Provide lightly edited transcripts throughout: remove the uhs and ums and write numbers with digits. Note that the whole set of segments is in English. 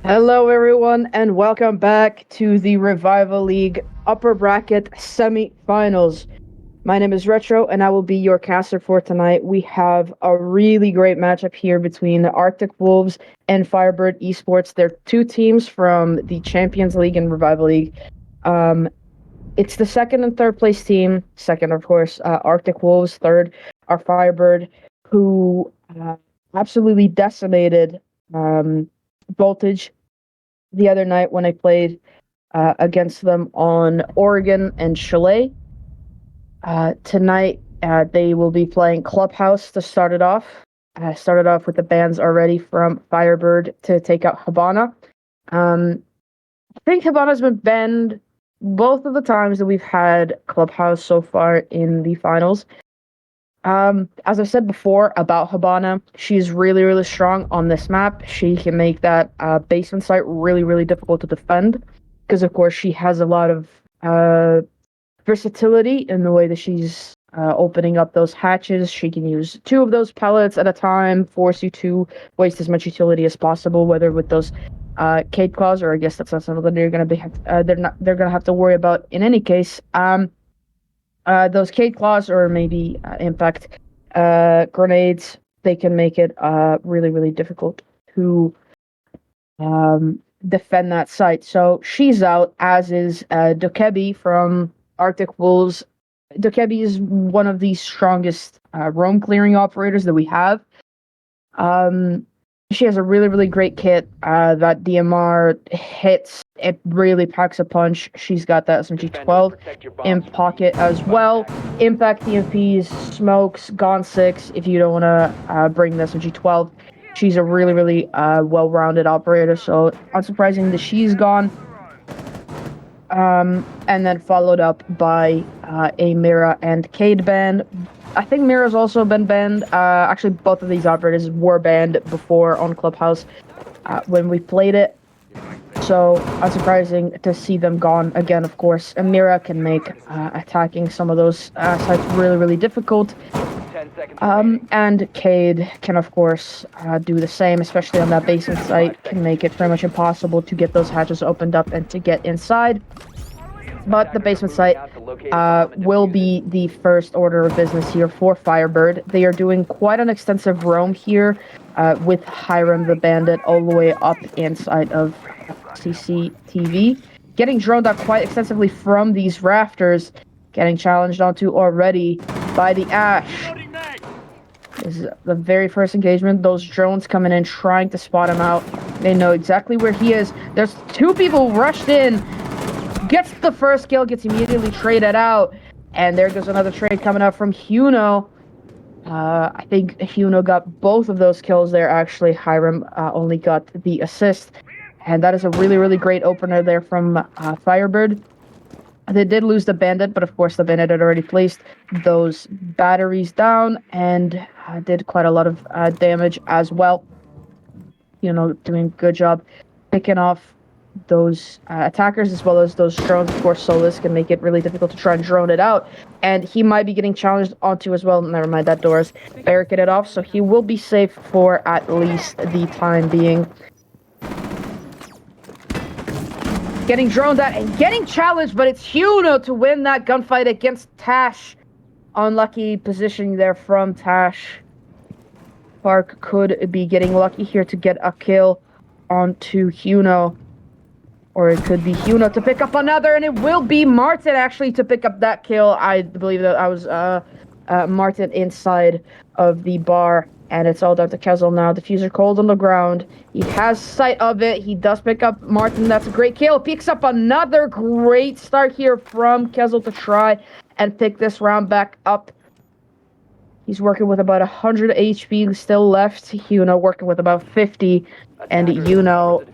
Hello, everyone, and welcome back to the Revival League Upper Bracket Semi-Finals. My name is Retro, and I will be your caster for tonight. We have a really great matchup here between the Arctic Wolves and FireBird Esports. They're two teams from the Champions League and Revival League. It's the second and third place team. Second, of course, Arctic Wolves. Third are FireBird, who absolutely decimated Voltage the other night when I played against them on Oregon and Chile. Tonight, they will be playing Clubhouse to start it off. Started off with the bans already from FireBird to take out Habana. I think Habana's been banned both of the times that we've had Clubhouse so far in the finals. As I said before about Habana, she's really, really strong on this map. She can make that basement site really, really difficult to defend because, of course, she has a lot of versatility in the way that she's opening up those hatches. She can use two of those pellets at a time, force you to waste as much utility as possible, whether with those Cade Claws, or I guess that's not something they're gonna have to worry about in any case. Those Cade Claws or maybe impact grenades, they can make it really, really difficult to defend that site. So she's out, as is Dokebi from Arctic Wolves. Dokebi is one of the strongest roam clearing operators that we have. She has a really, really great kit. That DMR hits. It really packs a punch. She's got that SMG-12 in pocket as well. Impact EMPs, smokes, Gone 6 if you don't want to bring the SMG-12. She's a really, really well-rounded operator, so unsurprising that she's gone. And then followed up by a Mira and Cade ban. I think Mira's also been banned. Actually, both of these operators were banned before on Clubhouse when we played it. So, unsurprising to see them gone again, of course. And Mira can make attacking some of those sites really, really difficult. And Cade can, of course, do the same, especially on that basement site. Can make it pretty much impossible to get those hatches opened up and to get inside. But the basement site will be the first order of business here for FireBird. They are doing quite an extensive roam here with Hiram the Bandit all the way up inside of CCTV. Getting droned out quite extensively from these rafters. Getting challenged onto already by the Ash. This is the very first engagement. Those drones coming in trying to spot him out. They know exactly where he is. There's two people rushed in. Gets the first kill, gets immediately traded out. And there goes another trade coming up from Huno. I think Huno got both of those kills there, actually. Hiram only got the assist. And that is a really, really great opener there from FireBird. They did lose the Bandit, but of course the Bandit had already placed those batteries down and did quite a lot of damage as well. You know, doing a good job picking off those attackers as well as those drones. Of course, Solus can make it really difficult to try and drone it out, and he might be getting challenged onto as well. Never mind, that door is barricaded off, so he will be safe for at least the time being. Getting droned out and getting challenged, but it's Huno to win that gunfight against Tash. Unlucky positioning there from Tash. Park could be getting lucky here to get a kill onto Huno. Or it could be Huno to pick up another, and it will be Martin actually to pick up that kill. I believe that I was Martin inside of the bar, and it's all down to Kezel now. Diffuser cold on the ground. He has sight of it. He does pick up Martin. That's a great kill. Picks up another great start here from Kezel to try and pick this round back up. He's working with about 100 HP still left. Huno working with about 50, and Huno.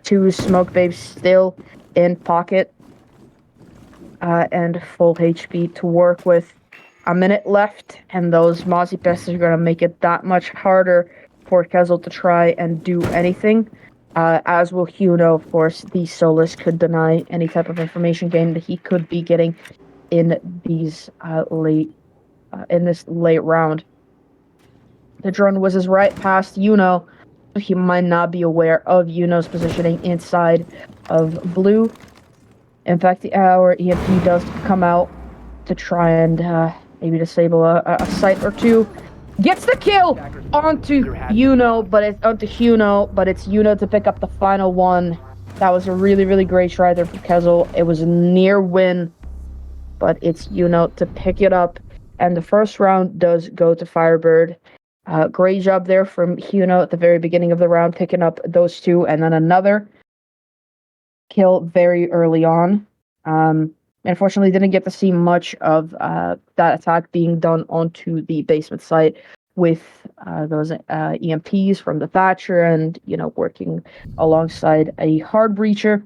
Two smoke babes still in pocket and full HP to work with. A minute left, and those Mozzie pests are going to make it that much harder for Kezel to try and do anything. As will Huno, of course. The Solus could deny any type of information gain that he could be getting in these in this late round. The drone whizzes right past Huno. he might not be aware of Yuno's positioning inside of blue. In fact, our EMP does come out to try and maybe disable a site or two. Gets the kill onto Yuno, but it's Yuno to pick up the final one. That was a really, really great try there for Kezel. It was a near win, but it's Yuno to pick it up. And the first round does go to FireBird. Great job there from Yuno at the very beginning of the round, picking up those two, and then another kill very early on. Unfortunately, didn't get to see much of that attack being done onto the basement site with those EMPs from the Thatcher and, working alongside a hard breacher,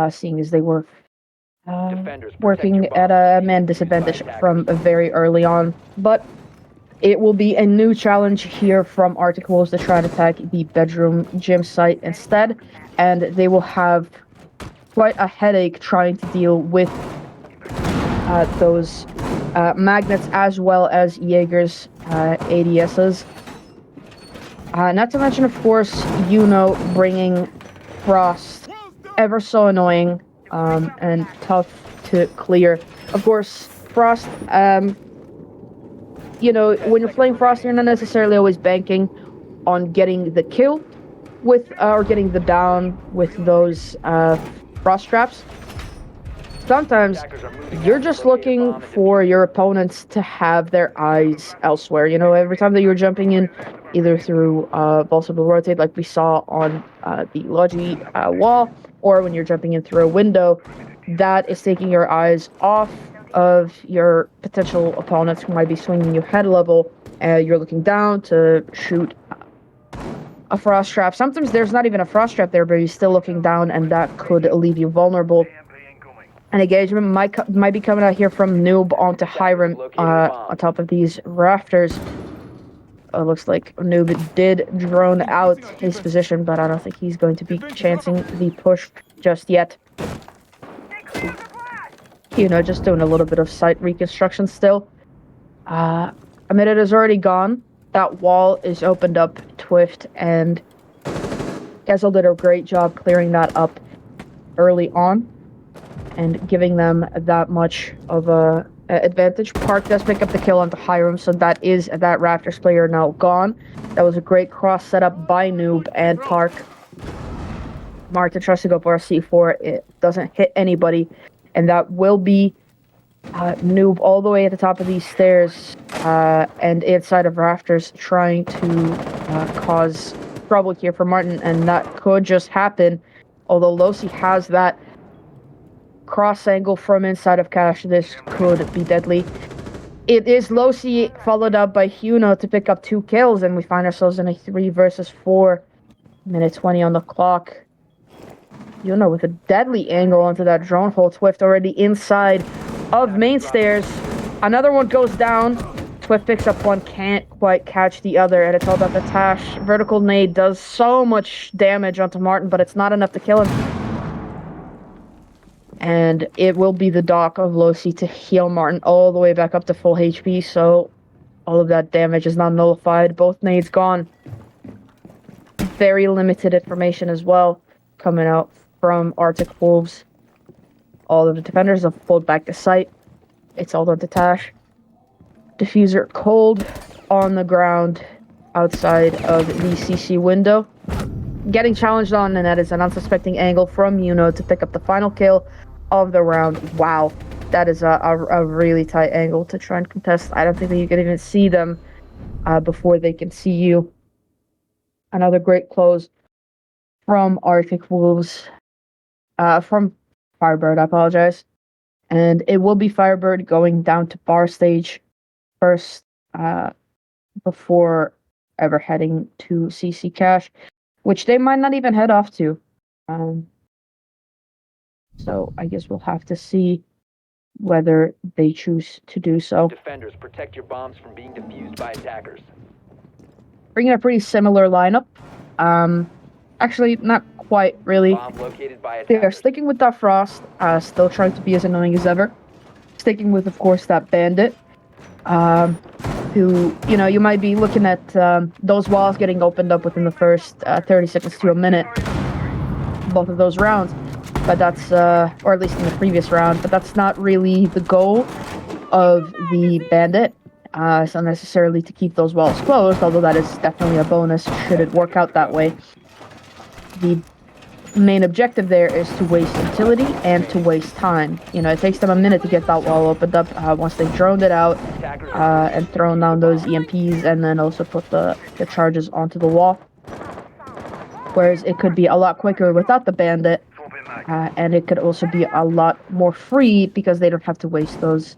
seeing as they were working at a man disadvantage from very early on. But it will be a new challenge here from Arctic Wolves to try and attack the bedroom gym site instead, and they will have quite a headache trying to deal with those magnets as well as Jaeger's ADSs. Not to mention, of course, bringing Frost, ever so annoying and tough to clear. Of course, Frost, when you're playing Frost, you're not necessarily always banking on getting the kill with, or getting the down with those Frost traps. Sometimes you're just looking for your opponents to have their eyes elsewhere. Every time that you're jumping in, either through vulnerable rotate like we saw on the Logi wall, or when you're jumping in through a window, that is taking your eyes off of your potential opponents who might be swinging your head level. You're looking down to shoot a frost trap. Sometimes there's not even a frost trap there, but you're still looking down, and that could leave you vulnerable. An engagement might be coming out here from Noob onto Hiram on top of these rafters. Looks like Noob did drone out his position, but I don't think he's going to be chancing the push just yet. Just doing a little bit of site reconstruction still. A minute is already gone. That wall is opened up, Twift, and Kezel did a great job clearing that up early on and giving them that much of a advantage. Park does pick up the kill onto Hiram, so that Raptors player now gone. That was a great cross setup by Noob and Park. Martin tries to go for a C4. It doesn't hit anybody, and that will be Noob all the way at the top of these stairs and inside of Rafters, trying to cause trouble here for Martin, and that could just happen. Although Losi has that cross angle from inside of Cash, this could be deadly. It is Losi followed up by Yuno to pick up 2 kills, and we find ourselves in a 3 versus 4. Minute 20 on the clock. Yuno with a deadly angle onto that drone hole. Twift already inside of main stairs. Another one goes down. Twift picks up one, can't quite catch the other, and it's all about the Tash. Vertical nade does so much damage onto Martin, but it's not enough to kill him. And it will be the dock of Losi to heal Martin all the way back up to full HP, so all of that damage is not nullified. Both nades gone. Very limited information as well coming out from Arctic Wolves. All of the defenders have pulled back the site. It's all done to Tash. Diffuser cold on the ground outside of the CC window. Getting challenged on, and that is an unsuspecting angle from Yuno to pick up the final kill of the round. Wow, that is a really tight angle to try and contest. I don't think that you can even see them before they can see you. Another great close from Arctic Wolves. From FireBird, I apologize. And it will be FireBird going down to bar stage first before ever heading to CC Cash, which they might not even head off to. So I guess we'll have to see whether they choose to do so. Defenders, protect your bombs from being defused by attackers. Bringing a pretty similar lineup. Actually, not quite, really. Bomb located by They are attackers. sticking with that Frost, still trying to be as annoying as ever. Sticking with, of course, that Bandit. who, you might be looking at those walls getting opened up within the first 30 seconds to a minute, both of those rounds. But that's, or at least in the previous round, but that's not really the goal of the Bandit. It's not necessarily to keep those walls closed, although that is definitely a bonus should it work out that way. The main objective there is to waste utility and to waste time. It takes them a minute to get that wall opened up once they've droned it out and thrown down those EMPs, and then also put the charges onto the wall. Whereas it could be a lot quicker without the Bandit, and it could also be a lot more free because they don't have to waste those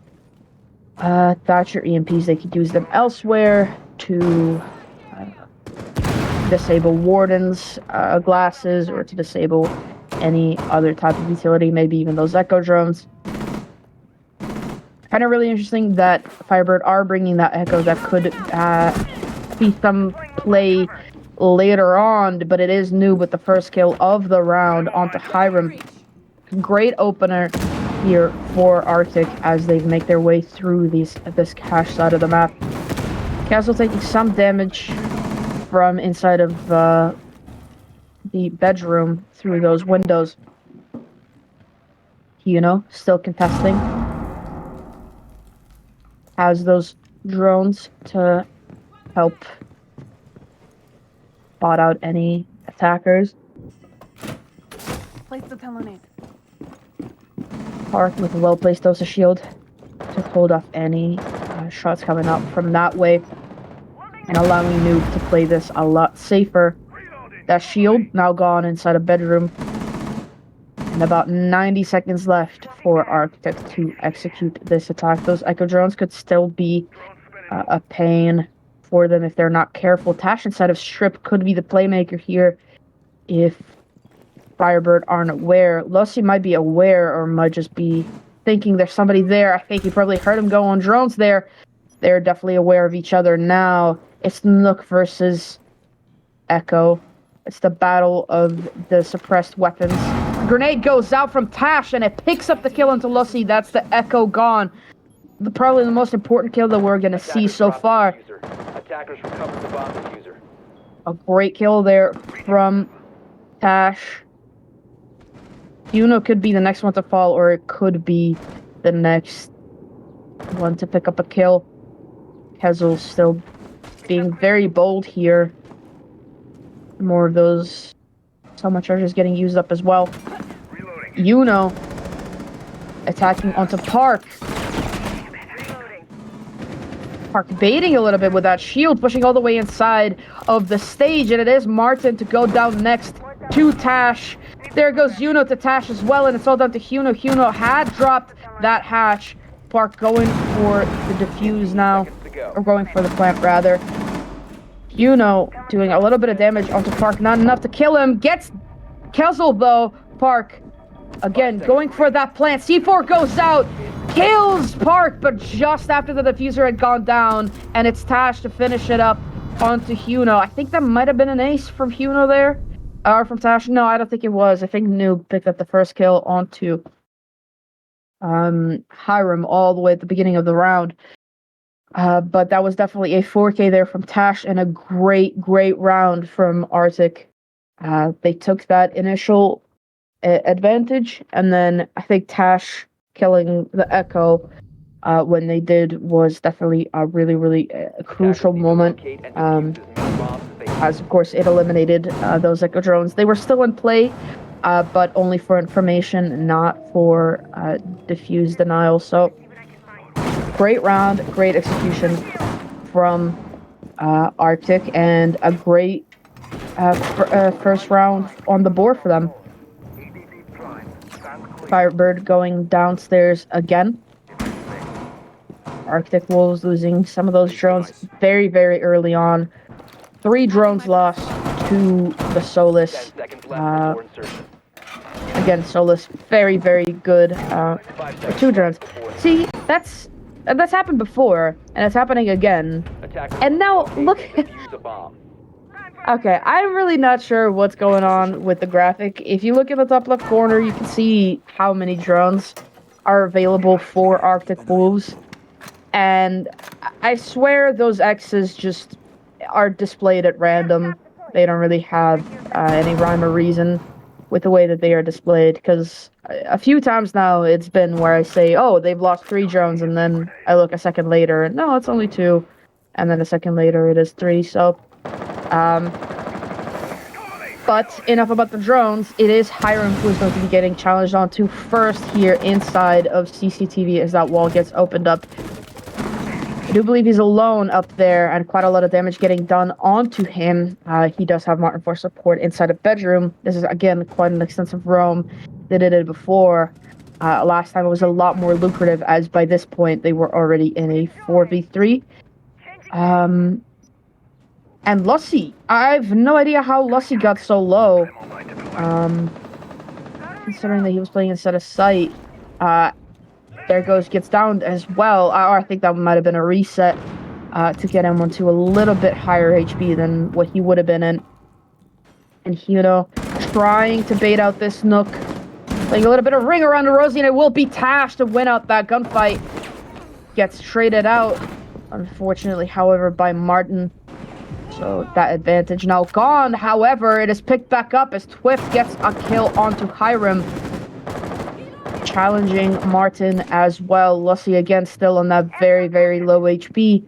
Thatcher EMPs. They could use them elsewhere to disable Warden's glasses, or to disable any other type of utility, maybe even those Echo drones. Kind of really interesting that FireBird are bringing that Echo. That could be some play later on, but it is new with the first kill of the round onto Hiram. Great opener here for Arctic as they make their way through this cache side of the map. Castle taking some damage from inside of the bedroom through those windows. Still contesting. Has those drones to help spot out any attackers. Place the pelonade. Park with a well-placed dose of shield to hold off any shots coming up from that way, and allowing Noob to play this a lot safer. That shield now gone inside a bedroom, and about 90 seconds left for Arctic to execute this attack. Those Echo drones could still be a pain for them if they're not careful. Tash inside of Strip could be the playmaker here if FireBird aren't aware. Lussi might be aware, or might just be thinking there's somebody there. I think he probably heard him go on drones there. They're definitely aware of each other now. It's Nook versus Echo. It's the battle of the suppressed weapons. A grenade goes out from Tash, and it picks up the kill into Lussi. That's the Echo gone. Probably the most important kill that we're going to see so far. Attackers recovered the bomb diffuser. A great kill there from Tash. Could be the next one to fall, or it could be the next one to pick up a kill. Kezel still being very bold here. More of those Selma charges getting used up as well. Attacking onto Park. Park baiting a little bit with that shield, pushing all the way inside of the stage, and it is Martin to go down next to Tash. There goes Yuno to Tash as well, and it's all down to Huno. Huno had dropped that hatch. Park going for the defuse now, or going for the plant rather. Yuno doing a little bit of damage onto Park, not enough to kill him. Gets Kezel though. Park again going for that plant. C4 goes out, kills Park, but just after the diffuser had gone down, and it's Tash to finish it up onto Huno. I think that might have been an ace from Huno there. Or from Tash. No, I don't think it was. I think Noob picked up the first kill onto Hiram all the way at the beginning of the round. But that was definitely a 4K there from Tash, and a great round from Arctic. They took that initial advantage, and then I think Tash killing the Echo when they did was definitely a really crucial moment. As of course it eliminated those Echo drones. They were still in play, but only for information, not for diffuse denial. So great round, great execution from Arctic, and a great first round on the board for them. FireBird going downstairs again. Arctic Wolves losing some of those drones very early on. 3 drones lost to the Solus. Again, Solus very good. 2 drones. See, that's happened before, and it's happening again. And now look. Okay, I'm really not sure what's going on with the graphic. If you look in the top left corner, you can see how many drones are available for Arctic Wolves. And I swear those X's just are displayed at random. They don't really have any rhyme or reason with the way that they are displayed, because a few times now it's been where I say, oh, they've lost 3 drones, and then I look a second later and no, it's only 2, and then a second later it is 3. So but enough about the drones. It is Hiram who is going to be getting challenged onto first here inside of CCTV as that wall gets opened up. I do believe he's alone up there, and quite a lot of damage getting done onto him. He does have Martin for support inside a bedroom. This is, again, quite an extensive roam. They did it before. Last time it was a lot more lucrative, as by this point they were already in a 4v3. And Lussie, I have no idea how Lussie got so low. Considering that he was playing inside of sight. There goes, gets downed as well. I think that might have been a reset to get him onto a little bit higher HP than what he would have been in. And Huno trying to bait out this Nook. Playing a little bit of ring around the Rosie, and it will be Tash to win out that gunfight. Gets traded out, unfortunately, however, by Martin. So that advantage now gone. However, it is picked back up as Twift gets a kill onto Hiram. Challenging Martin as well. Lussie again still on that very, very low HP.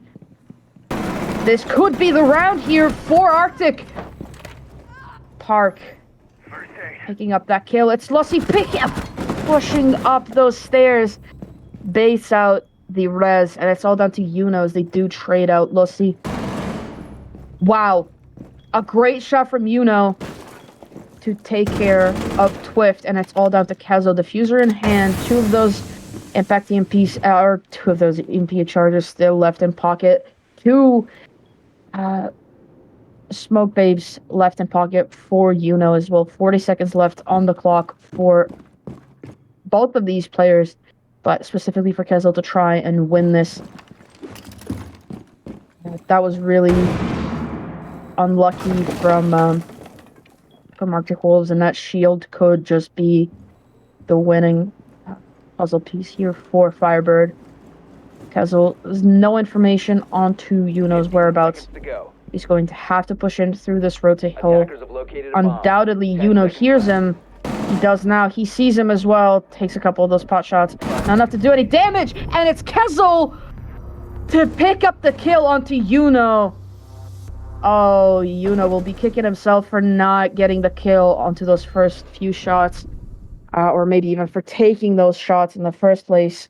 This could be the round here for Arctic. Park picking up that kill. It's Lussie pushing up those stairs. Baits out the res, and it's all down to Yuno as they do trade out Lussie. Wow, a great shot from Yuno to take care of Twift, and it's all down to Kezo. Diffuser in hand, 2 of those impact EMPs, or 2 of those EMP charges still left in pocket. 2 smoke babes left in pocket for Yuno as well. 40 seconds left on the clock for both of these players, but specifically for Kezo to try and win this. That was really unlucky from Arctic Wolves, and that shield could just be the winning puzzle piece here for FireBird. Kezel has no information onto Yuno's whereabouts. He's going to have to push in through this rotate hole. Undoubtedly, Yuno hears him. He does now. He sees him as well. Takes a couple of those pot shots. Not enough to do any damage, and it's Kezel to pick up the kill onto Yuno. Oh, Yuno will be kicking himself for not getting the kill onto those first few shots. Or maybe even for taking those shots in the first place.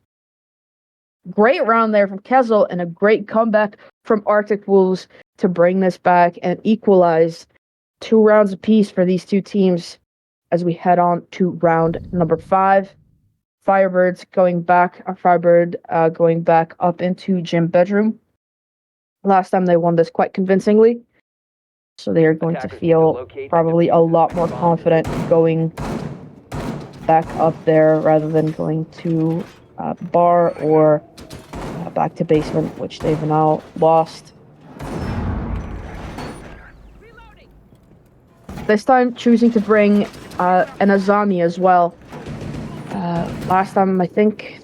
Great round there from Kezel, and a great comeback from Arctic Wolves to bring this back and equalize 2 rounds apiece for these 2 teams as we head on to round number 5. FireBird going back up into gym bedroom. Last time they won this quite convincingly, so they are going to feel probably a lot more confident going back up there rather than going to bar or back to basement, which they've now lost. This time choosing to bring an Azami as well. Last time I think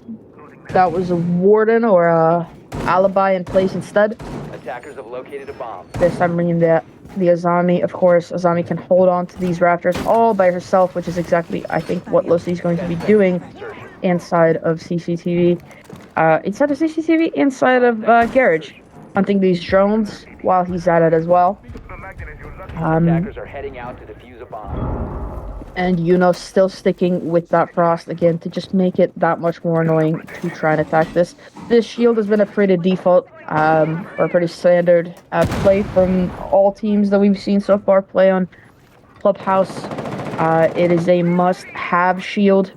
that was a Warden or a Alibi in place instead. Attackers have located a bomb. This time bringing the Azami. Of course, Azami can hold on to these rafters all by herself, which is exactly, I think, what Lucy's going to be doing inside of CCTV. Inside of Garage. Hunting these drones while he's at it as well. Attackers are heading out to defuse a bomb. And Yuno still sticking with that Frost again to just make it that much more annoying to try and attack this. This shield has been a pretty default, or a pretty standard play from all teams that we've seen so far play on Clubhouse. It is a must-have shield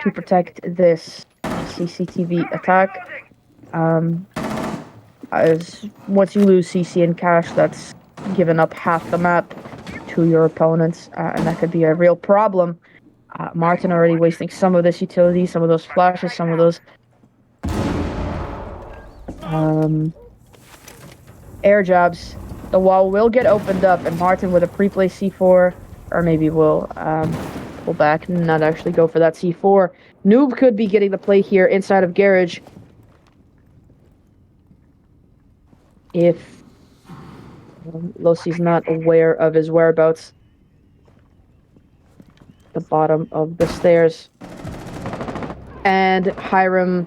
to protect this CCTV attack. As once you lose CC and cash, that's given up half the map to your opponents, and that could be a real problem. Martin already wasting some of this utility, some of those flashes, some of those air jabs. The wall will get opened up, and Martin with a pre-play C4, or maybe will pull back and not actually go for that C4. Noob could be getting the play here inside of Garage. if Lossi's not aware of his whereabouts. The bottom of the stairs. And Hiram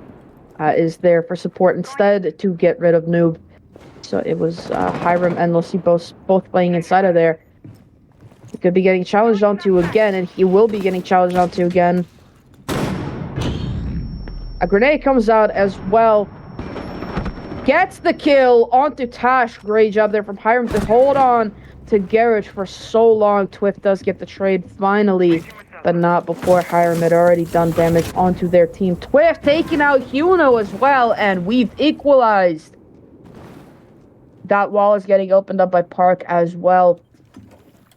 is there for support instead to get rid of Noob. So it was Hiram and Lossi both playing inside of there. He could be getting challenged onto again, and he will be getting challenged onto again. A grenade comes out as well. Gets the kill onto Tash. Great job there from Hiram to hold on to Garage for so long. Twift does get the trade finally, but not before Hiram had already done damage onto their team. Twift taking out Huno as well, and we've equalized. That wall is getting opened up by Park as well.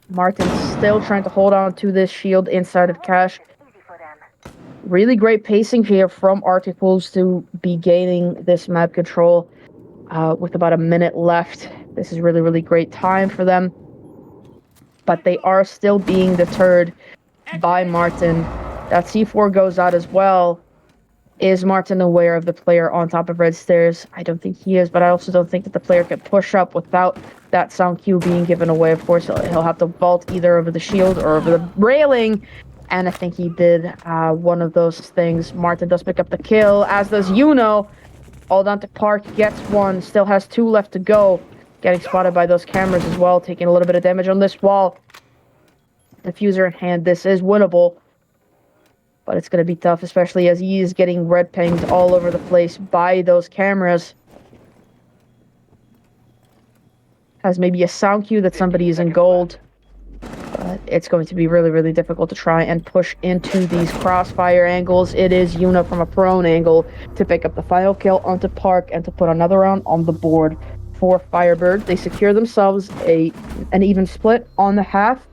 Martin's still trying to hold on to this shield inside of Cash. Really great pacing here from Arctic Wolves to be gaining this map control with about a minute left. This is really, really great time for them. But they are still being deterred by Martin. That C4 goes out as well. Is Martin aware of the player on top of red stairs? I don't think he is, but I also don't think that the player can push up without that sound cue being given away. Of course, he'll have to vault either over the shield or over the railing, and I think he did one of those things. Martin does pick up the kill, as does Yuno. All down to Park, gets one, still has 2 left to go. Getting spotted by those cameras as well, taking a little bit of damage on this wall. Diffuser in hand, this is winnable. But it's going to be tough, especially as he is getting red pinged all over the place by those cameras. Has maybe a sound cue that somebody is in gold. But it's going to be really, really difficult to try and push into these crossfire angles. It is Yuna from a prone angle to pick up the final kill onto Park and to put another round on the board for FireBird. They secure themselves an even split on the half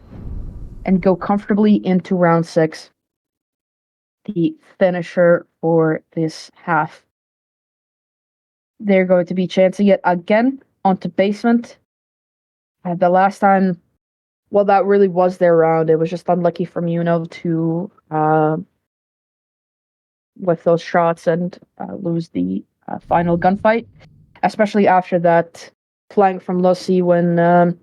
and go comfortably into round 6. The finisher for this half. They're going to be chancing it again onto basement. The last time, well, that really was their round. It was just unlucky from Yuno to, with those shots and lose the final gunfight. Especially after that flank from Lossi when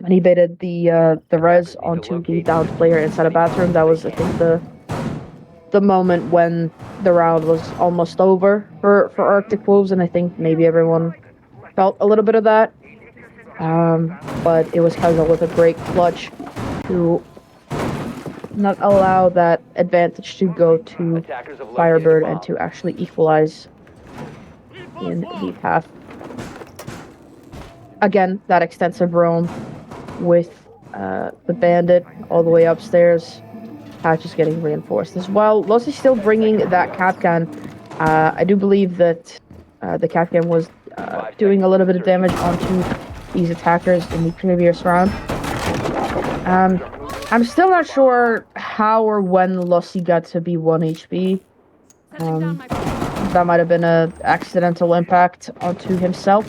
he baited the res onto the downed player inside a bathroom. That was, I think, the moment when the round was almost over for Arctic Wolves, and I think maybe everyone felt a little bit of that. But it was Kaiser with a great clutch to not allow that advantage to go to FireBird and to actually equalize in the half. Again, that extensive roam with the bandit all the way upstairs. Patch is getting reinforced as well. Lossi's still bringing that Kapkan. I do believe that the Kapkan was doing a little bit of damage onto these attackers in the previous round. I'm still not sure how or when Lossi got to be 1 HP. That might have been an accidental impact onto himself.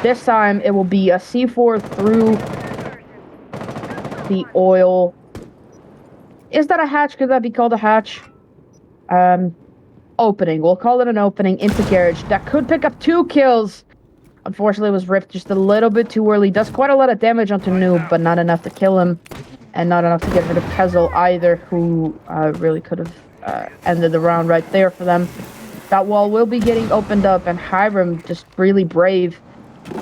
This time it will be a C4 through the oil. Is that a hatch? Could that be called a hatch? Opening. We'll call it an opening into Garage. That could pick up 2 kills. Unfortunately, it was ripped just a little bit too early. Does quite a lot of damage onto Noob, but not enough to kill him. And not enough to get rid of Kezel either, who really could have ended the round right there for them. That wall will be getting opened up, and Hiram, just really brave,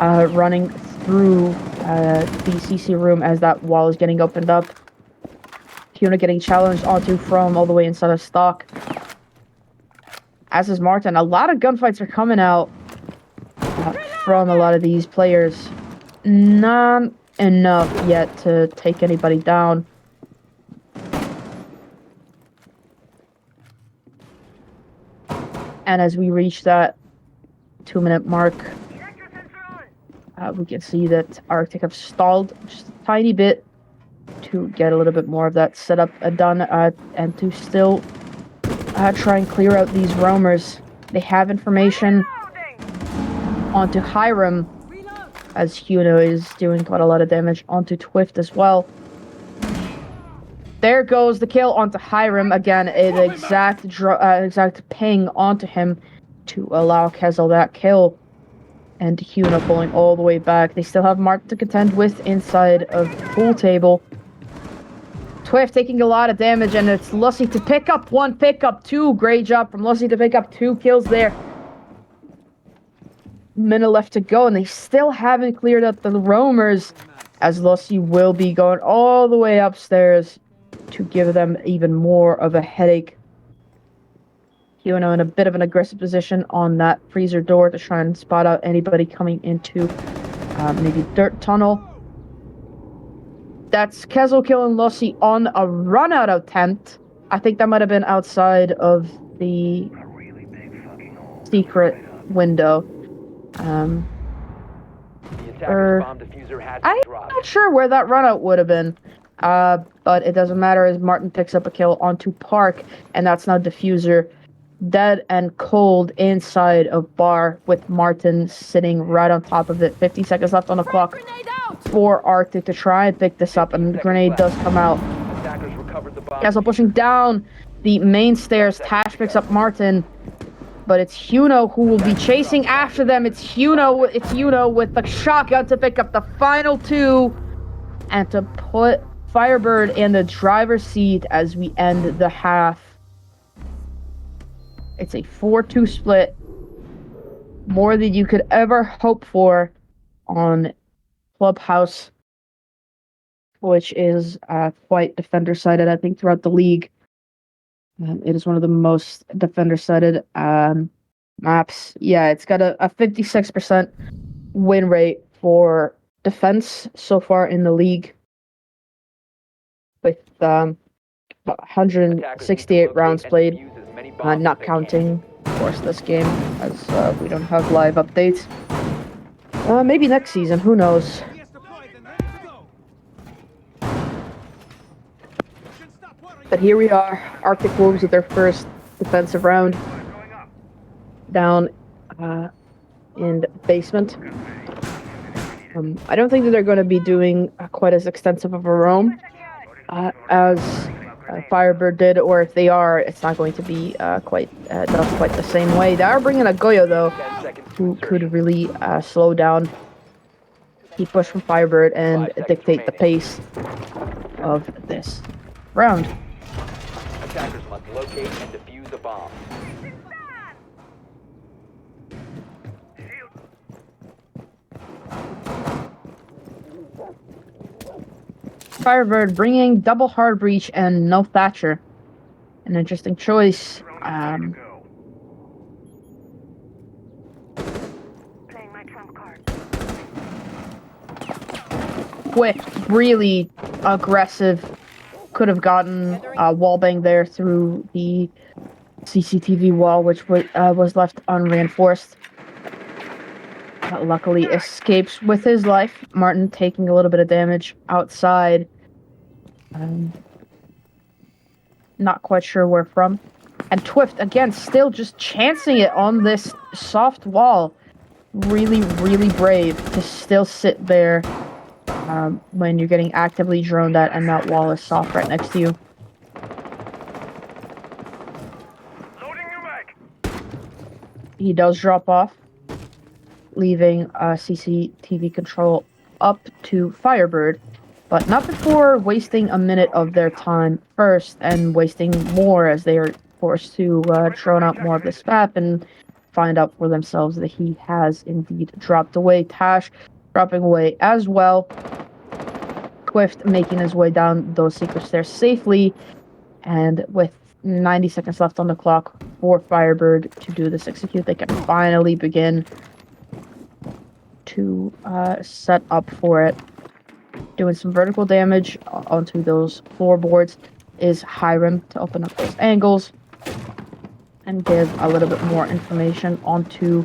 running through the CC room as that wall is getting opened up. Fiona getting challenged onto from all the way inside of stock. As is Martin. A lot of gunfights are coming out from a lot of these players. Not enough yet to take anybody down. And as we reach that 2-minute mark, we can see that Arctic have stalled just a tiny bit to get a little bit more of that setup done, and to still try and clear out these roamers. They have information onto Hiram, as Huno is doing quite a lot of damage onto Twift as well. There goes the kill onto Hiram. Again, an exact ping onto him to allow Kezel that kill. and Huna pulling all the way back. They still have Martin to contend with inside of pool table. Twift taking a lot of damage, and it's Lussy to pick up one, pick up two. Great job from Lussy to pick up 2 kills there. Minute left to go, and they still haven't cleared up the roamers, as Lussy will be going all the way upstairs to give them even more of a headache. Huna in a bit of an aggressive position on that freezer door to try and spot out anybody coming into maybe dirt tunnel. That's Kezel killing Lussy on a run-out attempt. I think that might have been outside of the secret window. I'm not sure where that run-out would have been. But it doesn't matter as Martin picks up a kill onto Park, and that's now Diffuser dead and cold inside of bar with Martin sitting right on top of it. 50 seconds left on the clock for Arctic to try and pick this up, and the grenade does come out. Castle pushing down the main stairs. Tash picks up Martin, but it's Huno who will be chasing after them. It's Huno with the shotgun to pick up the final 2 and to put FireBird in the driver's seat as we end the half. It's a 4-2 split. More than you could ever hope for on Clubhouse, which is quite defender-sided, I think, throughout the league. It is one of the most defender-sided maps. Yeah, it's got a 56% win rate for defense so far in the league, with 168 rounds played, not counting, of course, this game, as we don't have live updates. Maybe next season, who knows? But here we are, Arctic Wolves with their first defensive round down in the basement. I don't think that they're going to be doing quite as extensive of a roam as FireBird did, or if they are, it's not going to be not quite the same way. They are bringing a Goyo, though, who could really slow down the push from FireBird and dictate the pace of this round. Attackers must locate and defuse a bomb. FireBird bringing double hard breach and no Thatcher. An interesting choice. Quick, really aggressive. Could have gotten wallbang there through the CCTV wall, which was left unreinforced. Luckily escapes with his life. Martin taking a little bit of damage outside. Not quite sure where from. And Twift, again, still just chancing it on this soft wall. Really, really brave to still sit there when you're getting actively droned at and that wall is soft right next to you. He does drop off, leaving CCTV control up to FireBird, but not before wasting a minute of their time first and wasting more as they are forced to drone out more of this map and find out for themselves that he has indeed dropped away. Tash dropping away as well. Twift making his way down those secret stairs safely, and with 90 seconds left on the clock for FireBird to do this execute, they can finally begin to set up for it. Doing some vertical damage onto those floorboards is Hiram to open up those angles and give a little bit more information onto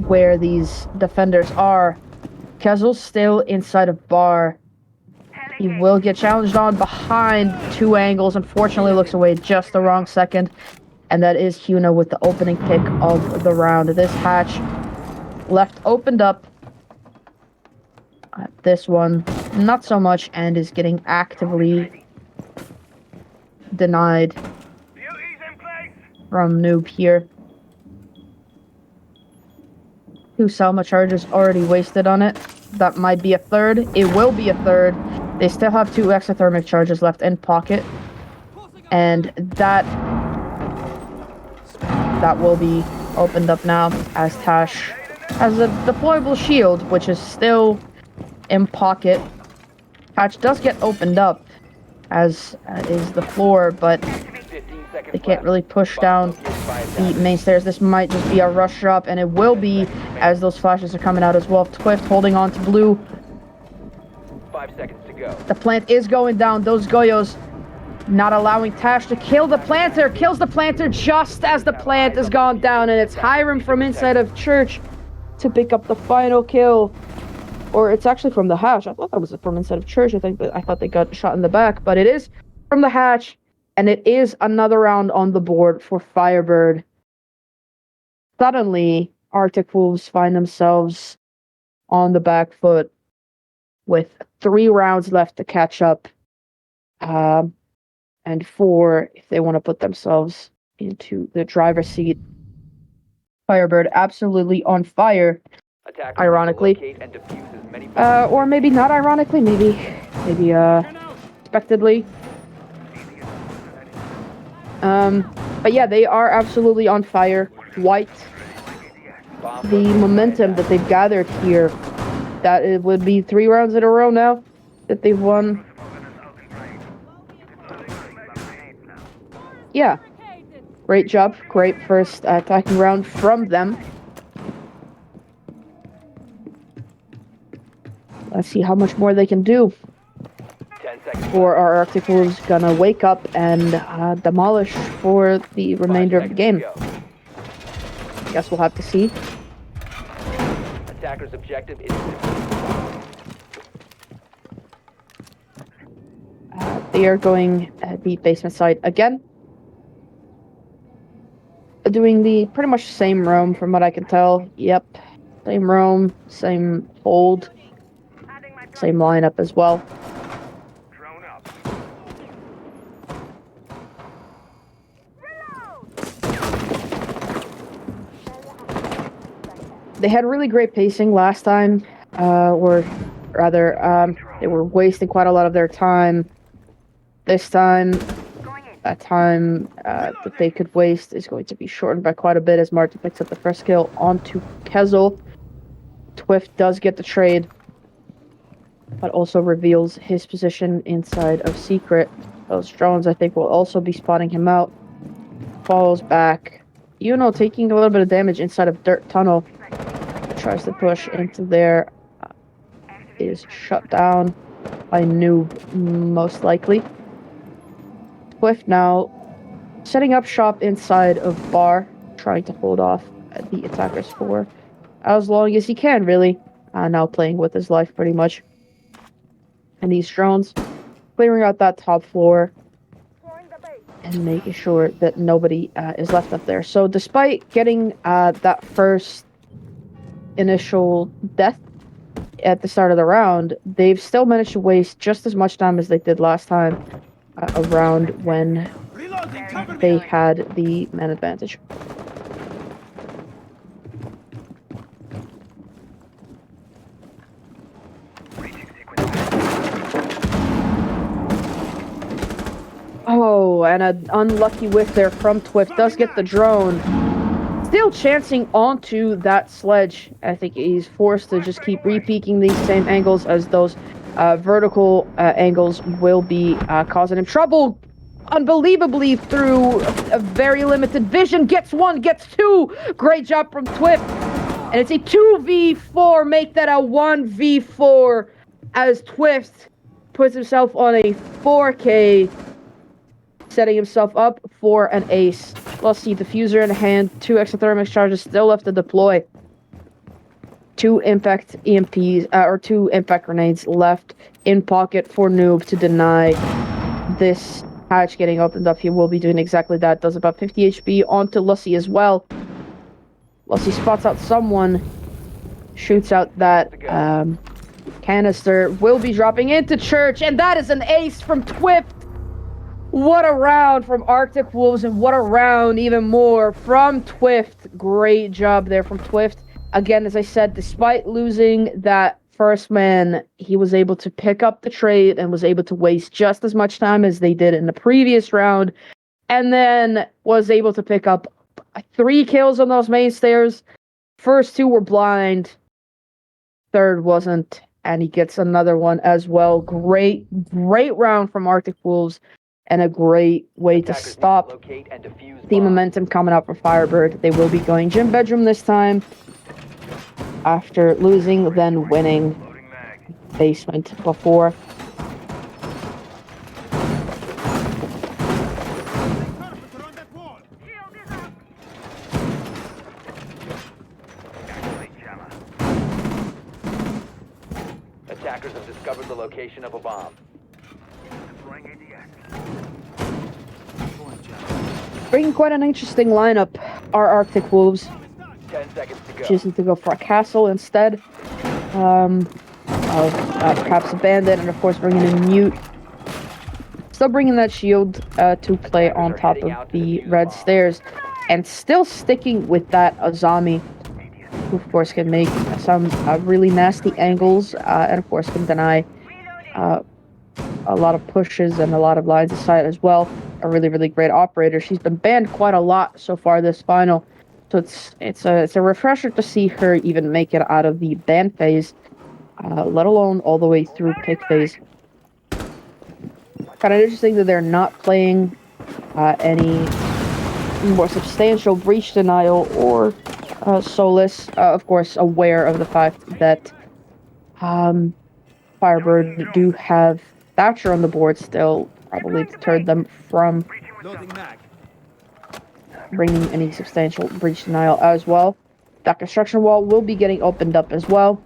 where these defenders are. Kezel's still inside of bar. He will get challenged on behind 2 angles. Unfortunately, looks away just the wrong second. And that is Huna with the opening pick of the round. This hatch left opened up. This one, not so much, and is getting actively denied from Noob here. 2 Salma charges already wasted on it. That might be a third. It will be a third. They still have 2 exothermic charges left in pocket. And that will be opened up now as Tash has a deployable shield, which is still in pocket. Hatch does get opened up, as is the floor, but they can't really push down the main stairs. This might just be a rush drop, and it will be, as those flashes are coming out as well. Twift holding on to blue. 5 seconds to go. The plant is going down. Those Goyos not allowing Tash to kill the planter. Kills the planter just as the plant has gone down, and it's Hiram from inside of church to pick up the final kill. Or it's actually from the hatch. I thought that was from inside of church. I thought they got shot in the back, but it is from the hatch, and it is another round on the board for FireBird. Suddenly, Arctic Wolves find themselves on the back foot with 3 rounds left to catch up, and 4 if they want to put themselves into the driver's seat. FireBird absolutely on fire. Ironically, or maybe not ironically, maybe expectedly. But yeah, they are absolutely on fire. White, the momentum that they've gathered here, that it would be 3 rounds in a row now that they've won. Yeah, great job, great first attacking round from them. Let's see how much more they can do. Or are Arctic Wolves gonna wake up and demolish for the remainder of the game? Guess we'll have to see. Attacker's objective is they are going the basement side again. Doing the pretty much same roam from what I can tell. Yep, same roam, same hold. Same lineup as well. They had really great pacing last time, or rather, they were wasting quite a lot of their time. This time, that time that they could waste is going to be shortened by quite a bit as Martin picks up the first kill onto Kezel. Twift does get the trade, but also reveals his position inside of Secret. Those drones, I think, will also be spotting him out. Falls back. Taking a little bit of damage inside of Dirt Tunnel. Tries to push into there. Is shut down by Noob, most likely. Swift now setting up shop inside of Bar, trying to hold off the attackers for as long as he can, really. Now playing with his life, pretty much. And these drones, clearing out that top floor and making sure that nobody is left up there. So despite getting that first initial death at the start of the round, they've still managed to waste just as much time as they did last time around when they had the man advantage. Oh, and an unlucky whiff there from Twift. Does get the drone. Still chancing onto that sledge. I think he's forced to just keep repeaking these same angles, as those vertical angles will be causing him trouble. Unbelievably, through a very limited vision. Gets 1, gets 2. Great job from Twift. And it's a 2v4. Make that a 1v4 as Twift puts himself on a 4K, setting himself up for an ace. Let's see, diffuser in hand, 2 exothermic charges still left to deploy. 2 impact EMPs, or 2 impact grenades left in pocket for Noob to deny this hatch getting opened up. He will be doing exactly that. Does about 50 HP onto Lucy as well. Lucy spots out someone, shoots out that canister, will be dropping into Church, and that is an ace from Twift. What a round from Arctic Wolves, and what a round even more from Twift. Great job there from Twift. Again, as I said, despite losing that first man, he was able to pick up the trade and was able to waste just as much time as they did in the previous round, and then was able to pick up 3 kills on those main stairs. First 2 were blind, third wasn't, and he gets another one as well. Great round from Arctic Wolves, and a great way to stop the momentum coming up for FireBird. They will be going gym bedroom this time, after losing, then winning basement before. Attackers have discovered the location of a bomb. Bringing quite an interesting lineup are Arctic Wolves. 10 seconds to go. Choosing to go for a castle instead of perhaps a bandit, and of course bringing in mute. Still bringing that shield to play on top of the red stairs, and still sticking with that Azami, who of course can make some really nasty angles, and of course can deny a lot of pushes and a lot of lines of sight as well. A really great operator. She's been banned quite a lot so far this final, so it's a refresher to see her even make it out of the ban phase, let alone all the way through pick phase. Kind of interesting that they're not playing any more substantial breach denial or Solace. Of course, aware of the fact that FireBird do have Thatcher on the board still, probably deterred them from bringing any substantial breach denial as well. That construction wall will be getting opened up as well.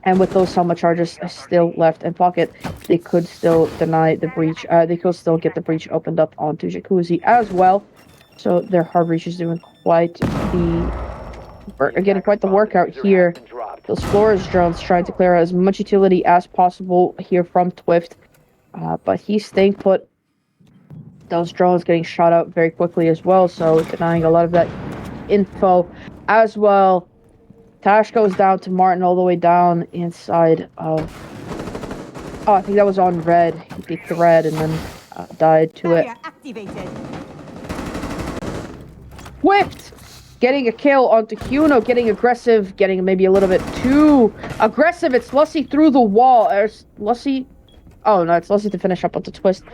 And with those Selma charges still left in pocket, they could still deny the breach. They could still get the breach opened up onto Jacuzzi as well. So their hard breach is doing quite the workout here. Those Flores drones trying to clear as much utility as possible here from Twift. But he's staying put. Those drones getting shot out very quickly as well, so denying a lot of that info as well. Tash goes down to Martin all the way down inside of... Oh, I think that was on red. He peeked the red and then died to it. Whipped! Getting a kill onto Kuno, getting aggressive, getting maybe a little bit too aggressive. It's Lussie through the wall. Lussie... Oh, no, it's Lussie to finish up onto Twist.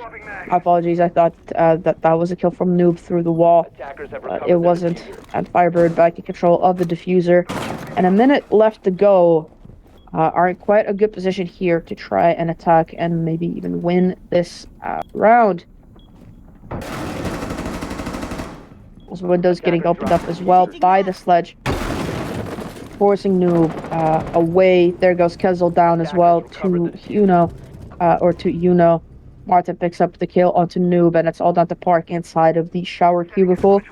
Apologies, I thought that was a kill from Noob through the wall. It wasn't. And FireBird back in control of the diffuser. And a minute left to go. Are in quite a good position here to try and attack and maybe even win this round. Those windows getting opened up as well by the sledge. Forcing Noob away. There goes Kezel down as well to Yuno. Martin picks up the kill onto Noob, and it's all down to Park inside of the shower cubicle.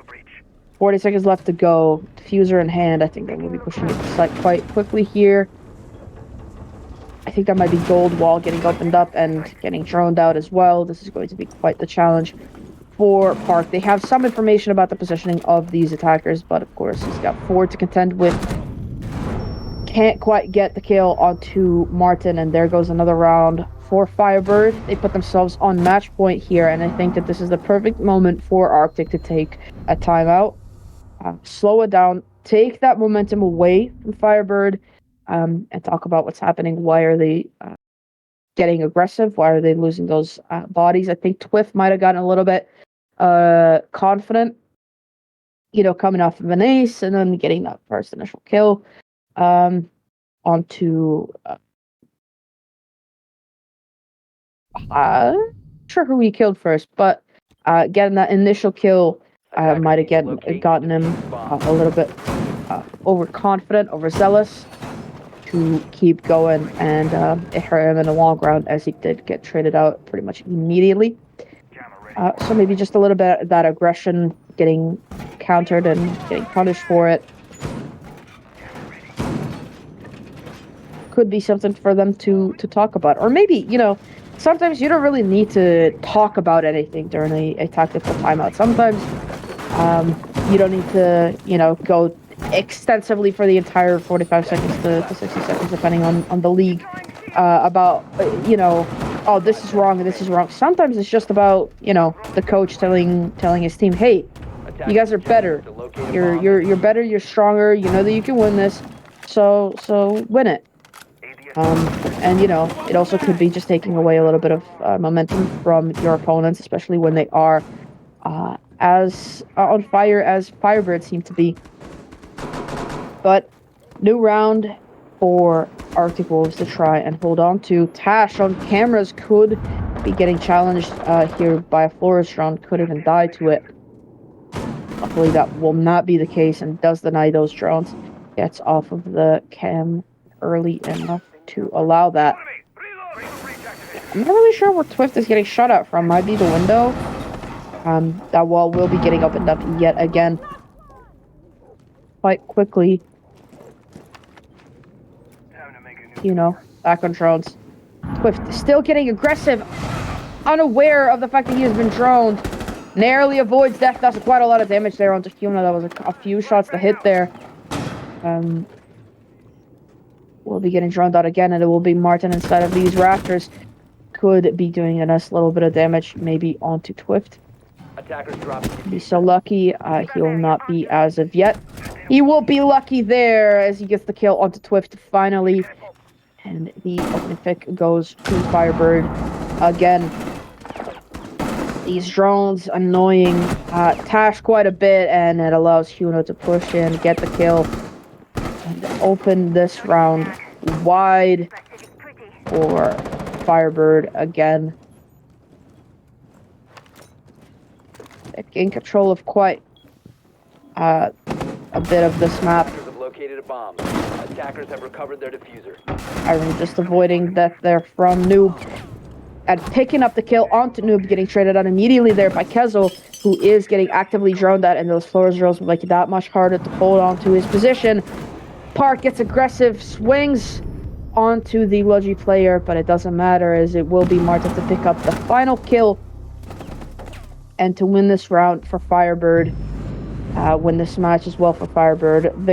40 seconds left to go. Diffuser in hand. I think they will be pushing it to site quite quickly here. I think that might be Gold Wall getting opened up and getting droned out as well. This is going to be quite the challenge for Park. They have some information about the positioning of these attackers, but of course he's got 4 to contend with. Can't quite get the kill onto Martin, and there goes another round for FireBird. They put themselves on match point here, and I think that this is the perfect moment for Arctic to take a timeout, slow it down, take that momentum away from FireBird, and talk about what's happening. Why are they getting aggressive? Why are they losing those bodies? I think Twift might have gotten a little bit confident, coming off of an ace and then getting that first initial kill onto... not sure who he killed first, but getting that initial kill might have gotten him a little bit overconfident, overzealous to keep going, and it hurt him in the long run as he did get traded out pretty much immediately. So maybe just a little bit of that aggression getting countered and getting punished for it could be something for them to talk about. Or maybe, sometimes you don't really need to talk about anything during a tactical timeout. Sometimes you don't need to, go extensively for the entire 45 seconds to 60 seconds, depending on the league, about, oh, this is wrong and this is wrong. Sometimes it's just about, the coach telling his team, hey, you guys are better. You're better, you're stronger, you know that you can win this, so win it. And it also could be just taking away a little bit of momentum from your opponents, especially when they are as on fire as FireBird seem to be. But new round for Arctic Wolves to try and hold on to. Tash on cameras could be getting challenged here by a Flores drone, could even die to it. Luckily that will not be the case and does deny those drones. Gets off of the cam early enough to allow that. I'm not really sure where Twift is getting shot at from. Might be the window. That wall will be getting opened up yet again quite quickly. Back on drones. Twift still getting aggressive, unaware of the fact that he has been droned. Narrowly avoids death. Does quite a lot of damage there onto Huna. That was a few shots to hit there. We'll be getting droned out again, and it will be Martin inside of these rafters. Could be doing a nice little bit of damage, maybe onto Twift. He's so lucky. He will not be as of yet. He will be lucky there as he gets the kill onto Twift finally. And the opening pick goes to FireBird again. These drones annoying Tash quite a bit, and it allows Huna to push in, get the kill, and open this round wide for FireBird again. In control of quite a bit of this map. Located a bomb. Attackers have recovered their diffuser. Iron just avoiding death there from Noob. And picking up the kill onto Noob, getting traded out immediately there by Kezel, who is getting actively droned at, and those Flores drones will make it that much harder to hold on to his position. Park gets aggressive, swings onto the Logi player, but it doesn't matter as it will be Marta to pick up the final kill and to win this round for FireBird. Win this match as well for FireBird.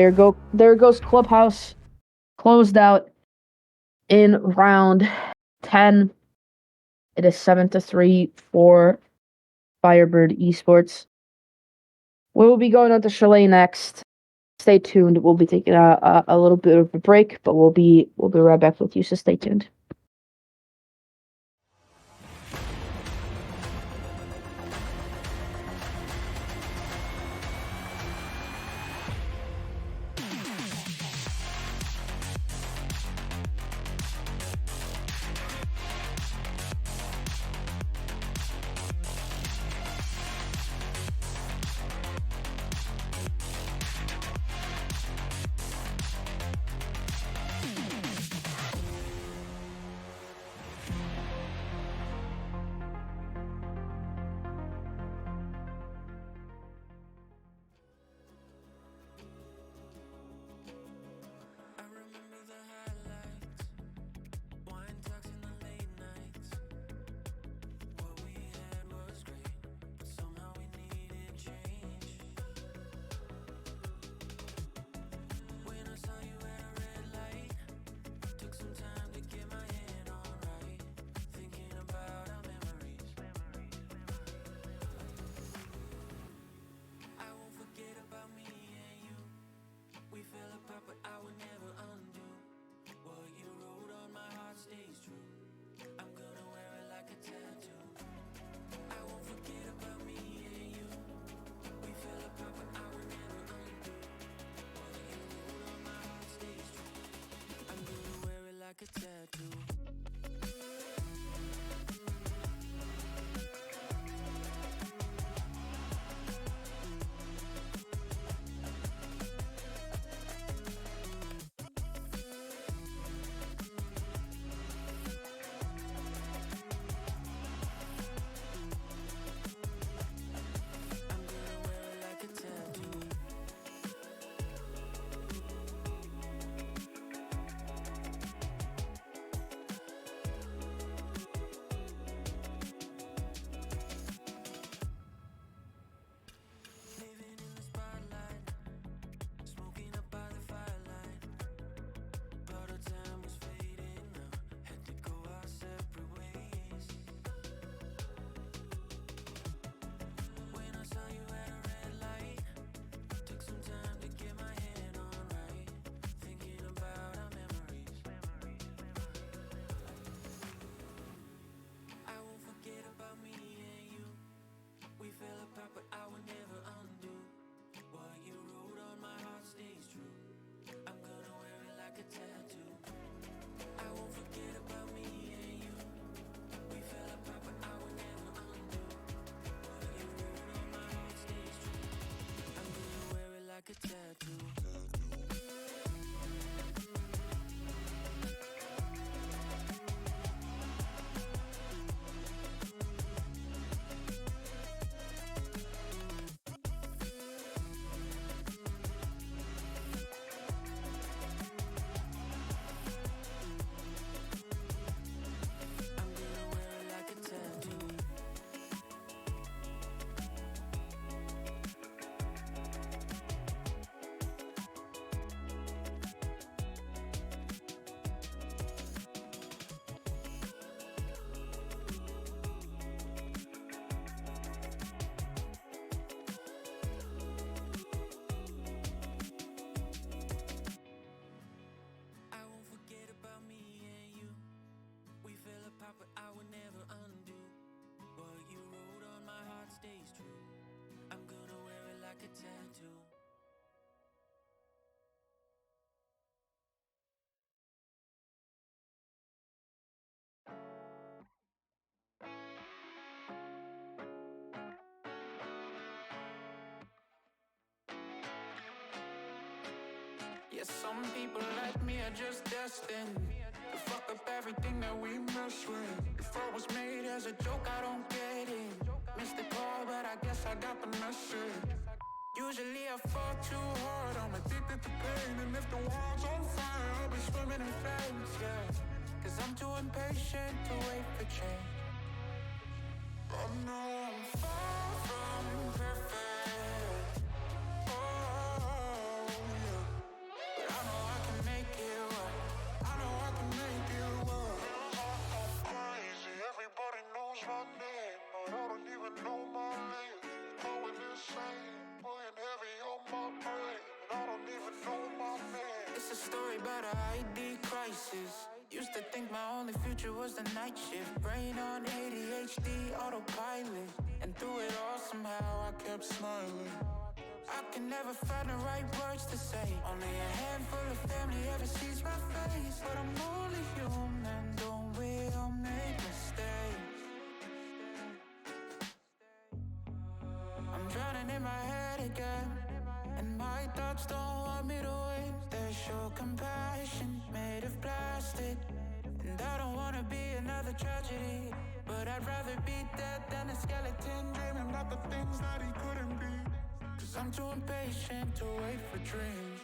There goes Clubhouse, closed out in round 10. It is 7-3 for FireBird Esports. We will be going on to Chalet next. Stay tuned. We'll be taking a little bit of a break, but we'll be right back with you. So stay tuned. to tend to. Yeah, some people like me are just destined to fuck up everything that we mess with. If I was made as a joke, I don't get it. Missed the call, but I guess I got the message. Usually I fall too hard, I'm addicted to pain. And if the world's on fire, I'll be swimming in flames, yeah. Cause I'm too impatient to wait for change. I know I'm far from perfect, oh yeah. But I know I can make it work, I know I can make it work. I'm crazy, everybody knows my name, but I don't even know my name. Going insane, putting heavy on my brain, and I don't even know my name. It's a story about a ID crisis. Used to think my only future was the night shift. Brain on ADHD, autopilot. And through it all somehow I kept smiling. I can never find the right words to say. Only a handful of family ever sees my face. But I'm only human, don't we all make mistakes? I'm drowning in my head again, and my thoughts don't want me to win. They show compassion made of plastic, and I don't wanna be another tragedy, but I'd rather be dead than a skeleton dreaming about the things that he couldn't be. Cause I'm too impatient to wait for dreams.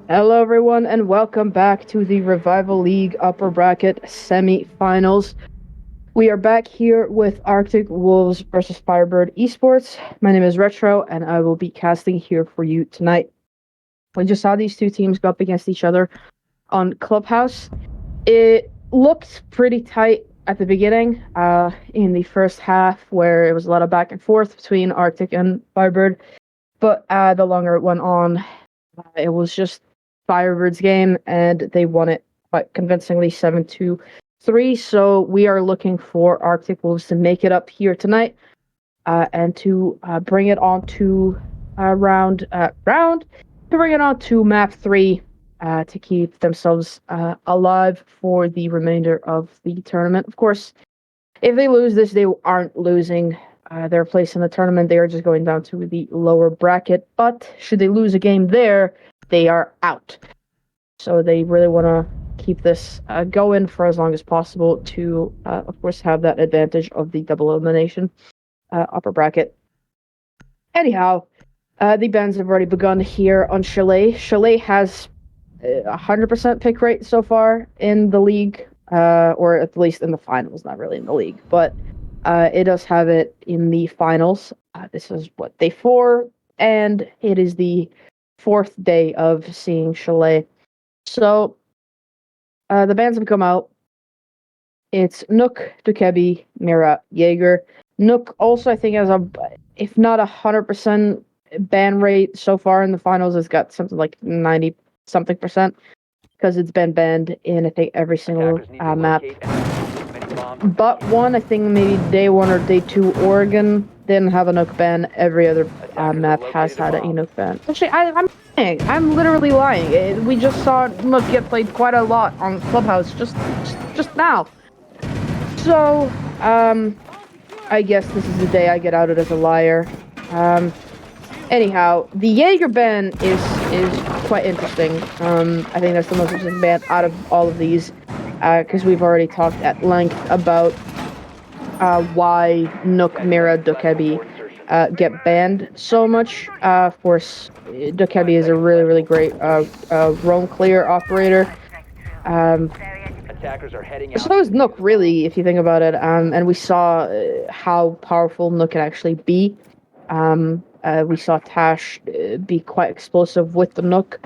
Hello, everyone, and welcome back to the Revival League Upper Bracket Semi-Finals. We are back here with Arctic Wolves versus FireBird Esports. My name is Retro, and I will be casting here for you tonight. We just saw these two teams go up against each other on Clubhouse. It looked pretty tight at the beginning, in the first half, where it was a lot of back and forth between Arctic and FireBird. But the longer it went on, it was just FireBird's game, and they won it quite convincingly 7-3. So we are looking for Arctic Wolves to make it up here tonight, and to bring it on to bring it on to map 3, to keep themselves alive for the remainder of the tournament. Of course, if they lose this, they aren't losing their place in the tournament. They are just going down to the lower bracket. But should they lose a game there, they are out. So they really want to keep this going for as long as possible to, of course, have that advantage of the double elimination upper bracket. Anyhow, the bans have already begun here on Chalet. Chalet has 100% pick rate so far in the league, or at least in the finals, not really in the league, but it does have it in the finals. This is day 4, and it is the 4th day of seeing Chalet. So the bans have come out. It's Nook, Dukebi, Mira, Jaeger. Nook also, I think, has if not 100% ban rate so far in the finals, it's got something like 90 something percent, because it's been banned in, I think, every single map. But one, I think maybe day 1 or day 2, Oregon didn't have a Nook ban. Every other map has had a Nook ban. Actually, I'm lying. I'm literally lying. We just saw Nook get played quite a lot on Clubhouse just now. So, I guess this is the day I get outed as a liar. Anyhow, the Jaeger ban is quite interesting. I think that's the most interesting ban out of all of these, because we've already talked at length about why Nook, Mira, Dukebi get banned so much. Of course, Dukebi is a really great roam clear operator. So is Nook, really, if you think about it. And we saw how powerful Nook can actually be. We saw Tash be quite explosive with the Nook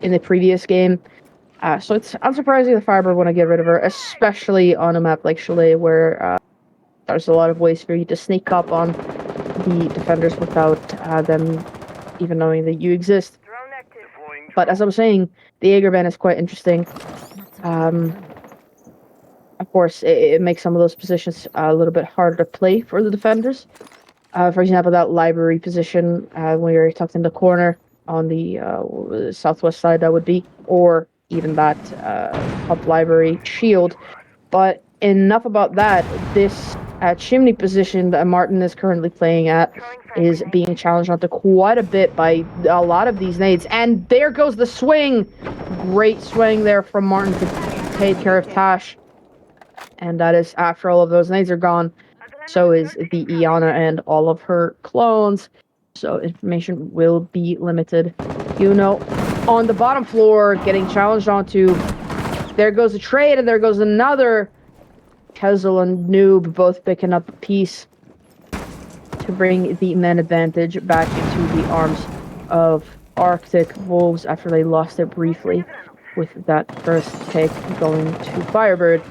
in the previous game. So it's unsurprising the FireBird want to get rid of her, especially on a map like Chalet, where there's a lot of ways for you to sneak up on the defenders without them even knowing that you exist. But as I was saying, the Jaeger ban is quite interesting. Of course, it makes some of those positions a little bit harder to play for the defenders. For example, that library position, when you're tucked in the corner on the southwest side, that would be, or even that top library shield. But enough about that. This chimney position that Martin is currently playing at is being challenged onto quite a bit by a lot of these nades. And there goes the swing! Great swing there from Martin to take care of Tash. And that is after all of those nades are gone. So is the Iana and all of her clones. So information will be limited. On the bottom floor, getting challenged onto. There goes a trade, and there goes another. Kezel and Noob both picking up a piece to bring the men advantage back into the arms of Arctic Wolves after they lost it briefly with that first pick going to FireBird.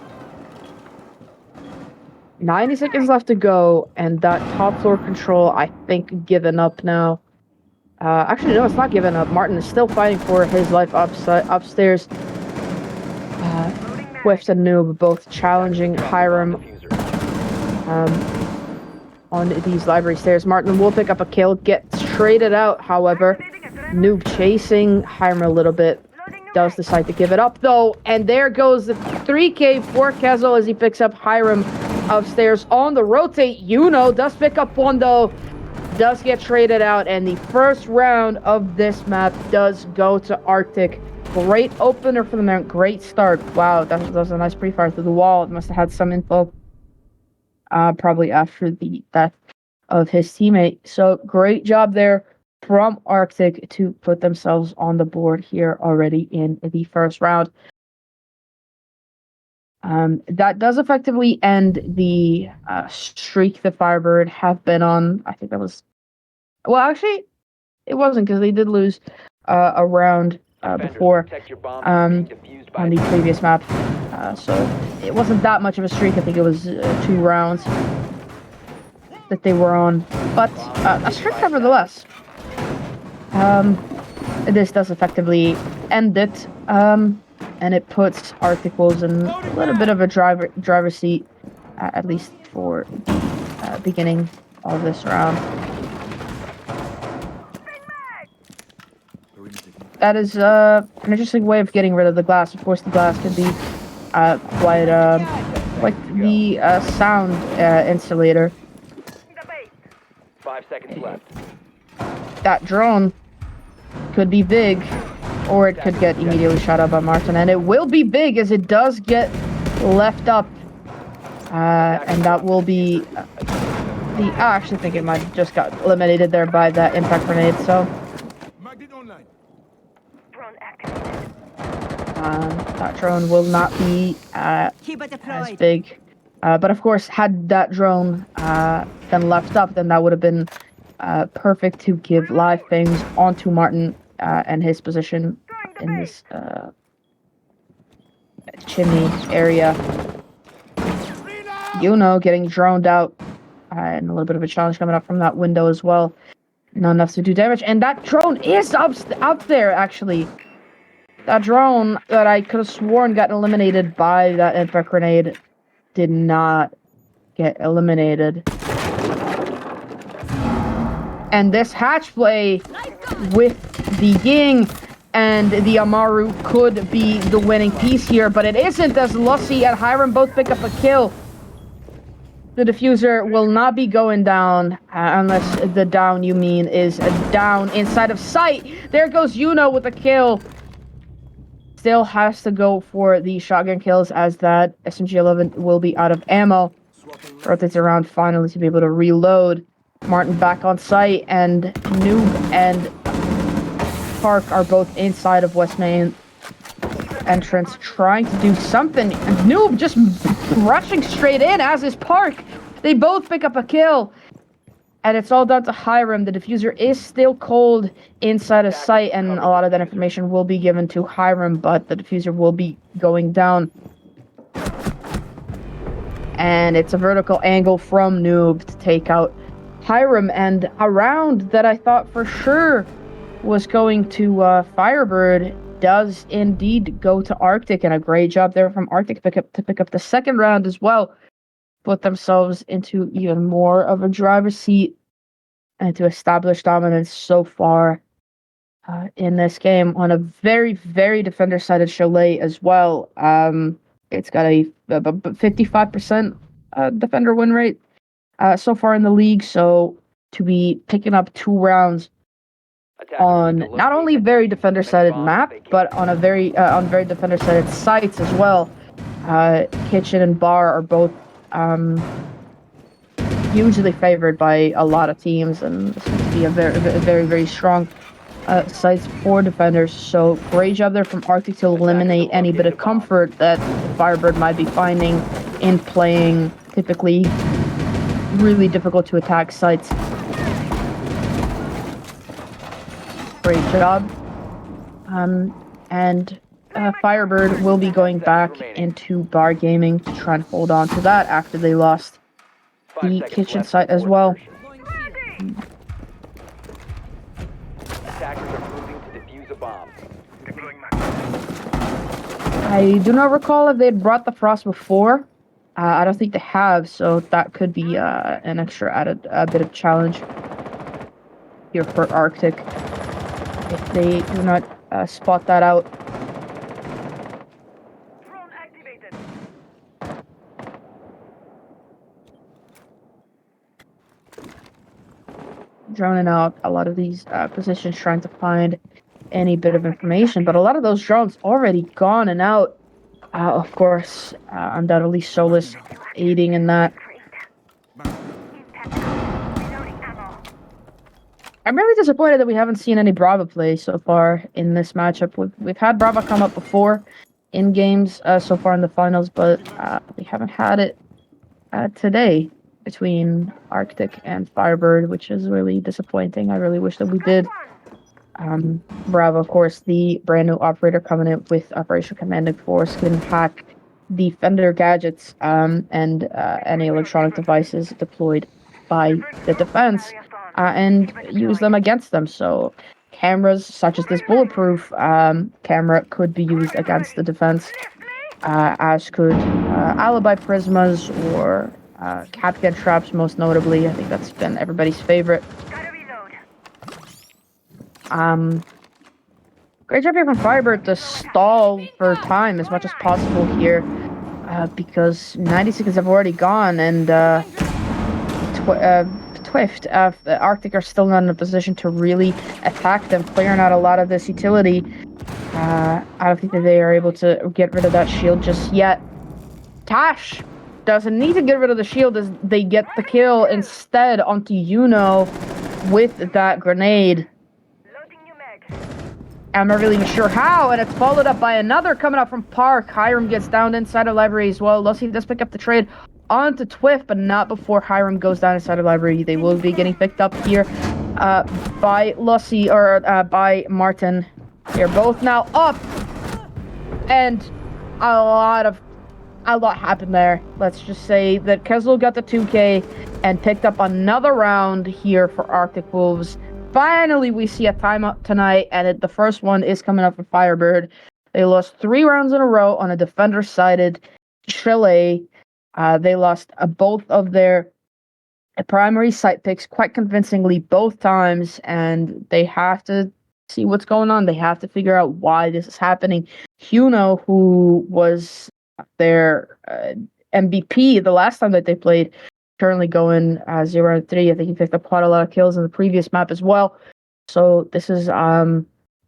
90 seconds left to go, and that top floor control, I think, given up now. Actually, no, it's not given up. Martin is still fighting for his life upstairs. Swift and Noob both challenging Hiram on these library stairs. Martin will pick up a kill, gets traded out, however. Noob chasing Hiram a little bit. Does decide to give it up, though, and there goes the 3K for Kezel as he picks up Hiram upstairs on the rotate. Does pick up one, though. Does get traded out, and the first round of this map does go to Arctic. Great opener for the man. Great start. Wow, that was a nice pre-fire through the wall. It must have had some info. Probably after the death of his teammate. So great job there from Arctic to put themselves on the board here already in the first round. That does effectively end the streak the FireBird have been on. I think that was... Well, actually, it wasn't, because they did lose a round before on the previous map. So it wasn't that much of a streak. I think it was 2 rounds that they were on. But a streak nevertheless. This does effectively end it. And it puts Arctic Wolves in a little bit of a driver's seat, at least for the beginning of this round. That is an interesting way of getting rid of the glass. Of course, the glass could be quite like the sound insulator. 5 seconds left. That drone could be big, or it could get immediately shot up by Martin, and it will be big as it does get left up, and that will be I actually think it might have just got eliminated there by that impact grenade. So that drone will not be as big, but of course, had that drone been left up, then that would have been perfect to give live pings onto Martin and his position in this chimney area. Getting droned out, and a little bit of a challenge coming up from that window as well. Not enough to do damage, and that drone is up there, actually. That drone that I could have sworn got eliminated by that impact grenade did not get eliminated. And this hatch play with the Ying and the Amaru could be the winning piece here, but it isn't, as Lussie and Hiram both pick up a kill. The diffuser will not be going down unless the down you mean is a down inside of sight. There goes Yuno with a kill. Still has to go for the shotgun kills, as that SMG-11 will be out of ammo. Rotates around finally to be able to reload. Martin back on site, and Noob and Park are both inside of West Main entrance trying to do something. And Noob just rushing straight in, as is Park. They both pick up a kill. And it's all down to Hiram. The diffuser is still cold inside of sight, and a lot of that information will be given to Hiram, but the diffuser will be going down. And it's a vertical angle from Noob to take out Hiram, and a round that I thought for sure was going to FireBird does indeed go to Arctic, and a great job there from Arctic to pick up the second round as well. Put themselves into even more of a driver's seat and to establish dominance so far in this game on a very, very defender-sided Cholet as well. It's got a 55% defender win rate so far in the league, so to be picking up 2 rounds on not only very defender-sided map, but on a very defender-sided sites as well. Kitchen and Bar are both hugely favored by a lot of teams, and this seems to be a very, very strong sites for defenders. So great job there from Arctic to eliminate any bit of comfort that FireBird might be finding in playing typically really difficult to attack sites. Great job. And FireBird will be going back into Bar Gaming to try and hold on to that after they lost the kitchen site as well. Attackers are moving to defuse a bomb. I do not recall if they had brought the Frost before. I don't think they have, so that could be an extra added bit of challenge here for Arctic if they do not spot that out. Droning out a lot of these positions, trying to find any bit of information, but a lot of those drones already gone and out. Of course, undoubtedly Solus aiding in that. I'm really disappointed that we haven't seen any Brava play so far in this matchup. We've had Brava come up before in games so far in the finals, but we haven't had it today between Arctic and FireBird, which is really disappointing. I really wish that we did. Brava, of course, the brand new operator coming in with Operation Commanding Force, can hack Defender gadgets and any electronic devices deployed by the defense and use them against them. So cameras such as this bulletproof camera could be used against the defense, as could alibi prismas or Capcan traps, most notably. I think that's been everybody's favorite. Great job here from FireBird to stall for time as much as possible here, because 90 seconds have already gone, and Twift, Arctic are still not in a position to really attack them, clearing out a lot of this utility. I don't think that they are able to get rid of that shield just yet. Tash doesn't need to get rid of the shield as they get the kill instead onto Yuno with that grenade. I'm not really even sure how, and it's followed up by another coming up from Park. Hiram gets down inside of library as well. Lussie does pick up the trade onto Twift, but not before Hiram goes down inside of library. They will be getting picked up here by Lussie, or by Martin. They're both now up, and a lot happened there. Let's just say that Kezel got the 2K and picked up another round here for Arctic Wolves. Finally, we see a timeout tonight, and the first one is coming up for FireBird. They lost 3 rounds in a row on a defender-sided Chile. They lost both of their primary site picks quite convincingly both times, and they have to see what's going on. They have to figure out why this is happening. Huno, who was their MVP the last time that they played, currently going 0-3. I think he picked up quite a lot of kills in the previous map as well. So this is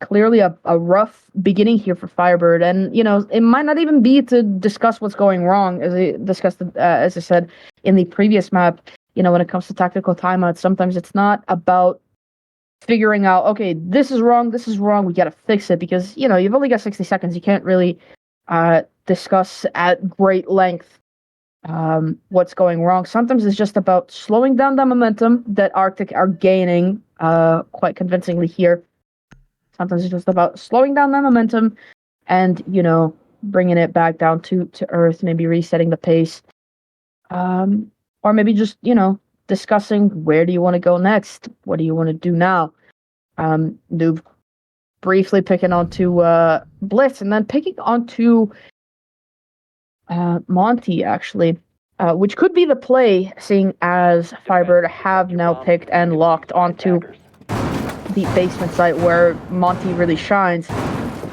clearly a rough beginning here for FireBird. And, it might not even be to discuss what's going wrong, as I discussed, as I said, in the previous map. When it comes to tactical timeouts, sometimes it's not about figuring out, okay, this is wrong, we got to fix it. Because, you've only got 60 seconds. You can't really discuss at great length what's going wrong. Sometimes it's just about slowing down the momentum that Arctic are gaining quite convincingly here. Sometimes it's just about slowing down that momentum and, bringing it back down to earth, maybe resetting the pace. Or maybe just, discussing where do you want to go next? What do you want to do now? Noob briefly picking onto Blitz and then picking onto Monty, actually, which could be the play, seeing as FireBird have now picked and locked onto the basement site where Monty really shines.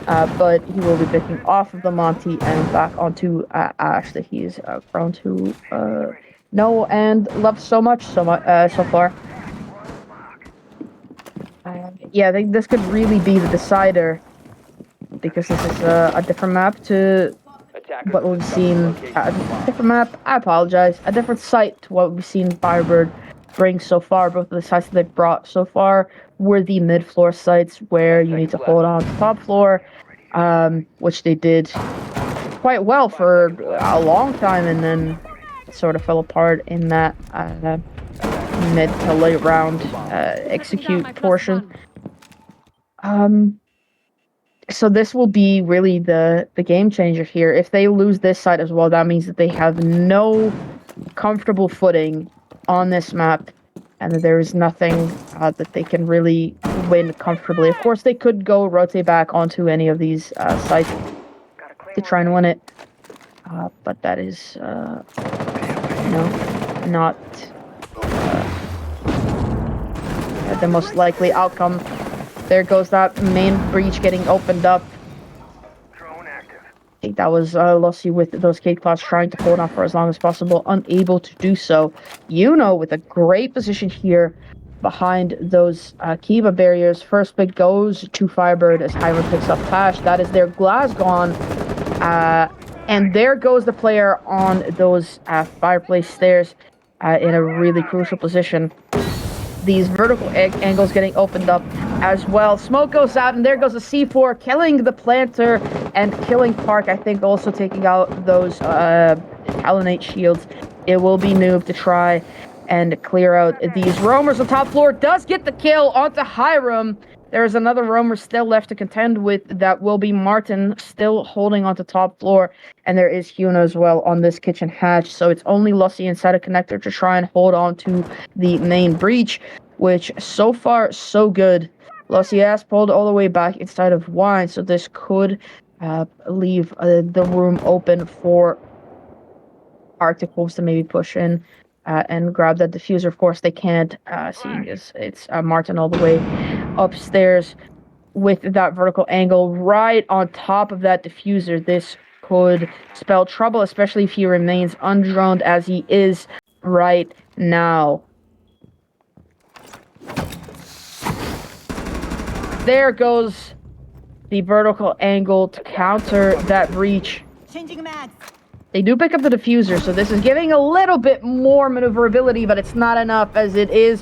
But he will be picking off of the Monty and back onto Ash that he's grown to know and love so much so far. Yeah, I think this could really be the decider, because this is a different map to what we've seen. A different map, I apologize. A different site to what we've seen FireBird bring so far. Both of the sites that they've brought so far were the mid-floor sites where you need to hold on to top floor, which they did quite well for a long time, and then sort of fell apart in that mid to late round execute portion. So this will be really the game changer here. If they lose this side as well, that means that they have no comfortable footing on this map, and that there is nothing that they can really win comfortably. Of course, they could go rotate back onto any of these sites to try and win it, but that is, not the most likely outcome. There goes that main breach getting opened up. I think that was Lussie with those Kate Claws trying to hold on for as long as possible, unable to do so. With a great position here behind those Kiva barriers. First pick goes to FireBird as Hiram picks up Tash. That is their glass gone. And there goes the player on those fireplace stairs in a really crucial position. these vertical angles getting opened up as well. Smoke goes out, and there goes a C4, killing the planter and killing Park. I think also taking out those Talonate shields. It will be Noob to try and clear out these roamers on top floor. Does get the kill onto Hiram. There's another roamer still left to contend with. That will be Martin, still holding onto top floor. And there is Huna as well on this kitchen hatch. So it's only Lussie inside a connector to try and hold on to the main breach, which so far, so good. Lussie has pulled all the way back inside of Wine, so this could leave the room open for Arctic Wolves to maybe push in and grab that diffuser. Of course, they can't, seeing as it's Martin all the way upstairs with that vertical angle right on top of that diffuser. This could spell trouble, especially if he remains undroned as he is right now. There goes the vertical angle to counter that breach. Changing mags. They do pick up the diffuser, so this is giving a little bit more maneuverability, but it's not enough, as it is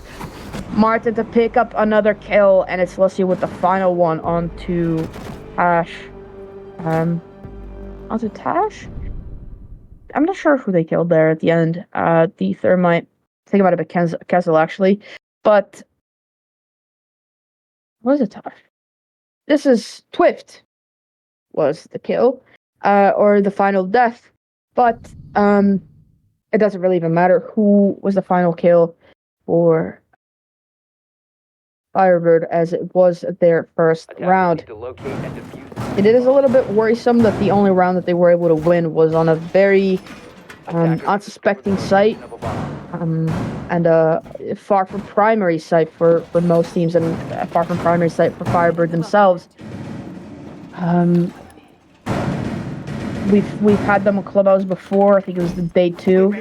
Martin to pick up another kill, and it's Lussie with the final one onto Tash. Onto Tash? I'm not sure who they killed there at the end. The Thermite. I think it might have been Kessel, actually. But what is it, Tash? This is Twift was the kill, or the final death. But it doesn't really even matter who was the final kill for FireBird, as it was their first round. It is a little bit worrisome that the only round that they were able to win was on a very unsuspecting site, and far from primary site for most teams, and far from primary site for FireBird themselves. We've had them on Clubhouse before. I think it was the day 2,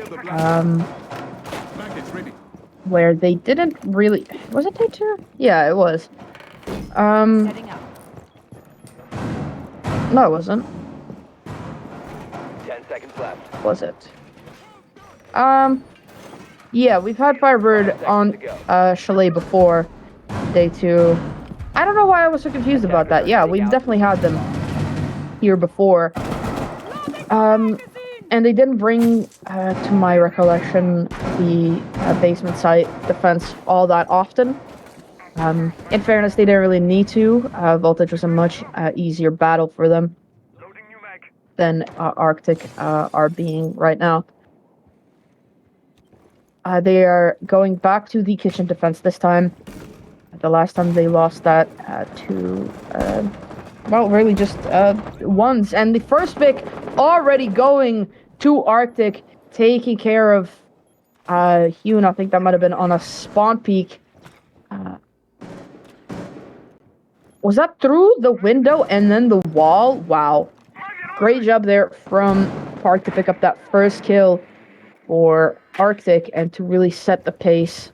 where they didn't really. Was it day 2? Yeah, it was. Setting up. No, it wasn't. 10 seconds left. Was it? Yeah, we've had FireBird on Chalet before, day 2. I don't know why I was so confused about that. Yeah, we've definitely had them here before. And they didn't bring, to my recollection, the basement site defense all that often. In fairness, they didn't really need to. Voltage was a much easier battle for them than Arctic are being right now. They are going back to the kitchen defense this time. The last time they lost that to, well, really just ones. And the first pick already going to Arctic, taking care of Hune. I think that might have been on a spawn peek. Was that through the window and then the wall? Wow. Great job there from Park to pick up that first kill for Arctic and to really set the pace.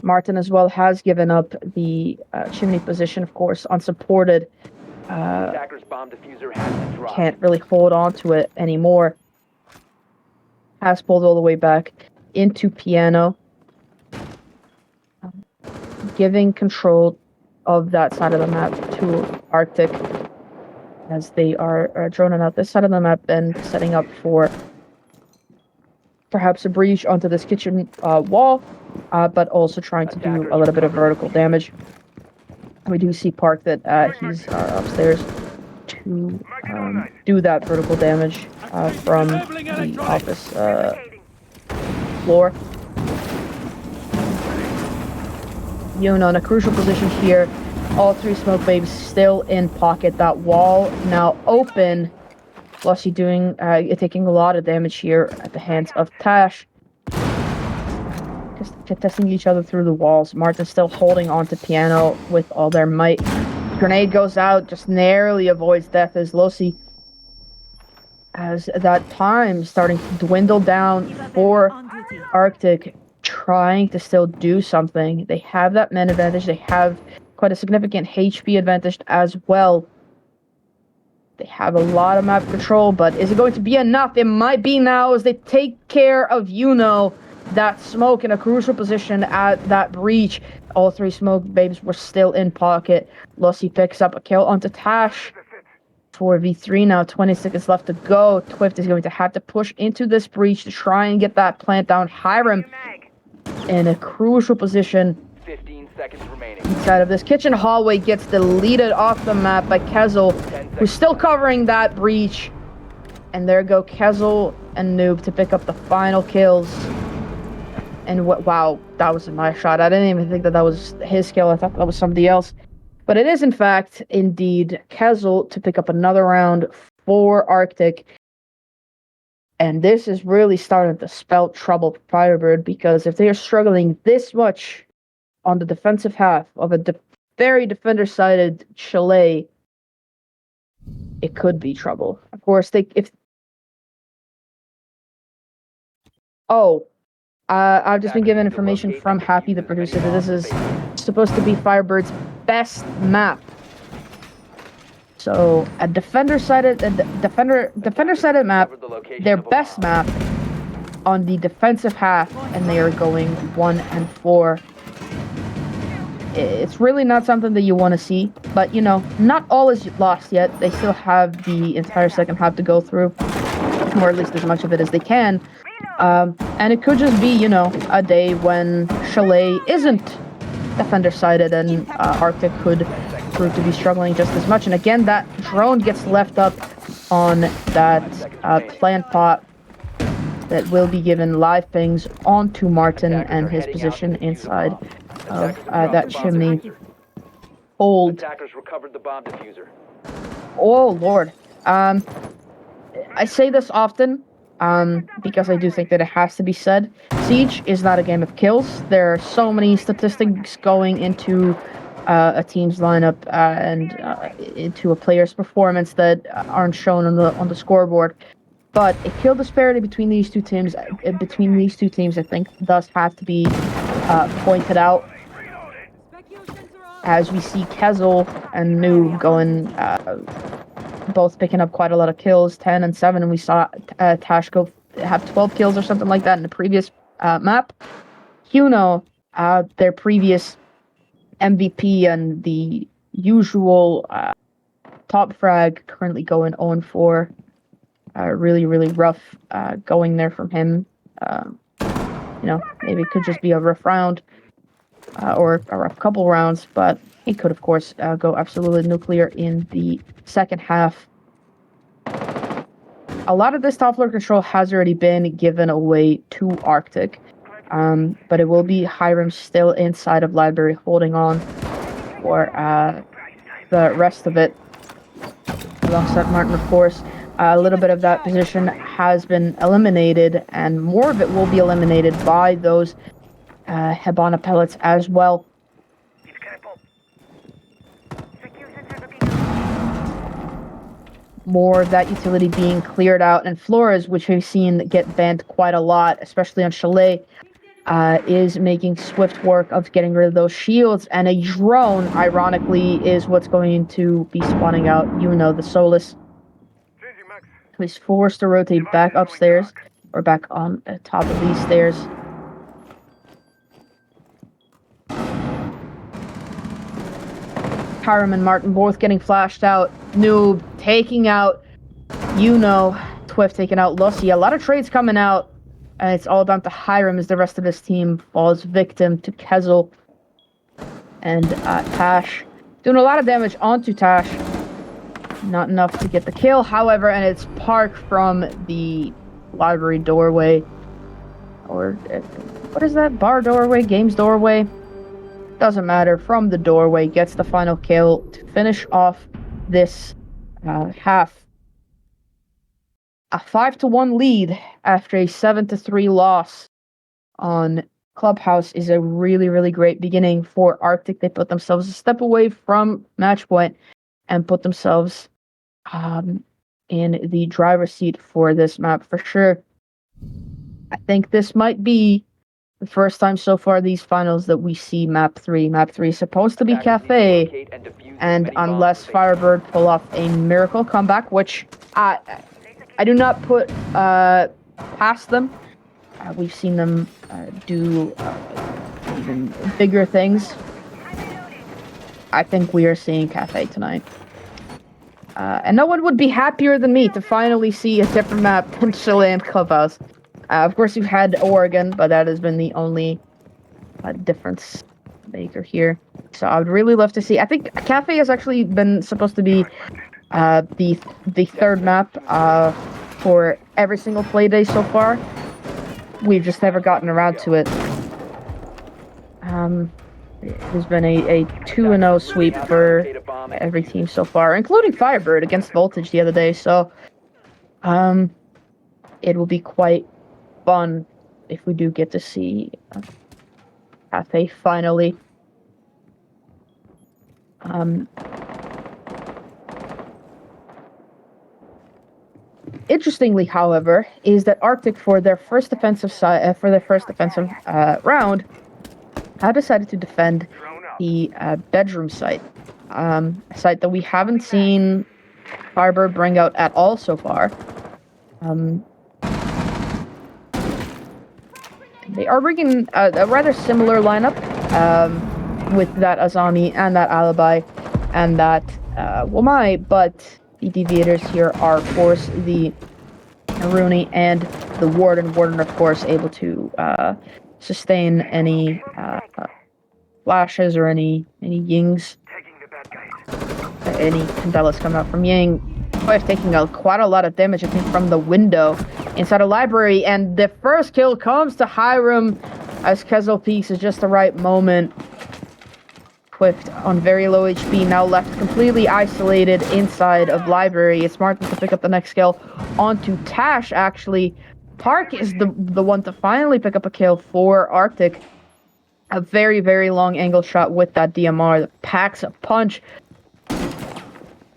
Martin as well has given up the chimney position, of course, unsupported. Can't really hold on to it anymore. Has pulled all the way back into piano. Giving control of that side of the map to Arctic, as they are droning out this side of the map and setting up for perhaps a breach onto this kitchen wall, but also trying to do a little bit of vertical damage. We do see Park that he's upstairs to do that vertical damage from the office floor. Yuna in a crucial position here. All 3 smoke babes still in pocket. That wall now open. Lussie doing taking a lot of damage here at the hands of Tash. Just testing each other through the walls. Martin still holding on to piano with all their might. Grenade goes out, just narrowly avoids death as Lussie, as that time starting to dwindle down for Arctic, trying to still do something. They have that men advantage. They have quite a significant HP advantage as well. They have a lot of map control, but is it going to be enough? It might be now as they take care of that smoke in a crucial position at that breach. All three smoke babes were still in pocket. Lussi picks up a kill onto Tash. 4v3 now, 20 seconds left to go. Twift is going to have to push into this breach to try and get that plant down. Hiram in a crucial position 15 seconds remaining. inside of this kitchen hallway, gets deleted off the map by Kezel, who's still covering that breach. And there go Kezel and Noob to pick up the final kills. And wow, that was a nice shot. I didn't even think that was his kill. I thought that was somebody else. But it is, in fact, indeed Kezel to pick up another round for Arctic. And this is really starting to spell trouble for FireBird, because if they are struggling this much on the defensive half of a very defender-sided Chalet, it could be trouble. Of course, I've just been given information from Happy, the producer, that this is supposed to be FireBird's best map. So a defender-sided map, their best map on the defensive half, and they are going 1-4. It's really not something that you want to see, but not all is lost yet. They still have the entire second half to go through, or at least as much of it as they can. And it could just be, a day when Chalet isn't defender-sided and Arctic could prove to be struggling just as much. And again, that drone gets left up on that plant pot that will be given live pings onto Martin and his position inside of that chimney. Hold. Attackers recovered the bomb diffuser. Oh, Lord. I say this often, because I do think that it has to be said. Siege is not a game of kills. There are so many statistics going into a team's lineup and into a player's performance that aren't shown on the scoreboard. But a kill disparity between these two teams, I think, does have to be pointed out. As we see Kezel and Noob going, both picking up quite a lot of kills, 10 and 7, and we saw Tash go have 12 kills or something like that in the previous map. Huno, their previous MVP and the usual top frag, currently going 0-4. Really, really rough going there from him. Maybe it could just be a rough round or a rough couple rounds, but he could, of course, go absolutely nuclear in the second half. A lot of this top floor control has already been given away to Arctic, but it will be Hiram still inside of Library holding on for the rest of it, alongside Martin, of course. A little bit of that position has been eliminated, and more of it will be eliminated by those Hibana pellets as well. More of that utility being cleared out, and Flores, which we've seen get banned quite a lot, especially on Chalet, is making swift work of getting rid of those shields, and a drone, ironically, is what's going to be spawning out, the Solus. He's forced to rotate back upstairs, or back on top of these stairs. Hiram and Martin both getting flashed out. Noob taking out, Twift taking out Lussi. A lot of trades coming out, and it's all down to Hiram as the rest of his team falls victim to Kezel and Tash. Doing a lot of damage onto Tash. Not enough to get the kill, however, and it's Park from the library doorway. Or, what is that? Bar doorway? Games doorway? Doesn't matter. From the doorway, gets the final kill to finish off this half. A 5-1 lead after a 7-3 loss on Clubhouse is a really, really great beginning for Arctic. They put themselves a step away from match point and put themselves in the driver's seat for this map for sure. I think this might be the first time so far these finals that we see map 3. Map 3 is supposed to be Cafe, And unless FireBird pull off a miracle comeback, which I do not put past them. We've seen them do even bigger things. I think we are seeing Cafe tonight. And no one would be happier than me to finally see a different map than Chilean Clubhouse. Of course, we've had Oregon, but that has been the only difference maker here. So I would really love to see. I think Cafe has actually been supposed to be the third map for every single play day so far. We've just never gotten around to it. It has been a 2-0 sweep for every team so far, including FireBird against Voltage the other day. So, it will be quite fun if we do get to see Cafe finally. Interestingly, however, is that Arctic for their first defensive round have decided to defend the bedroom site, a site that we haven't seen FireBird bring out at all so far. They are bringing a rather similar lineup with that Azami and that Alibi and that Wamai, but the deviators here are, of course, the Rooney and the Warden. Warden, of course, able to sustain any flashes or any yings. Any Candelas coming out from Ying. Both taking quite a lot of damage, I think, from the window inside a library. And the first kill comes to Hiram as Kezel peeks is just the right moment. Swift on very low HP, now left completely isolated inside of library. It's Martin to pick up the next kill onto Tash, actually. Park is the one to finally pick up a kill for Arctic. A very, very long angle shot with that DMR that packs a punch.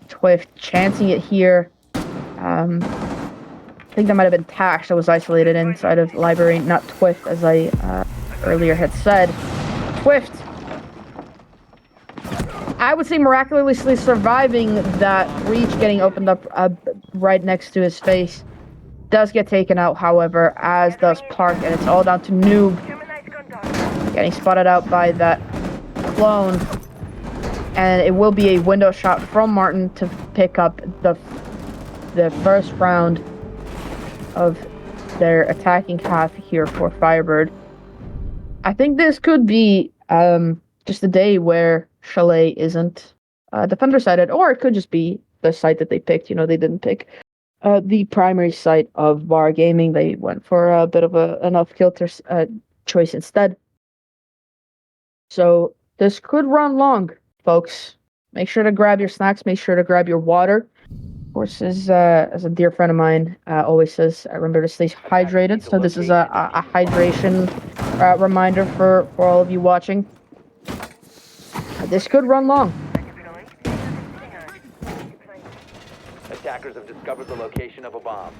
Swift chancing it here. I think that might have been Tash that was isolated inside of library, not Twift, as I earlier had said. Twift, I would say miraculously surviving that breach getting opened up right next to his face. Does get taken out, however, as does Park, and it's all down to Noob getting spotted out by that clone. And it will be a window shot from Martin to pick up the first round of their attacking half here for FireBird. I think this could be just a day where Chalet isn't defender-sided, or it could just be the site that they picked. You know, they didn't pick the primary site of Bar Gaming. They went for a bit of an off-kilter choice instead. So this could run long, folks. Make sure to grab your snacks. Make sure to grab your water. Of course, as a dear friend of mine always says, remember to stay hydrated. So this is a hydration reminder for all of you watching. This could run long. Attackers have discovered the location of a bomb.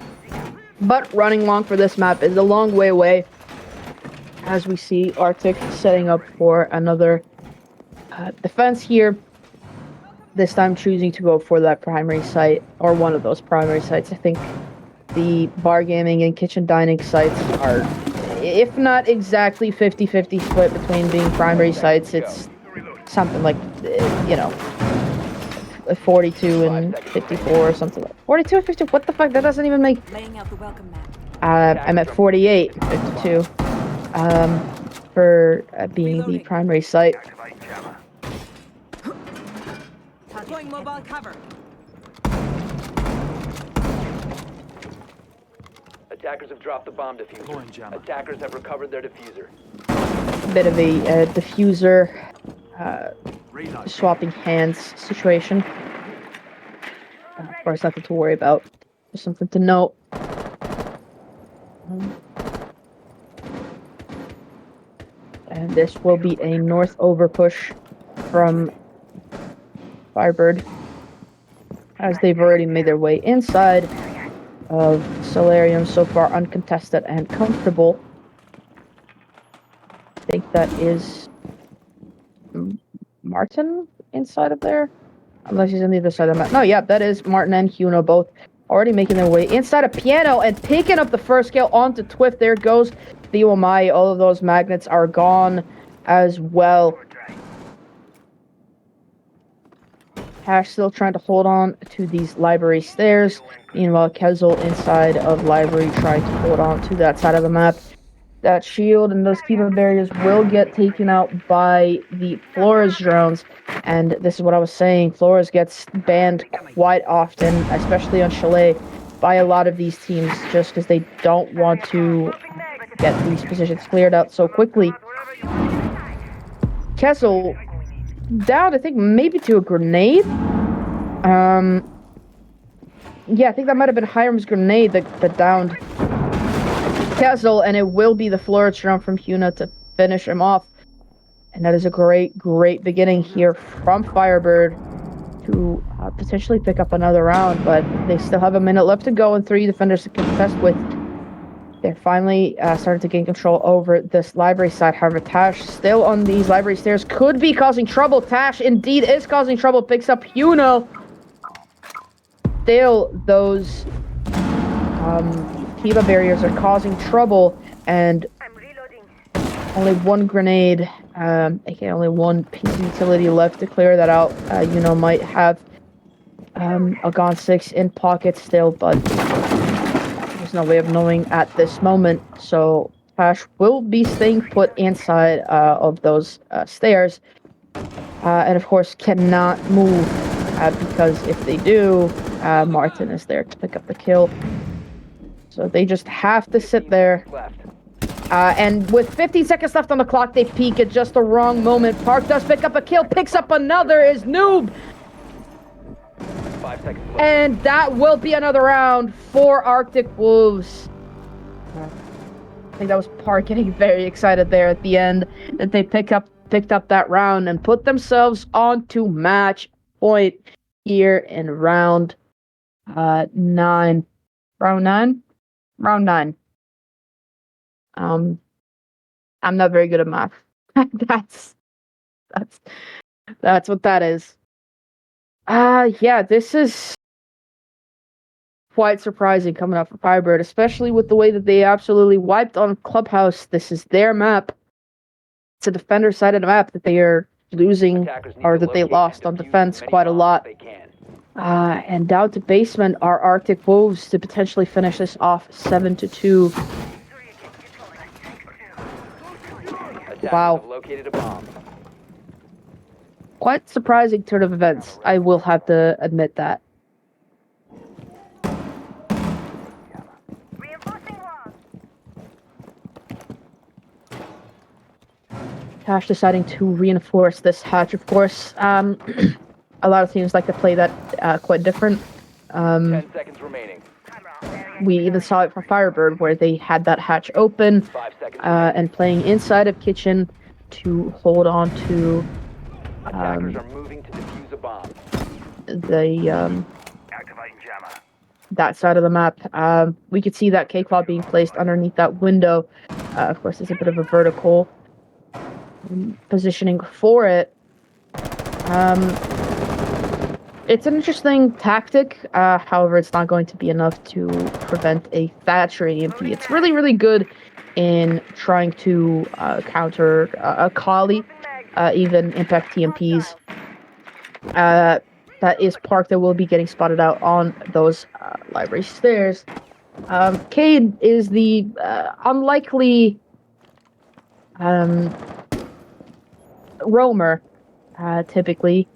But running long for this map is a long way away. As we see Arctic setting up for another defense here. This time choosing to go for that primary site, or one of those primary sites. I think the bar gaming and kitchen dining sites are, if not exactly 50-50 split between being primary sites, it's something like, 42 and 54 or something like 42 and 52. What the fuck? That doesn't even make. Laying out the welcome mat. I'm at 48 and 52 for being the primary site. Going mobile cover. Attackers have dropped the bomb diffuser. Attackers have recovered their diffuser. Bit of a diffuser swapping hands situation. Of course, nothing to worry about. Just something to note. And this will be a north over push from FireBird, as they've already made their way inside of Solarium, so far uncontested and comfortable. I think that is Martin inside of there. Unless he's on the other side of the map. No, yeah, that is Martin and Huno both already making their way inside a piano and picking up the first kill onto Twift. There goes the Omai. All of those magnets are gone as well. Hash still trying to hold on to these library stairs. Meanwhile, Kezel inside of library trying to hold on to that side of the map. That shield and those Kiva barriers will get taken out by the Flores drones. And this is what I was saying. Flores gets banned quite often, especially on Chalet, by a lot of these teams just because they don't want to get these positions cleared out so quickly. Kessel down, I think, maybe to a grenade. Yeah, I think that might have been Hiram's grenade that downed Kessel, and it will be the Florence round from Huna to finish him off. And that is a great, great beginning here from FireBird to potentially pick up another round, but they still have a minute left to go and 3 defenders to contest with. They're finally starting to gain control over this library side. However, Tash still on these library stairs could be causing trouble. Tash indeed is causing trouble, picks up Huno. Still, those Kiva barriers are causing trouble, and only one grenade, aka only one piece of utility left to clear that out. Might have a Gone 6 in pocket still, but there's no way of knowing at this moment. So Tash will be staying put inside of those stairs, and of course cannot move because if they do, Martin is there to pick up the kill. So they just have to sit there. And with 15 seconds left on the clock, they peek at just the wrong moment. Park does pick up a kill, picks up another, is Noob. 5 seconds left. And that will be another round for Arctic Wolves. I think that was Park getting very excited there at the end that they picked up that round and put themselves onto match point here in round 9. Round 9? Round 9. I'm not very good at math. That's what that is. Yeah, this is quite surprising coming up for FireBird, especially with the way that they absolutely wiped on Clubhouse. This is their map. It's a defender side of the map that they are losing, or that they lost on defense quite a lot. And down to basement are Arctic Wolves to potentially finish this off 7-2. Wow. Located a bomb. Quite surprising turn of events, I will have to admit that. Tash deciding to reinforce this hatch, of course. A lot of teams like to play that quite different. 10 seconds remaining. We even saw it from FireBird, where they had that hatch open 5 seconds and playing inside of kitchen to hold on to Attackers are moving to defuse a bomb. the that side of the map. We could see that cakewalk being placed underneath that window. Of course, there's a bit of a vertical positioning for it. It's an interesting tactic, however, it's not going to be enough to prevent a Thatcher EMP. It's really, really good in trying to counter a Kali, even impact TMPs. That is Park that will be getting spotted out on those library stairs. Cade is the unlikely roamer, typically.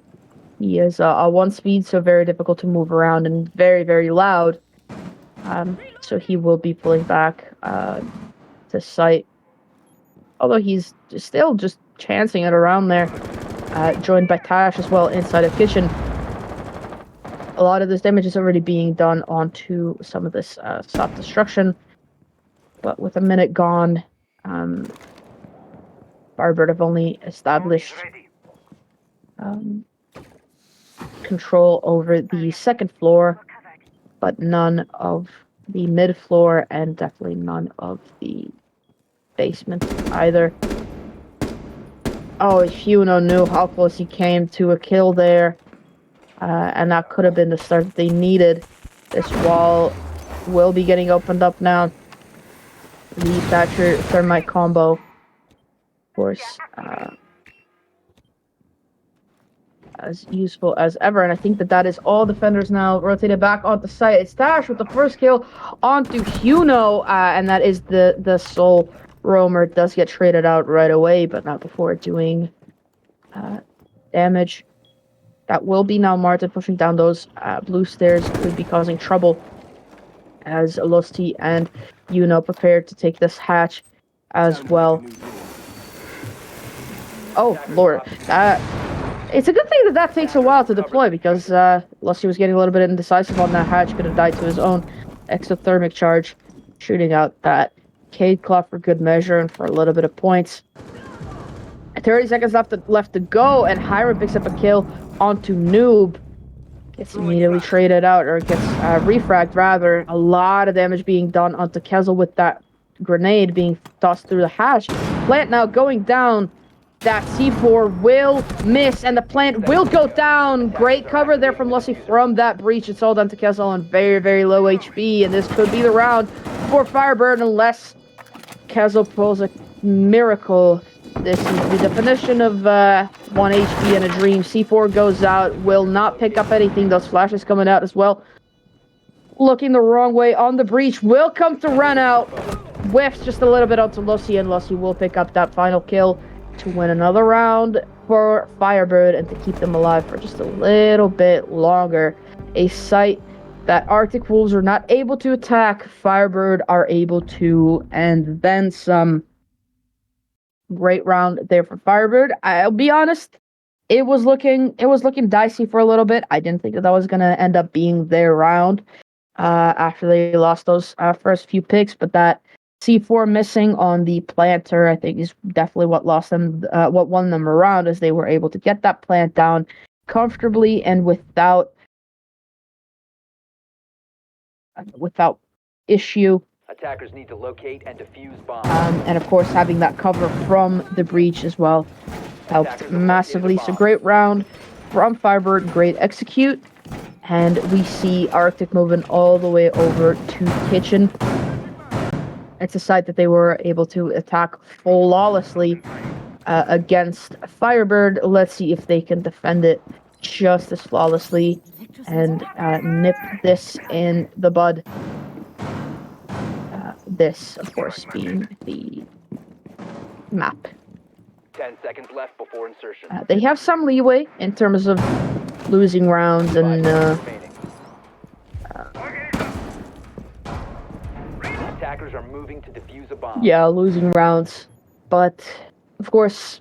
He is a 1 speed, so very difficult to move around and very, very loud. So he will be pulling back to site. Although he's still just chancing it around there. Joined by Tash as well inside of kitchen. A lot of this damage is already being done onto some of this soft destruction. But with a minute gone, FireBird have only established control over the second floor, but none of the mid floor, and definitely none of the basement either. Oh, if Huno knew how close he came to a kill there. and that could have been the start that they needed. This wall will be getting opened up now. The Thatcher Thermite combo, of course, as useful as ever. And I think that is all defenders now rotated back onto site. It's Dash with the first kill onto Huno, and that is the sole roamer. It does get traded out right away, but not before doing damage. That will be now Martin pushing down those blue stairs. Could be causing trouble as Lusty and Yuno prepared to take this hatch as well. Oh, Lord. It's a good thing that takes a while to deploy, because Lusty was getting a little bit indecisive on that hatch. Could have died to his own exothermic charge, shooting out that Cade Claw for good measure and for a little bit of points. 30 seconds left to go, and Hiram picks up a kill onto Noob. Gets immediately traded out, or gets refragged rather. A lot of damage being done onto Kezel with that grenade being tossed through the hatch. Plant now going down. That C4 will miss, and the plant will go down. Great cover there from Lusty from that breach. It's all down to Kezel on very, very low HP, and this could be the round for FireBird unless Kezel pulls a miracle. This is the definition of 1 HP in a dream. C4 goes out, will not pick up anything. Those flashes coming out as well. Looking the wrong way on the breach. Will come to run out. Whiffs just a little bit onto Lusty, and Lusty will pick up that final kill to win another round for FireBird and to keep them alive for just a little bit longer. A site that Arctic Wolves are not able to attack, FireBird are able to, and then some. Great round there for FireBird. I'll be honest, it was looking dicey for a little bit. I didn't think that was going to end up being their round after they lost those first few picks, but that C4 missing on the planter, I think, is definitely what lost them, what won them around, as they were able to get that plant down comfortably and without issue. Attackers need to locate and defuse bombs. And of course, having that cover from the breach as well helped massively. So great round from FireBird, great execute. And we see Arctic moving all the way over to Kitchen. It's a site that they were able to attack flawlessly against FireBird. Let's see if they can defend it just as flawlessly and nip this in the bud. This, of course, being the map. 10 seconds left before insertion. They have some leeway in terms of losing rounds and attackers are moving to defuse a bomb. Yeah, losing rounds. But of course,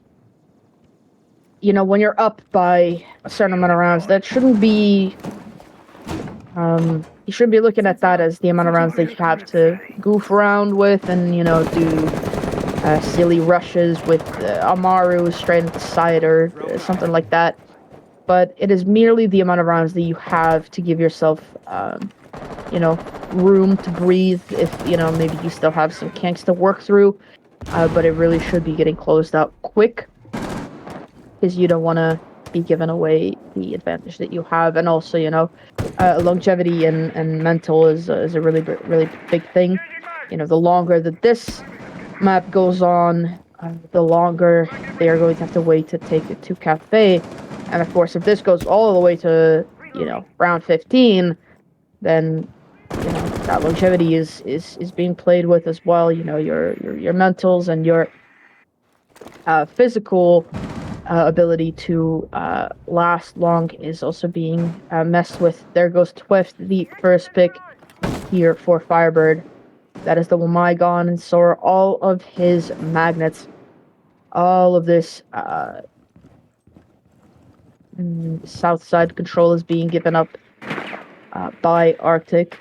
you know, when you're up by a certain amount of rounds, that shouldn't be you shouldn't be looking at that as the amount of rounds that you have to goof around with and, you know, do silly rushes with Amaru straight into side or something like that. But it is merely the amount of rounds that you have to give yourself, you know, room to breathe if, you know, maybe you still have some kinks to work through. But it really should be getting closed out quick, because you don't want to be giving away the advantage that you have. And also, you know, longevity and mental is a really big thing. You know, the longer that this map goes on, the longer they are going to have to wait to take it to Cafe. And of course, if this goes all the way to, you know, round 15, then, you know, that longevity is being played with as well. You know, your mentals and your physical ability to last long is also being messed with. There goes Twift, the first pick here for FireBird. That is the Wamaigon, and so are all of his magnets. All of this south side control is being given up by Arctic.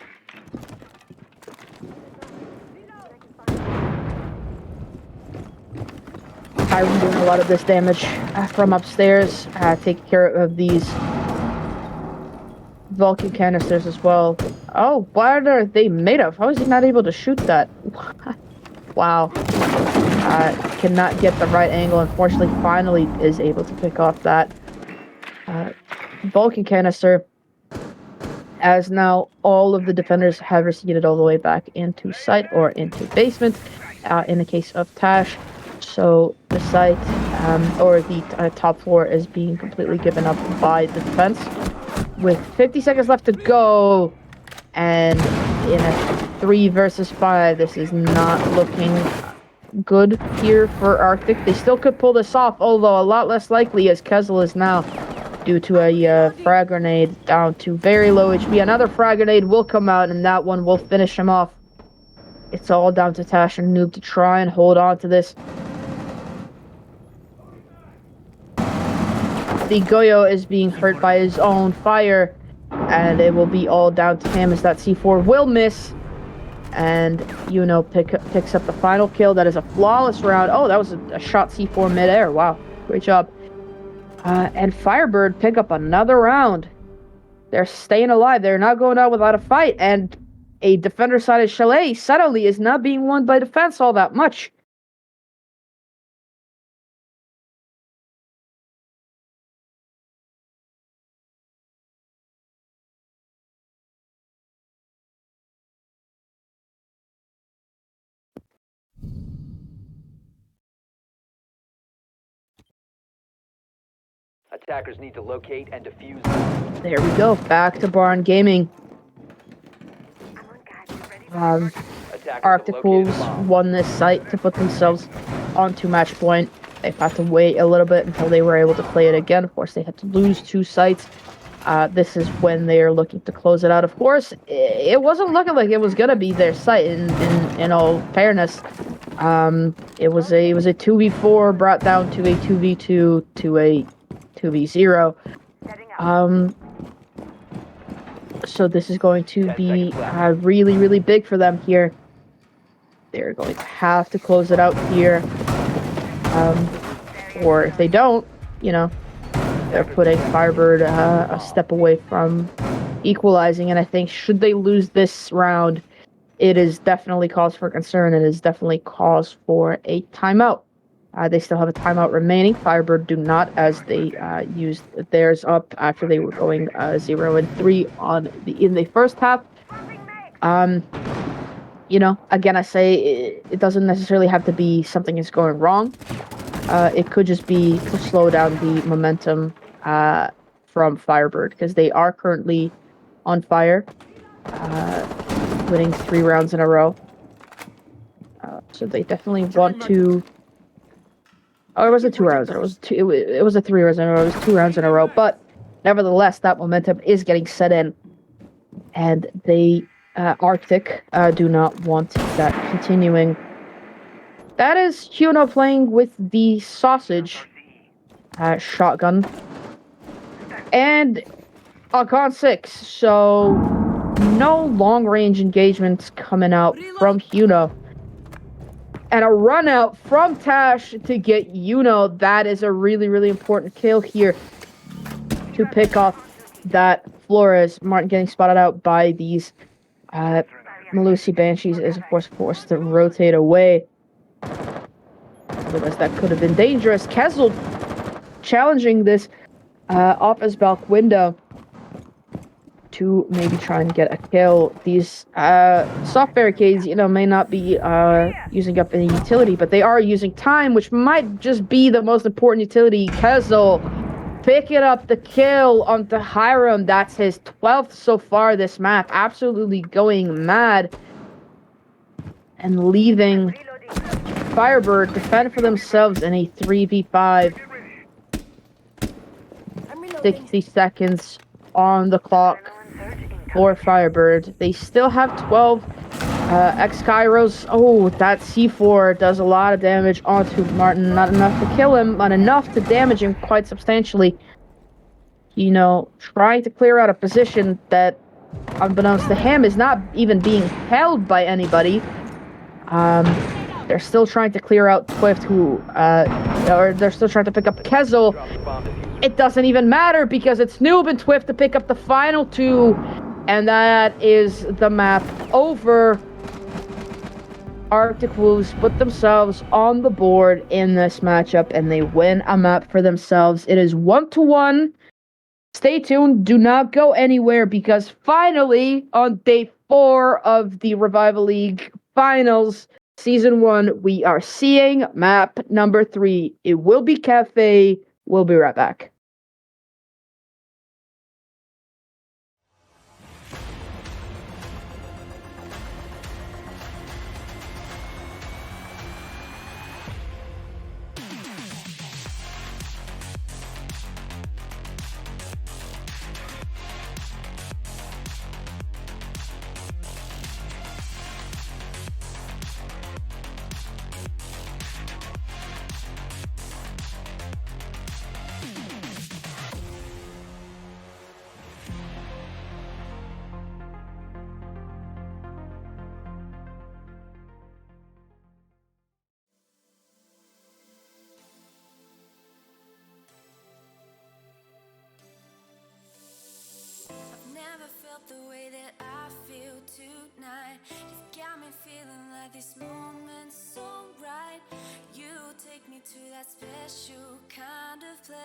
I'm doing a lot of this damage from upstairs, taking care of these Vulcan canisters as well. Oh, what are they made of? How is he not able to shoot that? Wow. Cannot get the right angle. Unfortunately, finally is able to pick off that Vulcan canister, as now all of the defenders have receded all the way back into site or into basement, in the case of Tash. So the site, or the top floor, is being completely given up by the defense. With 50 seconds left to go, and in a 3 versus 5, this is not looking good here for Arctic. They still could pull this off, although a lot less likely, as Kezel is now, due to a frag grenade, down to very low HP. Another frag grenade will come out, and that one will finish him off. It's all down to Tash and Noob to try and hold on to this. The Goyo is being hurt by his own fire, and it will be all down to him as that C4 will miss. And picks up the final kill. That is a flawless round. Oh, that was a shot C4 midair. Wow, great job. And FireBird pick up another round. They're staying alive. They're not going out without a fight. And a defender-sided chalet suddenly is not being won by defense all that much. Attackers need to locate and defuse. There we go. Back to Barn Gaming. Arctic Wolves won this site to put themselves onto match point. They've had to wait a little bit until they were able to play it again. Of course, they had to lose 2 sites. This is when they're looking to close it out. Of course, it wasn't looking like it was going to be their site, in all fairness. It was a 2v4 brought down to a 2v2 to a 2v0. So this is going to be really, really big for them here. They're going to have to close it out here. Or if they don't, they're putting FireBird a step away from equalizing. And I think should they lose this round, it is definitely cause for concern. It is definitely cause for a timeout. They still have a timeout remaining. FireBird do not, as they used theirs up after they were going 0-3 in the first half. Again, I say it doesn't necessarily have to be something is going wrong. It could just be to slow down the momentum from FireBird, because they are currently on fire, winning 3 rounds in a row. So they definitely want to. Oh, it was a 2 rounds. It was a 3 rounds in a row. It was 2 rounds in a row. But nevertheless, that momentum is getting set in, and they Arctic do not want that continuing. That is Huno playing with the sausage shotgun and a Con 6. So no long range engagements coming out from Huno. And a run out from Tash to get That is a really, really important kill here to pick off that Flores. Martin getting spotted out by these Malusi Banshees is, of course, forced to rotate away. Otherwise, that could have been dangerous. Kezel challenging this off his balcony window to maybe try and get a kill. These soft barricades, may not be using up any utility, but they are using time, which might just be the most important utility. Kezel picking up the kill onto Hiram. That's his 12th so far this map. Absolutely going mad. And leaving FireBird defend for themselves in a 3v5. 60 seconds on the clock for FireBird. They still have 12 X-Kairos. Oh, that C4 does a lot of damage onto Martin. Not enough to kill him, but enough to damage him quite substantially. Trying to clear out a position that, unbeknownst to him, is not even being held by anybody. They're still trying to clear out Twift, or they're still trying to pick up Kezel. It doesn't even matter because it's Noob and Twift to pick up the final 2, and that is the map over. Arctic Wolves put themselves on the board in this matchup, and they win a map for themselves. It is 1-1. Stay tuned. Do not go anywhere because finally, on day 4 of the Revival League Finals, Season 1, we are seeing map number 3. It will be Cafe. We'll be right back. Never felt the way that I feel tonight. You've got me feeling like this moment's so right. You take me to that special kind of place.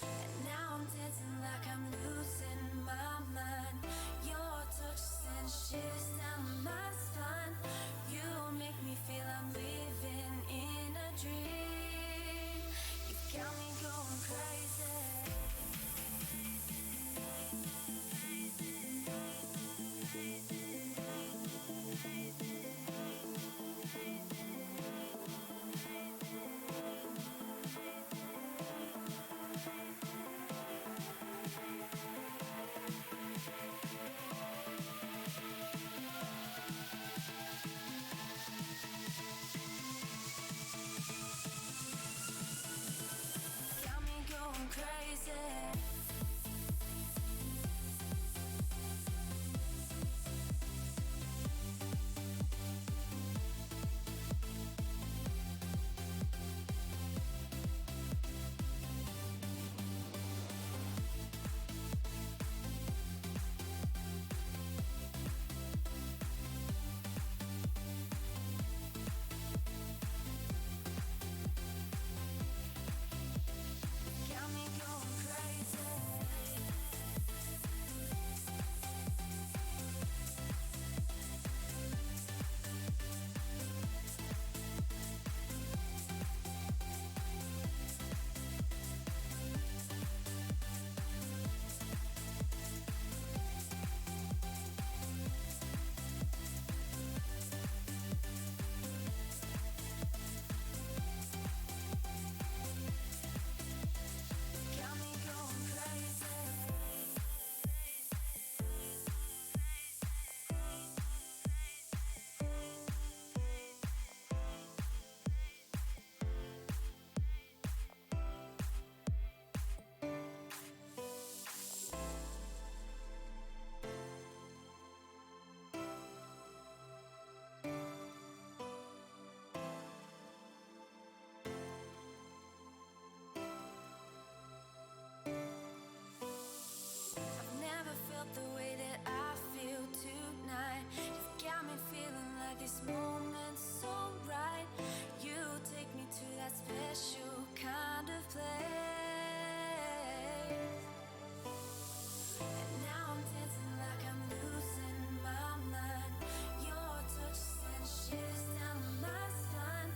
And now I'm dancing like I'm losing my mind. Your touch sends shivers down my spine. You make me feel I'm living in a dream. You got me going crazy. Got me going crazy. Got me going crazy. Got me going crazy. I've never felt the way that I feel tonight. You've got me feeling like this moment's so right. You take me to that special kind of place. And now I'm dancing like I'm losing my mind. Your touch sends shivers down my spine.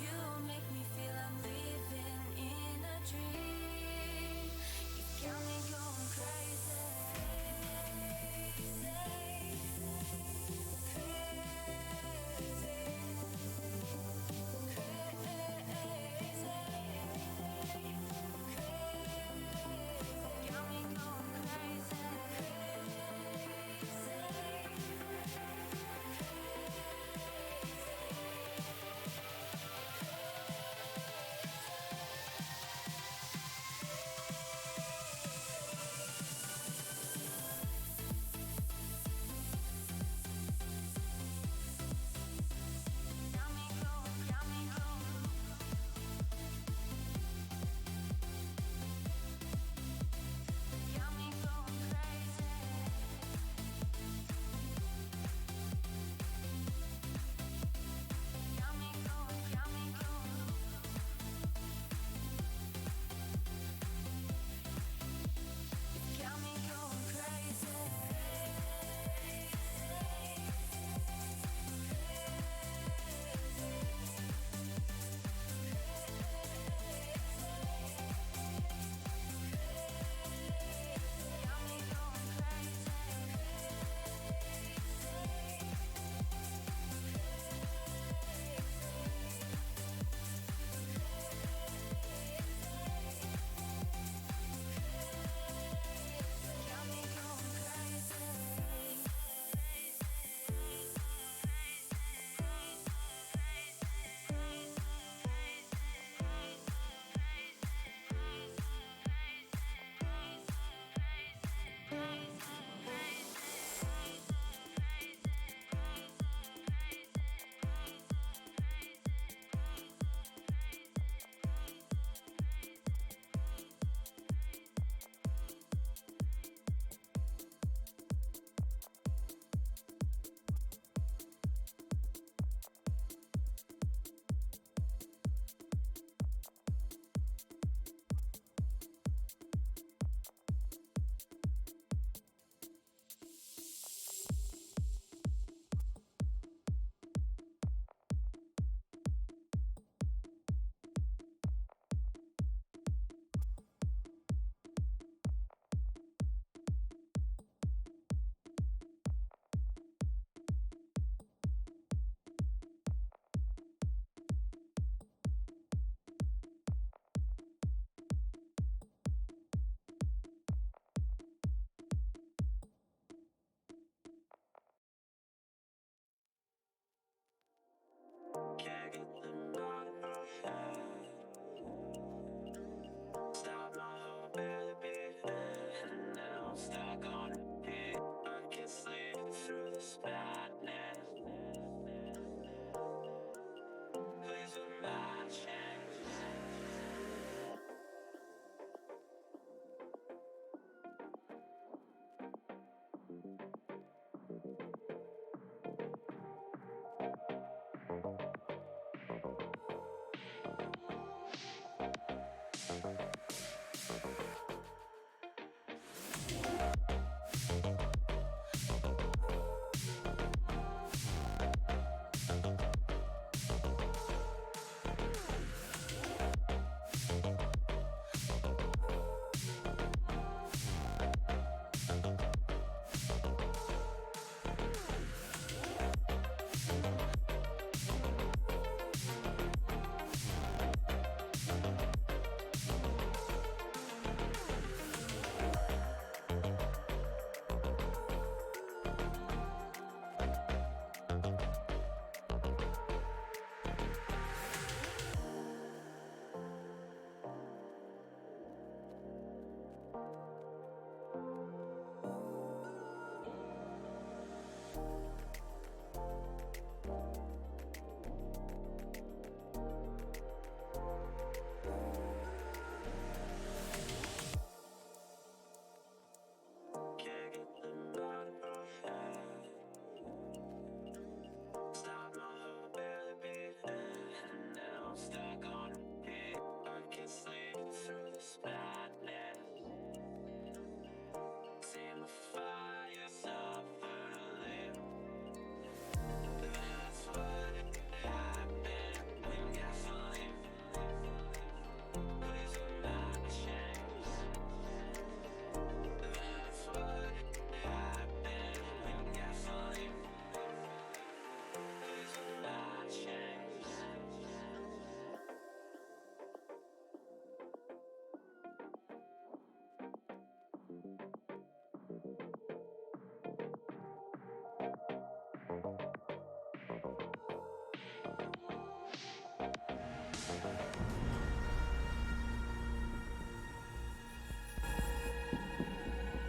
You make me feel I'm living in a dream. You got me going crazy. Crazy.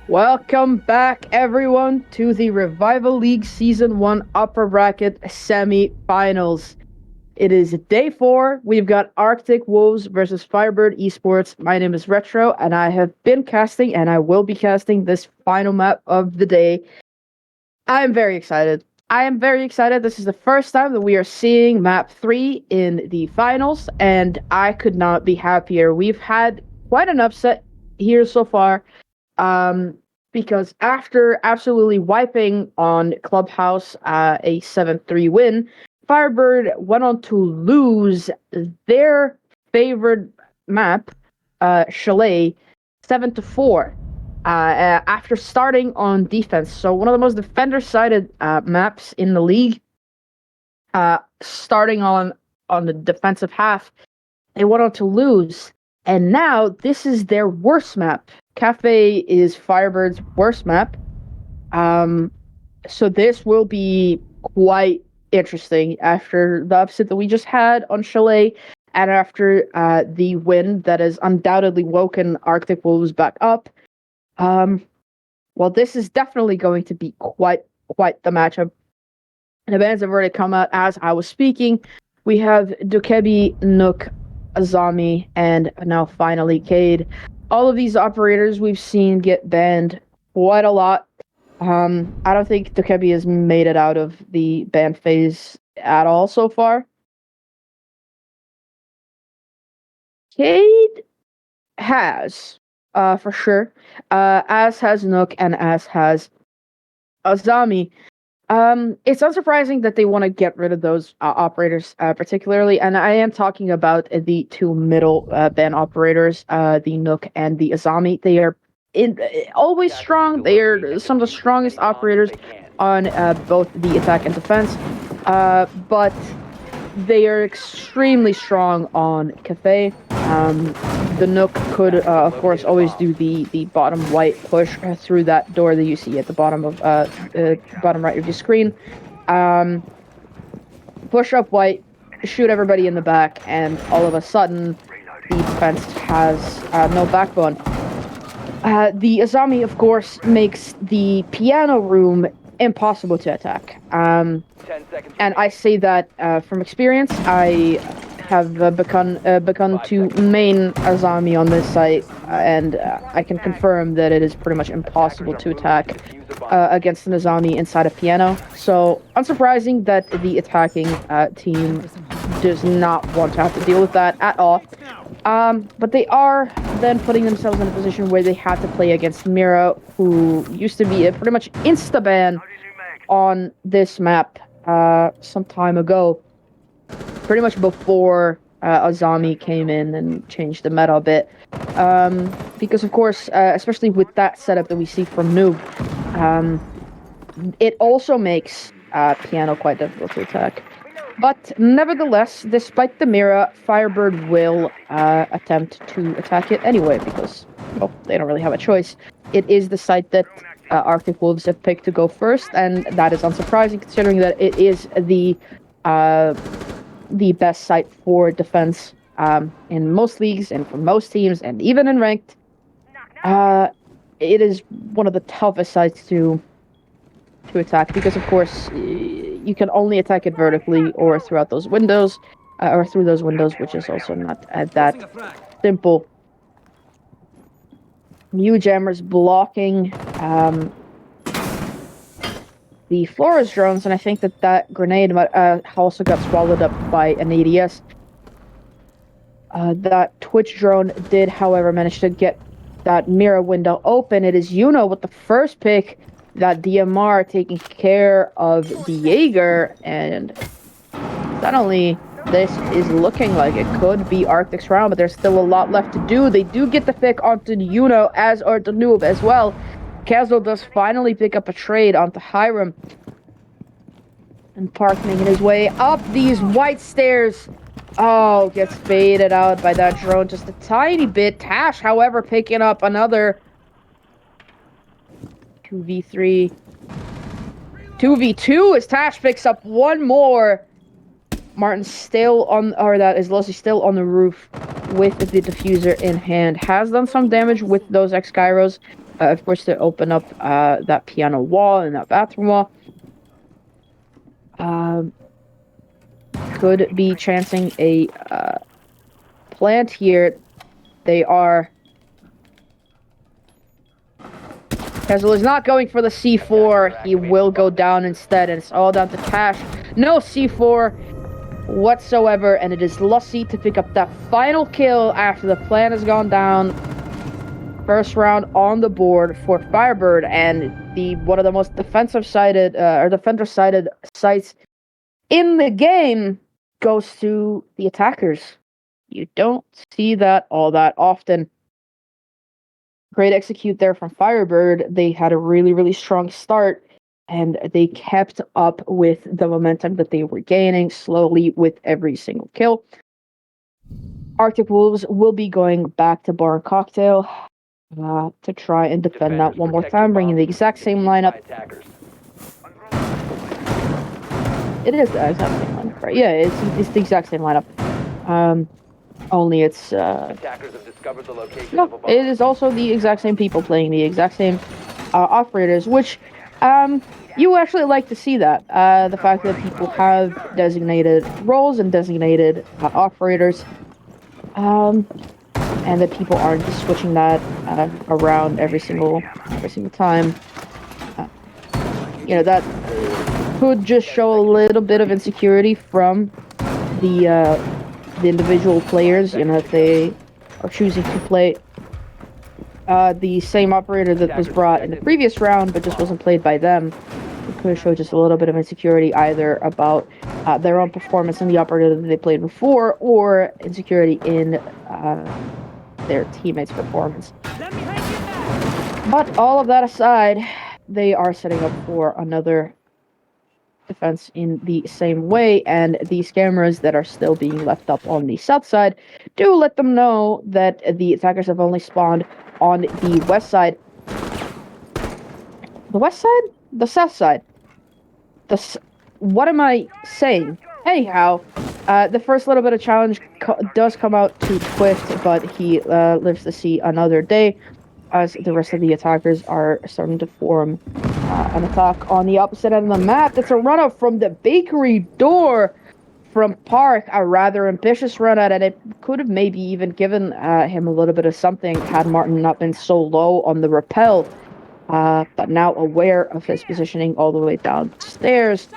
Welcome back, everyone, to the Revival League Season 1 Upper Bracket Semi-Finals. It is day 4. We've got Arctic Wolves versus FireBird Esports. My name is Retro, and I have been casting, and I will be casting this final map of the day. I am very excited. This is the first time that we are seeing map 3 in the finals, and I could not be happier. We've had quite an upset here so far. Because after absolutely wiping on Clubhouse a 7-3 win, FireBird went on to lose their favorite map, Chalet, 7-4, after starting on defense. So one of the most defender-sided maps in the league, starting on the defensive half, they went on to lose. And now this is their worst map. Cafe is FireBird's worst map. So this will be quite interesting after the upset that we just had on Chalet and after the win that has undoubtedly woken Arctic Wolves back up. Well, this is definitely going to be quite the matchup. The bans have already come out as I was speaking. We have Dokebi, Nook, Azami, and now finally Cade. All of these operators we've seen get banned quite a lot. I don't think Dokebi has made it out of the ban phase at all so far. Cade has, for sure, as has Nook and as has Azami. It's unsurprising that they want to get rid of those operators, particularly, and I am talking about the two middle ban operators, the Nook and the Azami. They are always strong. They are some of the strongest operators on both the attack and defense, but they are extremely strong on Cafe. The Nook could, of course, always do the bottom white push through that door that you see at the bottom of bottom right of your screen. Push up white, shoot everybody in the back, and all of a sudden, the defense has no backbone. The Azami, of course, makes the piano room impossible to attack. And I say that from experience. I have begun to main Azami on this site, and I can confirm that it is pretty much impossible to attack against an Azami inside a piano. So, unsurprising that the attacking team does not want to have to deal with that at all. But they are then putting themselves in a position where they have to play against Mira, who used to be a pretty much insta-ban on this map some time ago. Pretty much before Azami came in and changed the meta a bit. Because, of course, especially with that setup that we see from Noob, it also makes piano quite difficult to attack. But nevertheless, despite the Mira, FireBird will attempt to attack it anyway, because, well, they don't really have a choice. It is the site that Arctic Wolves have picked to go first, and that is unsurprising considering that it is the best site for defense in most leagues and for most teams, and even in ranked. It is one of the toughest sites to attack because, of course, you can only attack it vertically or throughout those windows, or through those windows, which is also not that simple. New jammers blocking the Flores drones, and I think that grenade also got swallowed up by an ADS. That Twitch drone did, however, manage to get that Mira window open. It is Yuno with the first pick, that DMR taking care of the Jaeger, and not only this is looking like it could be Arctic's round, but there's still a lot left to do. They do get the pick onto Yuno or the Noob as well. Kazel does finally pick up a trade onto Hiram. And Park making his way up these white stairs. Oh, gets faded out by that drone just a tiny bit. Tash, however, picking up another 2v3. 2v2 as Tash picks up one more. Martin's still on, or that is Lossie still on the roof with the diffuser in hand. Has done some damage with those X-Gyros. of course, to open up that piano wall and that bathroom wall. Could be chancing a plant here. They are. Kessel is not going for the C4. He will go down instead, and it's all down to Cash. No C4 whatsoever, and it is Lussie to pick up that final kill after the plan has gone down. First round on the board for FireBird, and one of the most defender-sided sites in the game goes to the attackers. You don't see that all that often. Great execute there from FireBird. They had a really, really strong start, and they kept up with the momentum that they were gaining slowly with every single kill. Arctic Wolves will be going back to Bar and Cocktail to try and defend that one more time, bringing the exact same lineup. It is the exact same lineup, right? Yeah, it's the exact same lineup. Only it's Attackers have discovered the location no, of a bomb. it is also the exact same people playing the exact same operators, which you actually like to see that. The fact that people have designated roles and designated operators, and that people aren't just switching that around every single time. That could just show a little bit of insecurity from the individual players, if they are choosing to play the same operator that was brought in the previous round, but just wasn't played by them. It could show just a little bit of insecurity either about their own performance in the operator that they played before, or insecurity in their teammates' performance. But all of that aside, they are setting up for another defense in the same way, and these cameras that are still being left up on the south side do let them know that the attackers have only spawned on the west side. The west side? The south side. What am I saying? Anyhow, the first little bit of challenge does come out to Twift, but he lives to see another day, as the rest of the attackers are starting to form an attack on the opposite end of the map. It's a run-up from the bakery door from Park, a rather ambitious run-out, and it could have maybe even given him a little bit of something had Martin not been so low on the rappel. But now aware of his positioning all the way downstairs,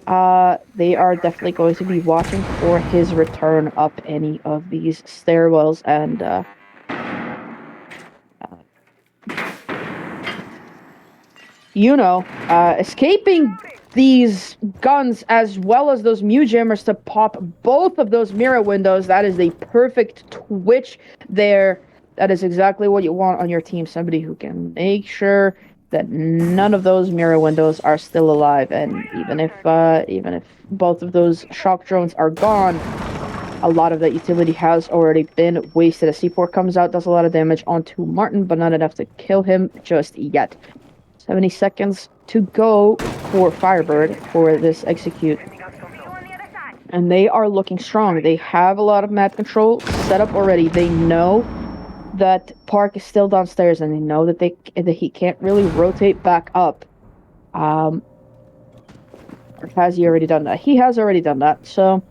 they are definitely going to be watching for his return up any of these stairwells, and escaping these guns as well as those Mew Jammers to pop both of those mirror windows. That is the perfect twitch there. That is exactly what you want on your team. Somebody who can make sure that none of those mirror windows are still alive. And even if both of those shock drones are gone, a lot of that utility has already been wasted. A C4 comes out, does a lot of damage onto Martin, but not enough to kill him just yet. 70 seconds to go for FireBird for this execute. And they are looking strong. They have a lot of map control set up already. They know that Park is still downstairs, and they know that he can't really rotate back up. Or has he already done that? He has already done that. So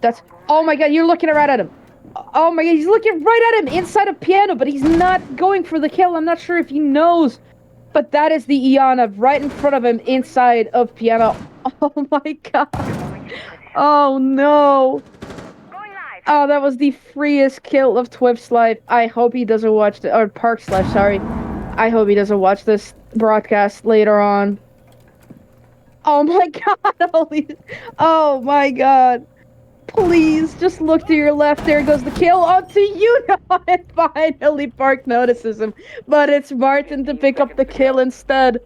that's. Oh my God! You're looking right at him. Oh my God! He's looking right at him inside of piano, but he's not going for the kill. I'm not sure if he knows, but that is the Iana right in front of him inside of piano. Oh my God! Oh no! Oh, that was the freest kill of Twift's life. I hope he doesn't watch or Park's life, sorry. I hope he doesn't watch this broadcast later on. Oh my God, oh my God. Please, just look to your left. There goes the kill onto you. And finally, Park notices him. But it's Martin to pick up the kill instead.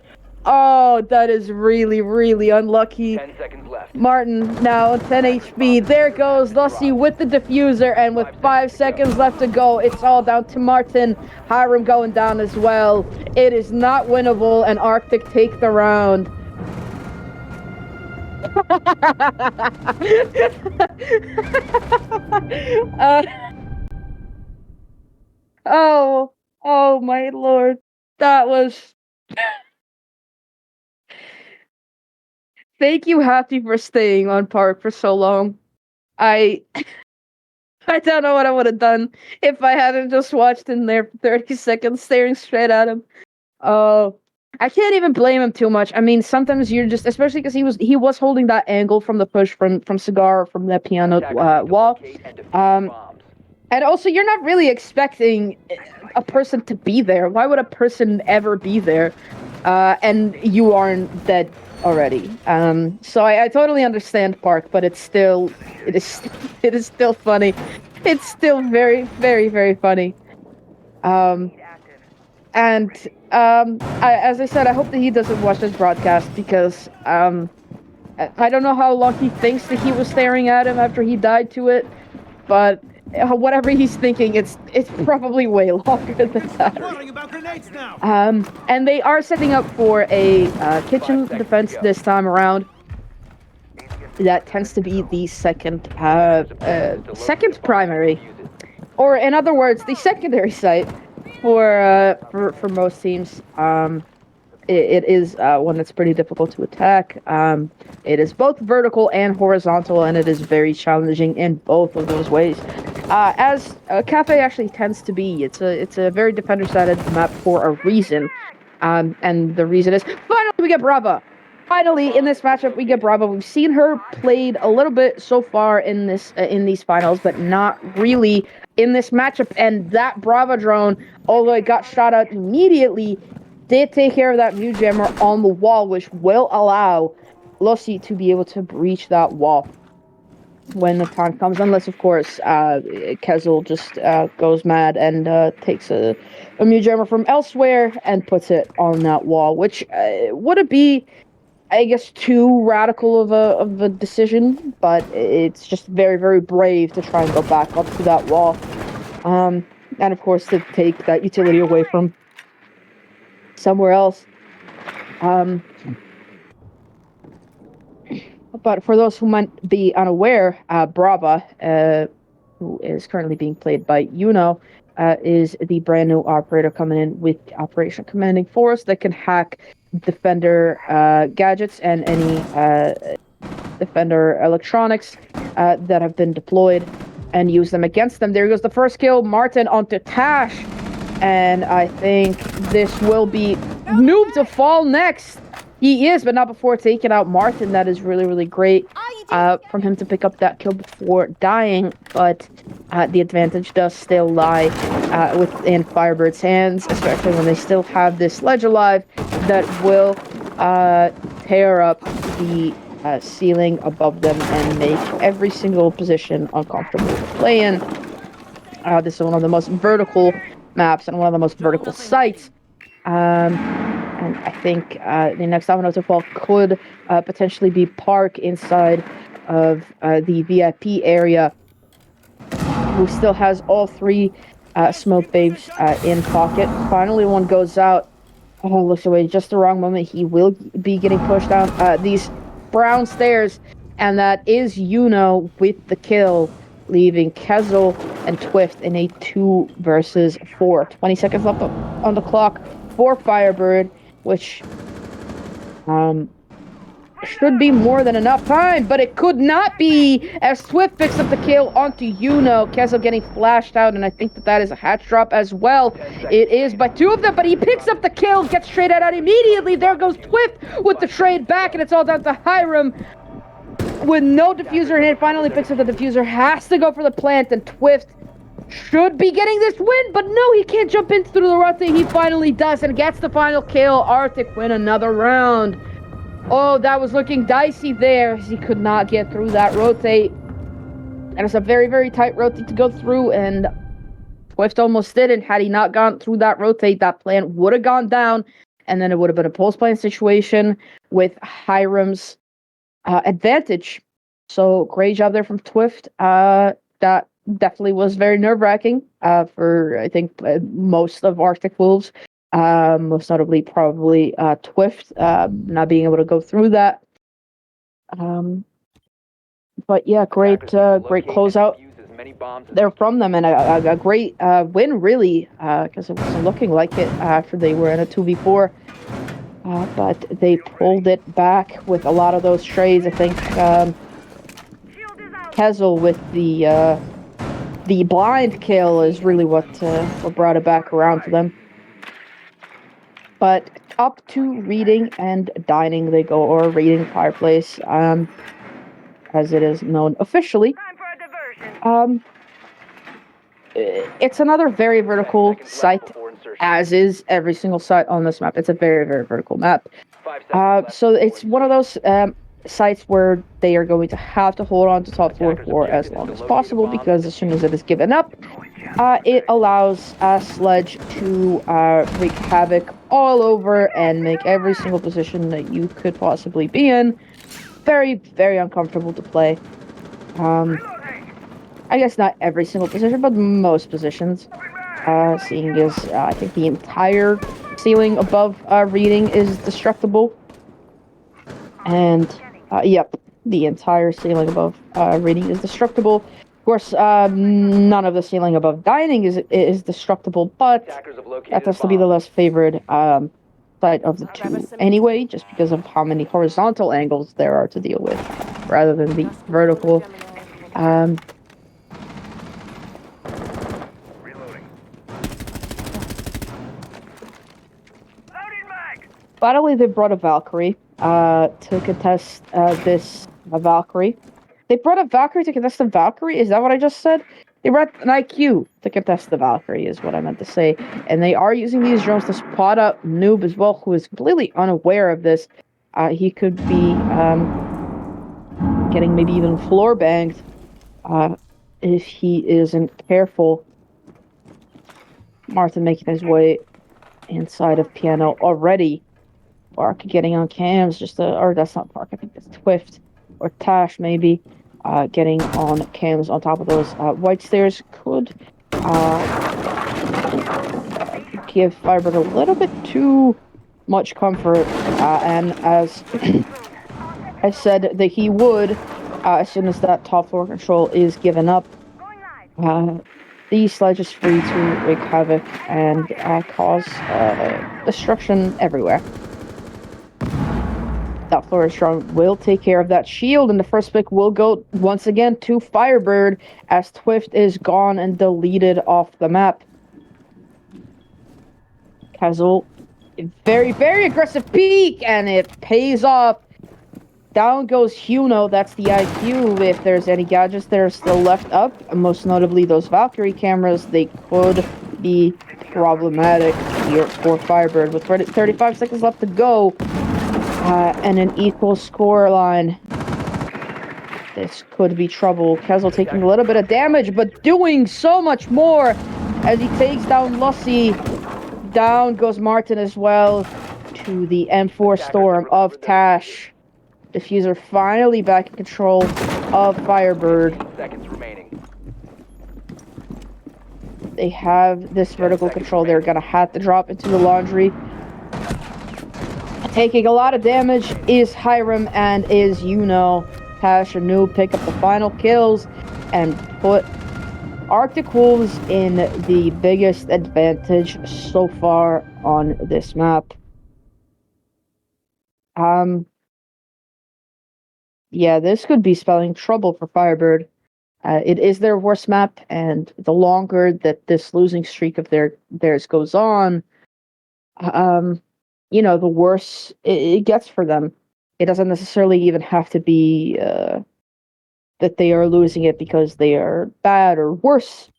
Oh, that is really, really unlucky. 10 seconds left. Martin now 10 HP. There goes Lussie with the diffuser, and with 5 seconds left to go, it's all down to Martin. Hiram going down as well. It is not winnable, and Arctic take the round. Oh my lord. That was. Thank you, Happy, for staying on Park for so long. I I don't know what I would have done if I hadn't just watched him there for 30 seconds staring straight at him. Oh, I can't even blame him too much. I mean, sometimes you're just, especially because he was holding that angle from the push from Cigar from that piano wall. And also, you're not really expecting a person to be there. Why would a person ever be there? And you aren't dead already. So I totally understand Park, but it is it is still funny. It's still very, very, very funny. And as I said, I hope that he doesn't watch this broadcast because I don't know how long he thinks that he was staring at him after he died to it, but whatever he's thinking, it's probably way longer than that. And they are setting up for a kitchen defense this time around. That tends to be the second primary, or in other words, the secondary site for most teams. It is one that's pretty difficult to attack. It is both vertical and horizontal, and it is very challenging in both of those ways. As Cafe actually tends to be, it's a very defender-sided map for a reason, and the reason is finally we get Brava. Finally, in this matchup, we get Brava. We've seen her played a little bit so far in these finals, but not really in this matchup. And that Brava drone, although it got shot out immediately, did take care of that view jammer on the wall, which will allow Lossi to be able to breach that wall when the time comes, unless, of course, Kezel just goes mad and takes a view jammer from elsewhere and puts it on that wall, which wouldn't be, I guess, too radical of a decision, but it's just very, very brave to try and go back up to that wall. And, of course, to take that utility away from somewhere else. But for those who might be unaware, Brava, who is currently being played by Yuno, is the brand new operator coming in with Operation Commanding Force that can hack Defender gadgets and any Defender electronics that have been deployed and use them against them. There goes the first kill, Martin onto Tash. And I think this will be Noob to fall next. He is, but not before taking out Martin. That is really, really great from him to pick up that kill before dying. But the advantage does still lie within FireBird's hands, especially when they still have this ledge alive that will tear up the ceiling above them and make every single position uncomfortable to play in. This is one of the most vertical maps and one of the most vertical sites. And I think the next domino to fall could potentially be Park inside of the VIP area, who still has all three smoke babes in pocket. Finally, one goes out. Oh, looks away just the wrong moment. He will be getting pushed down these brown stairs, and that is Yuno with the kill, leaving Kezel and Twift in a 2 versus 4. 20 seconds left on the clock for FireBird, which should be more than enough time, but it could not be, as Twift picks up the kill onto Yuno. Kezel getting flashed out, and I think that is a hatch drop as well. It is by 2 of them, but he picks up the kill, gets traded out immediately. There goes Twift with the trade back, and it's all down to Hiram with no diffuser in it. Finally picks up the diffuser, has to go for the plant, and Twift should be getting this win, but no, he can't jump in through the rotate. He finally does and gets the final kill. Arctic win another round. Oh, that was looking dicey there, as he could not get through that rotate. And it's a very, very tight rotate to go through, and Twift almost didn't. Had he not gone through that rotate, that plant would have gone down, and then it would have been a post-plant situation with Hiram's advantage. So great job there from Twift. That definitely was very nerve-wracking for, I think, most of Arctic Wolves. Most notably, probably Twift not being able to go through that. But yeah, great closeout many bombs as there from them, and a great win, really, because it wasn't looking like it after they were in a 2v4. But they pulled it back with a lot of those trades. I think Kezel with the blind kill is really what brought it back around for them. But up to reading and dining they go, or reading fireplace, as it is known officially. It's another very vertical site, as is every single site on this map. It's a very, very vertical map. 5 seconds left So before it's one of those sites where they are going to have to hold on to top floor for as long as possible, because as soon as it is given up, it allows Sledge to wreak havoc all over and make every single position that you could possibly be in very, very uncomfortable to play. I guess not every single position, but most positions. Seeing as I think the entire ceiling above reading is destructible. And, yep, the entire ceiling above reading is destructible. Of course, none of the ceiling above dining is destructible, but that has to be the less favored side of the two anyway, just because of how many horizontal angles there are to deal with, rather than the vertical. Finally, they brought a Valkyrie to contest this Valkyrie. They brought a Valkyrie to contest the Valkyrie? Is that what I just said? They brought an IQ to contest the Valkyrie, is what I meant to say. And they are using these drones to spot up Noob as well, who is completely unaware of this. He could be getting maybe even floor banged if he isn't careful. Martin making his way inside of Piano already. Park getting on cams, or that's not Park, I think that's Twift, or Tash maybe, getting on cams on top of those white stairs could give FireBird a little bit too much comfort, and as I said that he would, as soon as that top floor control is given up, the Sledge is free to wreak havoc and cause destruction everywhere. That flourish drone will take care of that shield, and the first pick will go once again to FireBird as Twift is gone and deleted off the map. Kezel, very, very aggressive peek, and it pays off. Down goes Huno, that's the IQ. If there's any gadgets that are still left up, most notably those Valkyrie cameras, they could be problematic here for FireBird. With 35 seconds left to go, and an equal score line, this could be trouble. Kezel taking a little bit of damage, but doing so much more as he takes down Lussie. Down goes Martin as well to the M4 Storm of Tash. Diffuser finally back in control of FireBird. seconds remaining. They have this vertical control. They're gonna have to drop into the laundry. Taking a lot of damage is Hiram and is Yuno. Tash and Noob pick up the final kills and put Arctic Wolves in the biggest advantage so far on this map. Yeah, this could be spelling trouble for FireBird. It is their worst map, and the longer that this losing streak of theirs goes on, you know, the worse it gets for them. It doesn't necessarily even have to be that they are losing it because they are bad or worse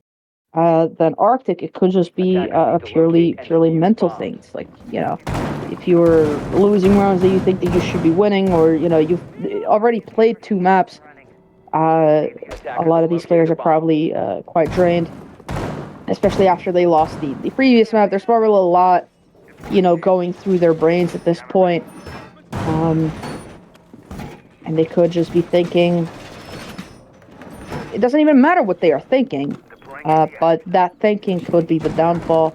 than Arctic. It could just be a purely mental thing. It's like, you know, if you're losing rounds that you think that you should be winning, or, you know, you've already played 2 maps, a lot of these players are probably quite drained, especially after they lost the previous map. There's probably a lot, you know, going through their brains at this point. And they could just be thinking, it doesn't even matter what they are thinking, but that thinking could be the downfall,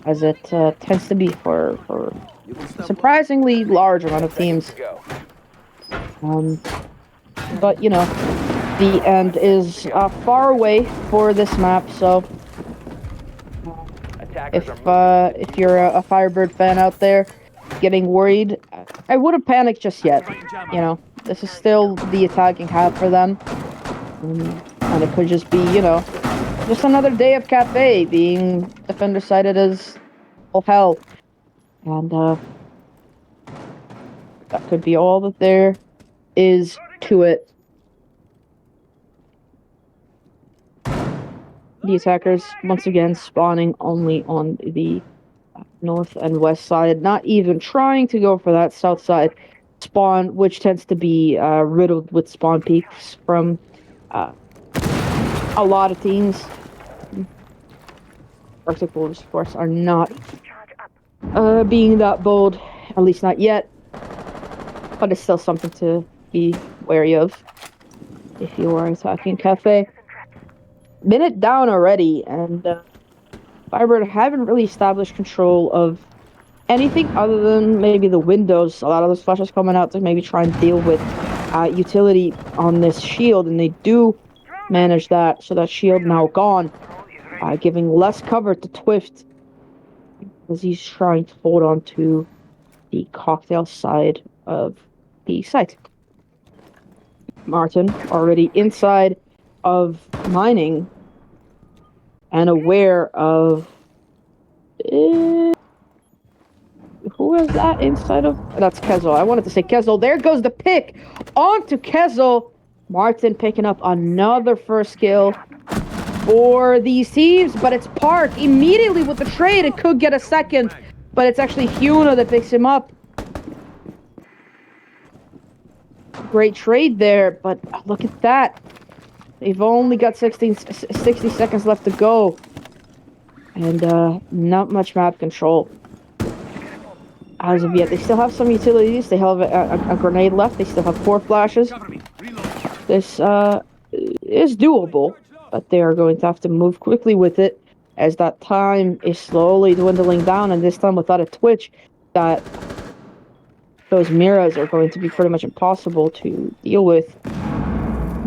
as it tends to be for a surprisingly large amount of teams. But, you know, the end is far away for this map, so Attackers are moving to if you're a FireBird fan out there getting worried, I wouldn't panic just yet. You know, this is still the attacking half for them. And it could just be, you know, just another day of Cafe being defender-sided as all hell. And that could be all that there is to it. The attackers, once again, spawning only on the north and west side, not even trying to go for that south side spawn, which tends to be riddled with spawn peaks from a lot of teams. Arctic Wolves, of course, are not being that bold, at least not yet, but it's still something to be wary of if you are attacking Cafe. Minute down already, and FireBird haven't really established control of anything other than maybe the windows. A lot of those flashes coming out to maybe try and deal with utility on this shield, and they do manage that, so that shield now gone, giving less cover to Twift as he's trying to hold on to the cocktail side of the site. Martin already inside of mining and aware of who is that inside of? That's Kezel. I wanted to say Kezel. There goes the pick onto Kezel. Martin picking up another first kill for these teams, but it's Park immediately with the trade. It could get a second, but it's actually Huna that picks him up. Great trade there, but look at that. They've only got 60 seconds left to go. And not much map control as of yet. They still have some utilities. They have a grenade left. They still have 4 flashes. This is doable, but they are going to have to move quickly with it as that time is slowly dwindling down, and this time without a twitch, that those mirrors are going to be pretty much impossible to deal with.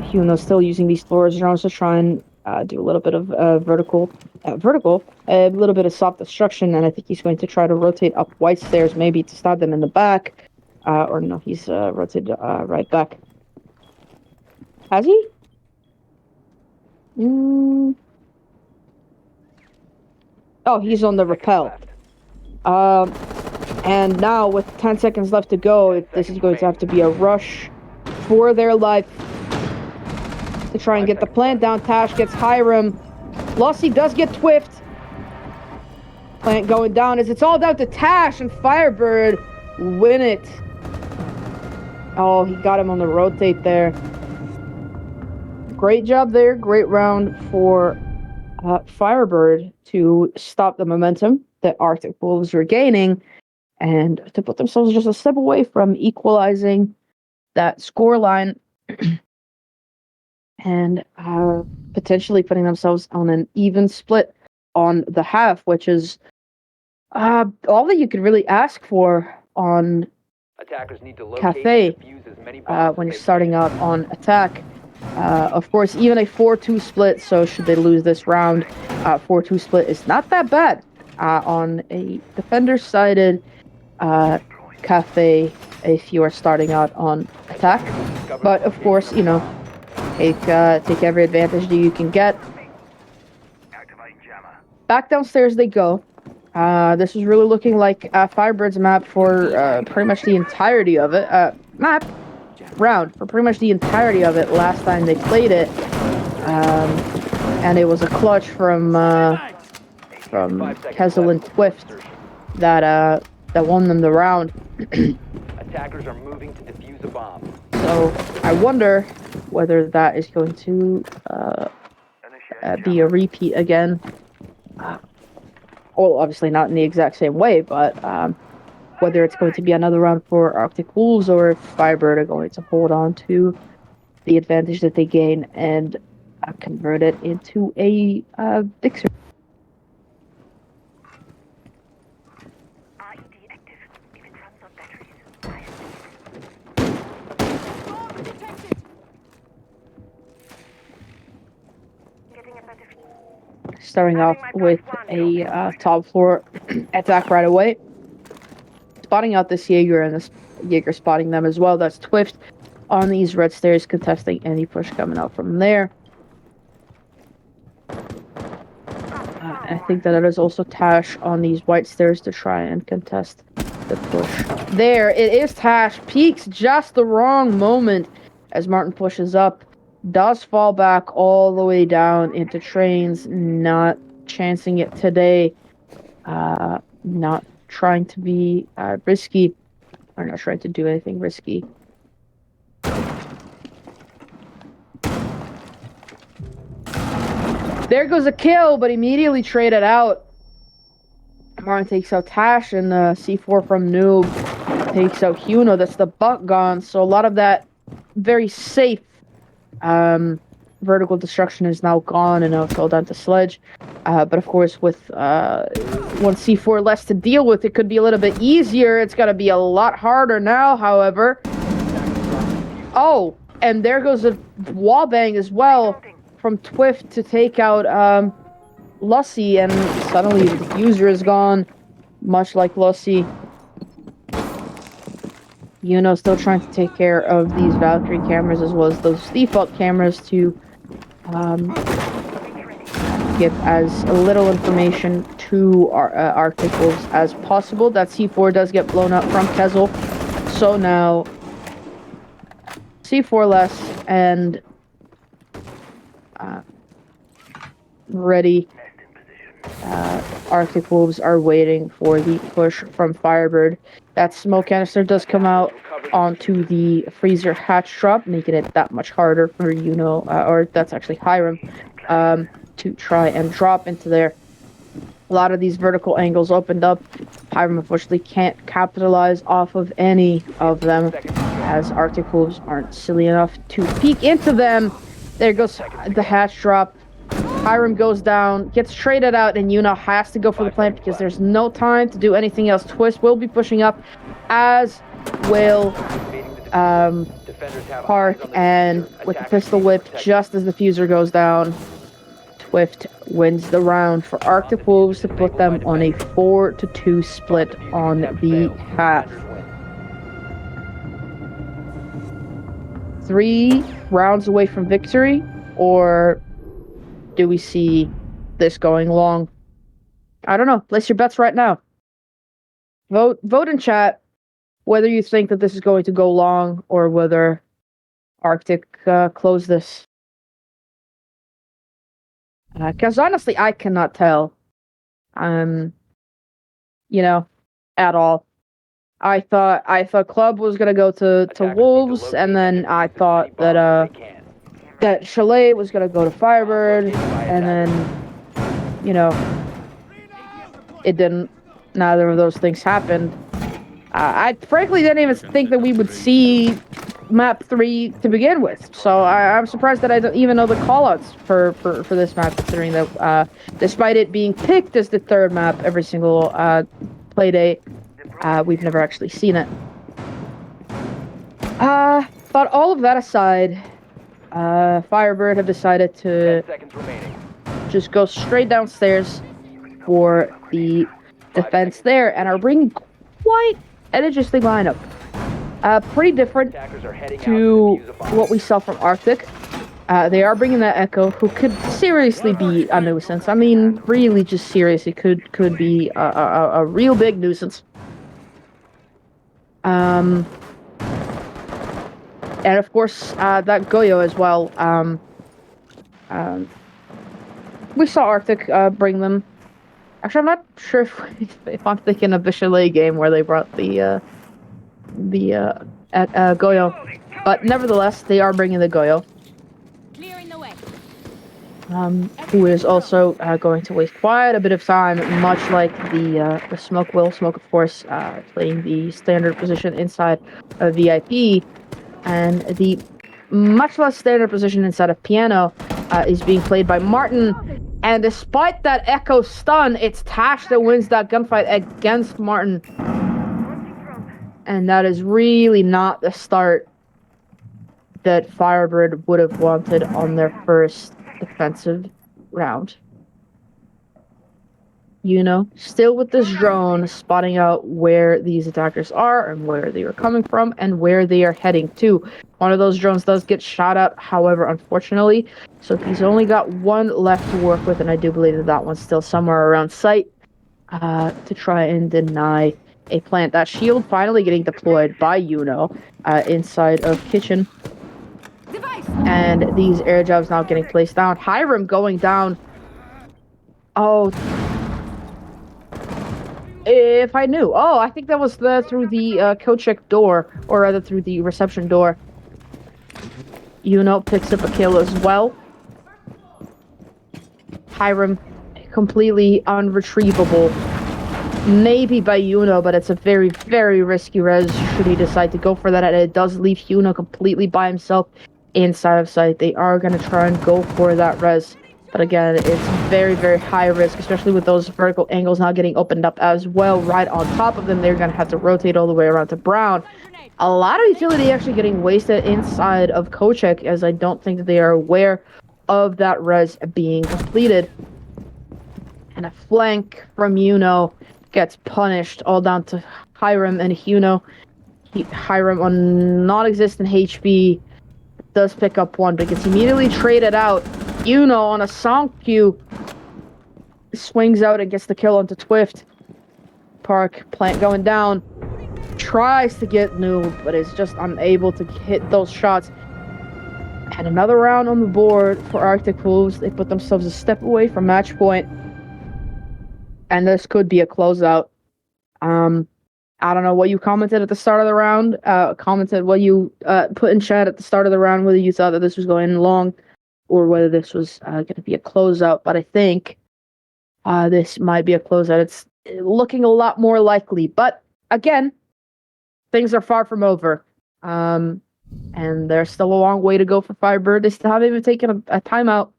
Huna's still using these floors drones to try and do a little bit of vertical, a little bit of soft destruction, and I think he's going to try to rotate up white stairs, maybe to stab them in the back, or no, he's rotated right back. Has he? Oh, he's on the rappel. And now with 10 seconds left to go, this is going to have to be a rush for their life to try and get the plant down. Tash gets Hiram. Lossy does get Twift. Plant going down as it's all down to Tash, and FireBird win it. Oh, he got him on the rotate there. Great job there. Great round for FireBird to stop the momentum that Arctic Wolves were gaining and to put themselves just a step away from equalizing that scoreline and potentially putting themselves on an even split on the half, which is all that you could really ask for on Attackers need to Cafe locate and defuse as many bombs when as you're they starting can. out on attack. Of course, even a 4-2 split, so should they lose this round, 4-2 split is not that bad on a defender-sided Cafe if you are starting out on attack. But of course, you know, take every advantage that you can get. Back downstairs they go. This is really looking like FireBird's map for pretty much the entirety of it. Round for pretty much the entirety of it last time they played it. And it was a clutch from Kezel and Twift that won them the round. Attackers are moving to defuse a bomb. So I wonder whether that is going to be a repeat again. Well, obviously not in the exact same way, but whether it's going to be another round for Arctic Wolves or if FireBird are going to hold on to the advantage that they gain and convert it into a victory. starting off with a top floor attack right away. Spotting out this Jaeger, and this Jaeger spotting them as well. That's Twift on these red stairs, contesting any push coming out from there. I think that it is also Tash on these white stairs to try and contest the push. There, it is Tash. Peaks just the wrong moment as Martin pushes up. Does fall back all the way down into trains. Not chancing it today. Not trying to be risky. Or not trying to do anything risky. There goes a kill, but immediately traded out. Martin takes out Tash, and C4 from Noob takes out Huno. That's the buck gone. So a lot of that very safe vertical destruction is now gone, and now it's all down to Sledge. But of course, with one C4 less to deal with, it could be a little bit easier. It's got to be a lot harder now, however. Oh, and there goes a wall bang as well from Twift to take out Lussie, and suddenly the diffuser is gone, much like Lussie. Yuno still trying to take care of these Valkyrie cameras as well as those default cameras to give as little information to our Arctic Wolves as possible. That C4 does get blown up from Kezel, so now C4 less and ready. Arctic Wolves are waiting for the push from FireBird. That smoke canister does come out onto the freezer hatch drop, making it that much harder for or that's actually Hiram, to try and drop into there. A lot of these vertical angles opened up. Hiram unfortunately can't capitalize off of any of them, as Arctic Wolves aren't silly enough to peek into them. There goes the hatch drop. Hiram goes down, gets traded out, and Yuno has to go for the plant because there's no time to do anything else. Twist will be pushing up, as will Park, and with the pistol whip, just as the fuser goes down, Twift wins the round for Arctic Wolves to put them on a 4-2 split on the half. 3 rounds away from victory, or do we see this going long? I don't know. Place your bets right now. Vote in chat whether you think that this is going to go long or whether Arctic close this. Because honestly, I cannot tell. At all. I thought Club was gonna go to Wolves, and then I thought that that Chalet was gonna go to FireBird, and then it didn't. Neither of those things happened. I frankly didn't even think that we would see map 3 to begin with, so I'm surprised that I don't even know the callouts for this map, considering that despite it being picked as the 3rd map every single play day, we've never actually seen it. But all of that aside, FireBird have decided to just go straight downstairs for the defense there, and are bringing quite an interesting lineup. Pretty different to what we saw from Arctic. They are bringing that Echo, who could seriously be a nuisance. I mean, really, just seriously could be a real big nuisance. And of course, that Goyo as well. We saw Arctic bring them. Actually, I'm not sure if I'm thinking of the Chalet game where they brought the Goyo, but nevertheless, they are bringing the Goyo. Clearing the way. Who is also going to waste quite a bit of time, much like the Smoke will. Smoke, of course, playing the standard position inside of VIP, and the much less standard position inside of Piano is being played by Martin. And despite that Echo stun, it's Tash that wins that gunfight against Martin. And that is really not the start that FireBird would have wanted on their first defensive round. still with this drone, spotting out where these attackers are and where they are coming from and where they are heading to. One of those drones does get shot at, however, unfortunately. So he's only got one left to work with, and I do believe that one's still somewhere around sight to try and deny a plant. That shield finally getting deployed by inside of kitchen. And these air jabs now getting placed down. Hiram going down. Oh, if I knew. Oh, I think that was through the co-check door, or rather through the reception door. Picks up a kill as well. Hiram, completely unretrievable. Maybe by but it's a very, very risky res should he decide to go for that, and it does leave completely by himself inside of sight. They are going to try and go for that res. But again, it's very, very high risk, especially with those vertical angles now getting opened up as well. Right on top of them, they're going to have to rotate all the way around to Brown. A lot of utility actually getting wasted inside of Kochek, as I don't think that they are aware of that res being completed. And a flank from gets punished all down to Hiram, and Hiram on non-existent HP does pick up one, but gets immediately traded out. On a song cue swings out and gets the kill onto Twift. Park plant going down, tries to get Noob, but is just unable to hit those shots. And another round on the board for Arctic Wolves. They put themselves a step away from match point, and this could be a closeout. I don't know what you commented at the start of the round. Commented what you put in chat at the start of the round, whether you thought that this was going long or whether this was going to be a closeout. But I think this might be a closeout. It's looking a lot more likely. But again, things are far from over. And there's still a long way to go for FireBird. They still haven't even taken a timeout.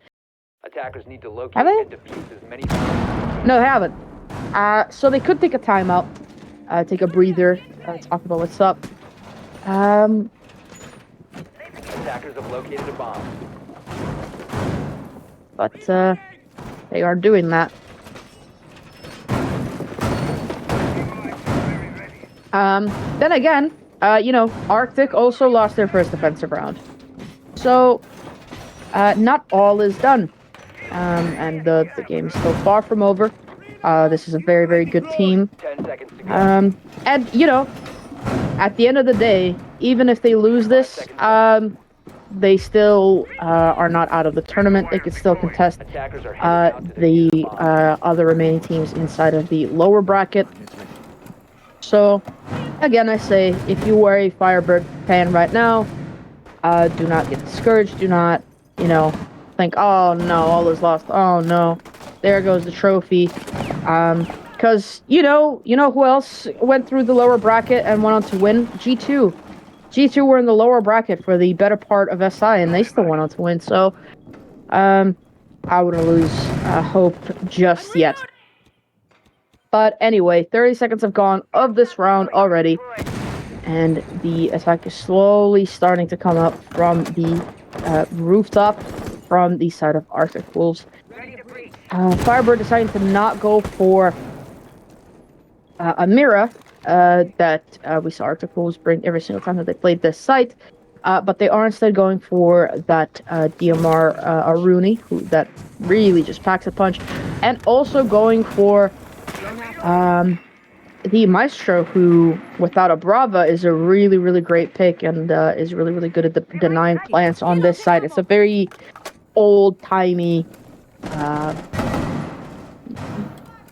Attackers need to locate Have they? and defuse as many times. No, they haven't. So they could take a timeout. Take a breather. Talk about what's up. Attackers have located a bomb. But they are doing that. Then again, Arctic also lost their first defensive round. So, not all is done. And the game is still far from over. This is a very, very good team. 10 seconds to go. And, at the end of the day, even if they lose this, they still are not out of the tournament. They could still contest Attackers are headed out to defuse the the bomb. other remaining teams inside of the lower bracket. So, again, I say, if you are a FireBird fan right now, do not get discouraged. Do not, think, oh no, all is lost. Oh no, there goes the trophy. Because, you know who else went through the lower bracket and went on to win? G2. G2 were in the lower bracket for the better part of SI, and they still went on to win. So, I wouldn't lose hope just yet. But anyway, 30 seconds have gone of this round already, and the attack is slowly starting to come up from the rooftop from the side of Arctic Wolves. FireBird deciding to not go for a Mira that we saw Arctic Wolves bring every single time that they played this site, but they are instead going for that DMR Aruni, that really just packs a punch, and also going for the Maestro, who, without a Brava, is a really, really great pick and is really, really good at denying plants on this side. It's a very old-timey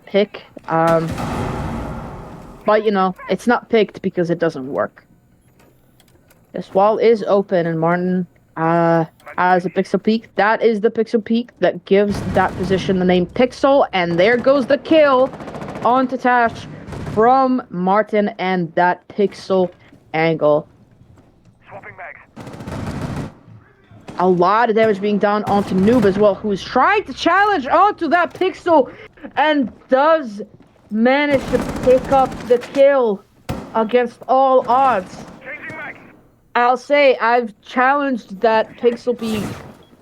pick, but it's not picked because it doesn't work. This wall is open, and Martin has a pixel peak. That is the pixel peak that gives that position the name Pixel, and there goes the kill onto Tash from Martin and that pixel angle. Swapping bags. A lot of damage being done onto Noob as well, who's trying to challenge onto that pixel and does manage to pick up the kill against all odds. Changing bags. I'll say I've challenged that pixel peak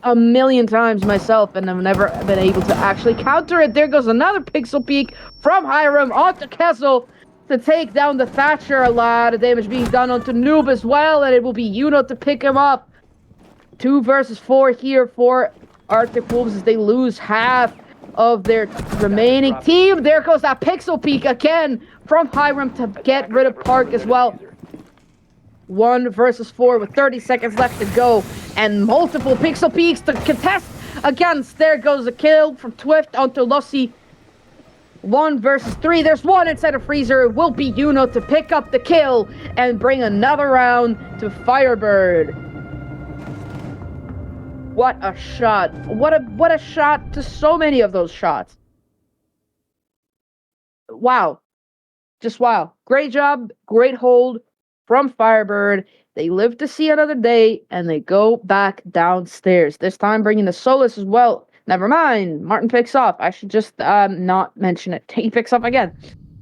a million times myself, and I've never been able to actually counter it. There goes another pixel peek from Hiram onto Kessel to take down the Thatcher. A lot of damage being done onto Noob as well, and it will be Yuno to pick him up. 2 versus 4 here for Arctic Wolves as they lose half of their remaining team. There goes that pixel peek again from Hiram to get rid of Park as well. 1 versus 4 with 30 seconds left to go, and multiple pixel peeks to contest against. There goes a kill from Twift onto Lossie. 1 versus 3. There's one inside a freezer. It will be Yuno to pick up the kill and bring another round to FireBird. What a shot. What a shot to so many of those shots. Wow. Just wow. Great job. Great hold from FireBird. They live to see another day, and they go back downstairs. This time bringing the Solus as well. Never mind. Martin picks off. I should just not mention it. He picks up again.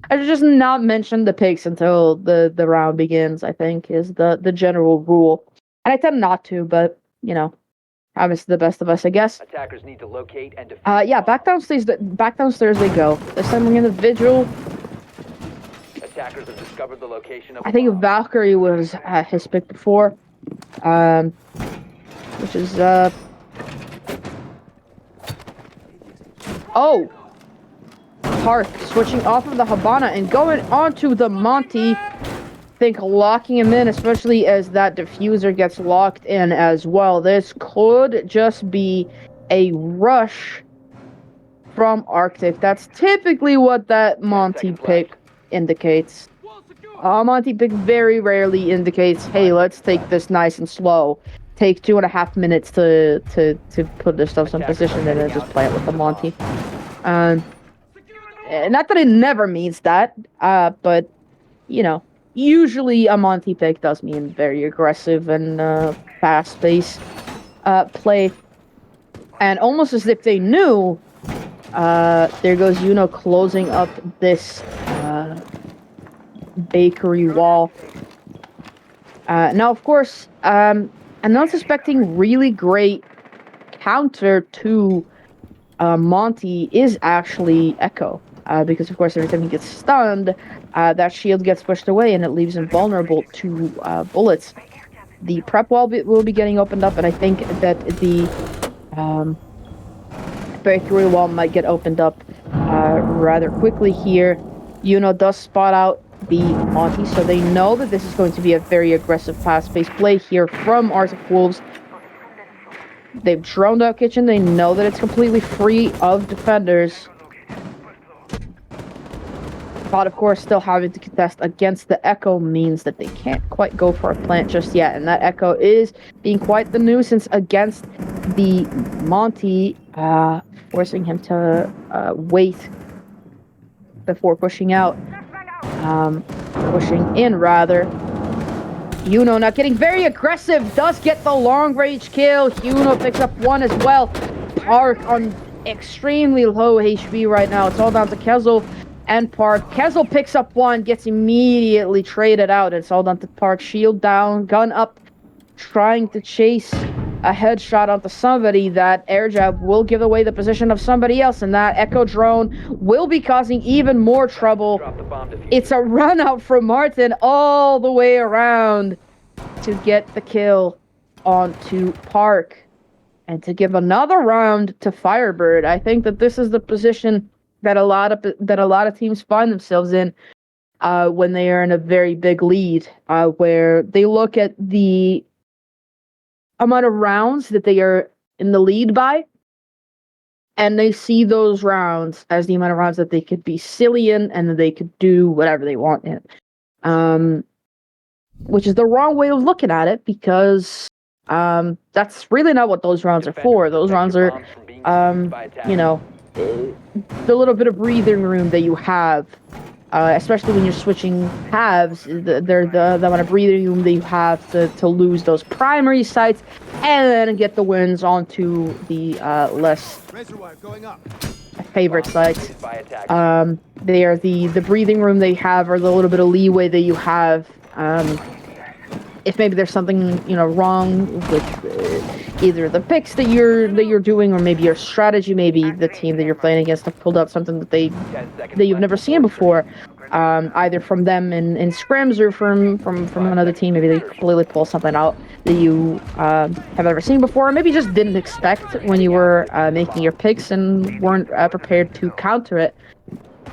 I should just not mention the picks until the round begins, I think, is the general rule. And I tend not to, but, you know, obviously the best of us, I guess. Attackers need to locate and defend. Yeah, back downstairs they go. This time we're in the Vigil. Attackers have discovered the location of I think Valkyrie was his pick before. Which is, oh! Park switching off of the Habana and going onto the Monty. Think locking him in, especially as that diffuser gets locked in as well. This could just be a rush from Arctic. That's typically what that Monty pick indicates. Monty pick very rarely indicates, hey, let's take this nice and slow. Take 2.5 minutes to put themselves in position and then just play it with the Monty. Not that it never means that, but, you know, usually a Monty pick does mean very aggressive and fast-paced play. And almost as if they knew, there goes Yuno closing up this bakery wall. Now, of course, an unsuspecting really great counter to Monty is actually Echo. Because, of course, every time he gets stunned, that shield gets pushed away and it leaves him vulnerable to bullets. The prep wall will be getting opened up, and I think that the bakery wall might get opened up rather quickly here. Yuno does spot out the Monty, so they know that this is going to be a very aggressive, fast-paced play here from Arctic Wolves. They've droned out kitchen. They know that it's completely free of defenders. But of course, still having to contest against the Echo means that they can't quite go for a plant just yet. And that Echo is being quite the nuisance against the Monty, forcing him to wait before pushing out. Pushing in, rather. Yuno not getting very aggressive, does get the long-range kill. Yuno picks up one as well. Park on extremely low HP right now. It's all down to Kezel and Park. Kezel picks up one, gets immediately traded out. It's all down to Park. Shield down, gun up, trying to chase a headshot onto somebody. That air jab will give away the position of somebody else, and that Echo drone will be causing even more trouble. It's a run out from Martin all the way around to get the kill onto Park and to give another round to FireBird. I think that this is the position that a lot of teams find themselves in when they are in a very big lead, where they look at the amount of rounds that they are in the lead by, and they see those rounds as the amount of rounds that they could be silly in and that they could do whatever they want in. Which is the wrong way of looking at it, because that's really not what those rounds are for. Those rounds are, you know, the little bit of breathing room that you have, especially when you're switching halves, they're the amount of breathing room that you have to lose those primary sites and then get the wins onto the less favorite sites. They are the breathing room they have, or the little bit of leeway that you have. If maybe there's something, you know, wrong with either the picks that you're doing, or maybe your strategy. Maybe the team that you're playing against have pulled out something that you've never seen before, either from them in scrims or from another team. Maybe they completely pull something out that you have ever seen before, or maybe just didn't expect when you were making your picks and weren't prepared to counter it.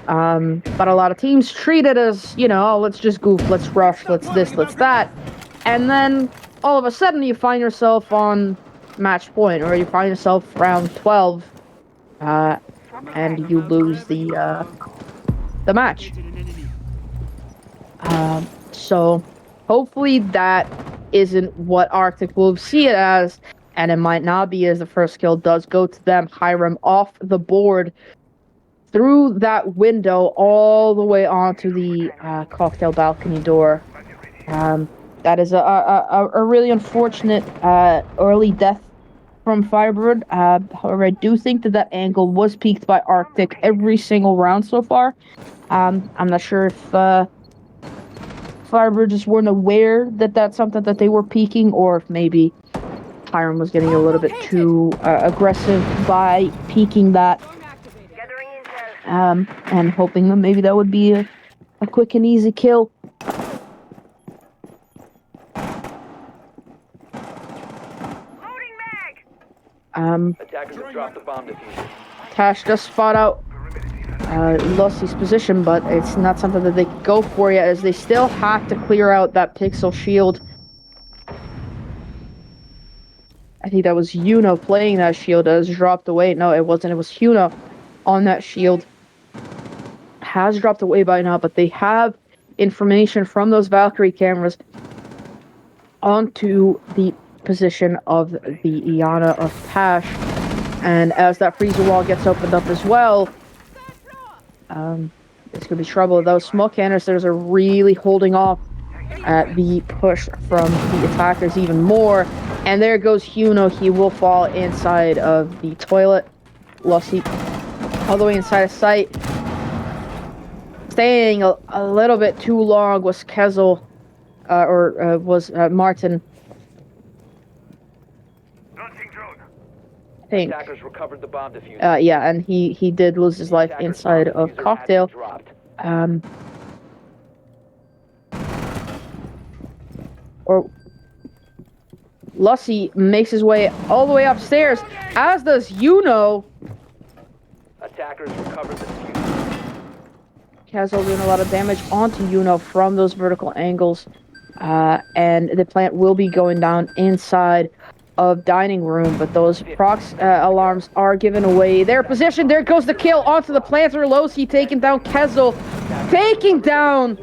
But a lot of teams treat it as, oh, let's just goof, let's rush, let's this, let's that. And then all of a sudden you find yourself on match point, or you find yourself round 12, and you lose the match. So hopefully that isn't what Arctic will see it as, and it might not be, as the first kill does go to them. Hiram off the board through that window all the way onto the cocktail balcony door. That is a really unfortunate early death from FireBird. However, I do think that angle was peaked by Arctic every single round so far. I'm not sure if FireBird just weren't aware that that's something that they were peaking, or if maybe Hiram was getting a little bit too aggressive by peaking that. And hoping that maybe that would be a quick and easy kill. Attackers have dropped the bomb diffuser. Tash just spot out Lucy's position, but it's not something that they can go for yet, as they still have to clear out that pixel shield. I think that was Yuno playing that shield that has dropped away. No, it wasn't. It was Yuno on that shield. Has dropped away by now, but they have information from those Valkyrie cameras onto the position of the Iana of Tash. And as that freezer wall gets opened up as well, it's going to be trouble. Those smoke canisters are really holding off the push from the attackers even more. And there goes Yuno. He will fall inside of the toilet. Lucy all the way inside of sight. Staying a little bit too long was Kezel, was Martin. I think. Attackers recovered the bomb diffuser. Yeah, and he did lose his life inside of Cocktail. Or Lucy makes his way all the way upstairs, as does Yuno. Attackers recovered the diffuser. Kezel doing a lot of damage onto Yuno from those vertical angles. And the plant will be going down inside of dining room, but those prox alarms are given away their position. There goes the kill onto the planter. Losi taking down Kezel, taking down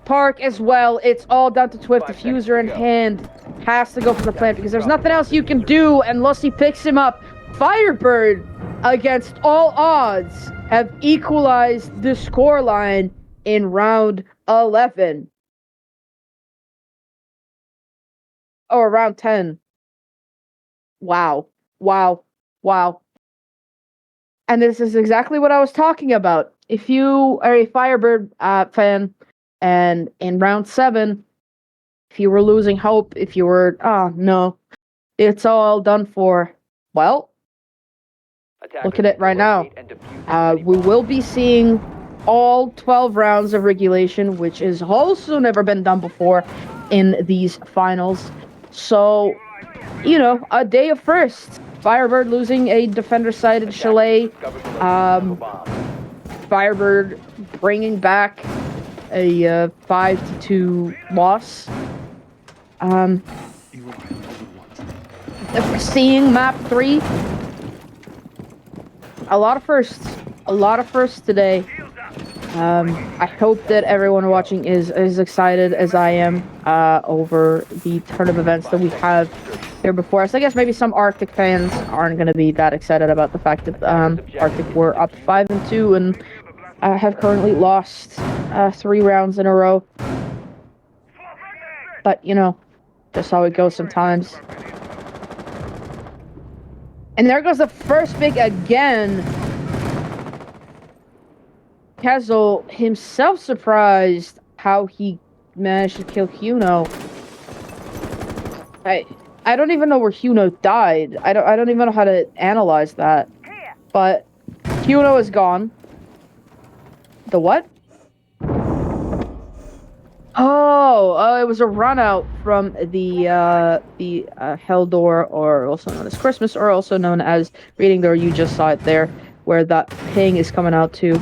Park as well. It's all down to Twift. Diffuser in hand, has to go for the plant because there's nothing else you can do, and Lucy picks him up. FireBird, against all odds, have equalized the scoreline in round 11. Or round 10. Wow. Wow. Wow. And this is exactly what I was talking about. If you are a FireBird fan, and in round 7, if you were losing hope, if you were, no, it's all done for, well, look at it right now. We will be seeing all 12 rounds of regulation, which is also never been done before in these finals. So, a day of firsts. FireBird losing a defender-sided Chalet. FireBird bringing back a 5-2 loss. Seeing map 3. A lot of firsts. A lot of firsts today. I hope that everyone watching is as excited as I am over the turn of events that we have here before us. I guess maybe some Arctic fans aren't going to be that excited about the fact that Arctic were up 5-2 and have currently lost 3 rounds in a row. But, just how it goes sometimes. And there goes the first pick again. Kezel himself surprised how he managed to kill Yuno. I don't even know where Huno died. I don't even know how to analyze that. But Huno is gone. The what? Oh, it was a run out from the Hell Door, or also known as Christmas, or also known as Reading Door. You just saw it there, where that ping is coming out to.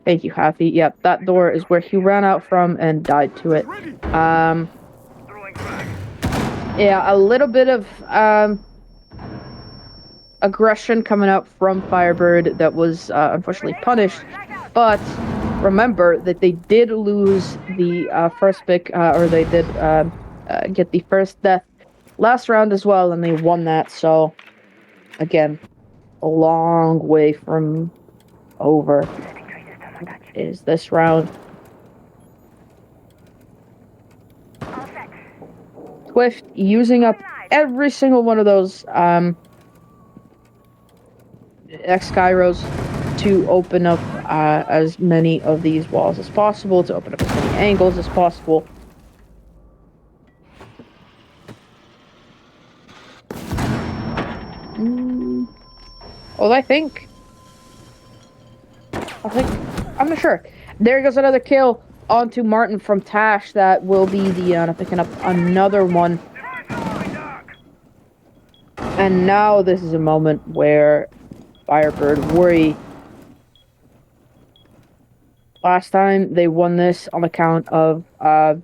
Thank you, Happy. Yep, that door is where he ran out from and died to it. Yeah, a little bit of aggression coming out from FireBird that was unfortunately punished, but remember that they did lose the first pick, or they did get the first death last round as well, and they won that. So again, a long way from over is this round. Swift using up every single one of those X-Gyros to open up as many of these walls as possible, to open up as many angles as possible. Well, I think, I'm not sure. There goes another kill onto Martin from Tash. That will be the picking up another one. And now this is a moment where FireBird worry. Last time they won this on account of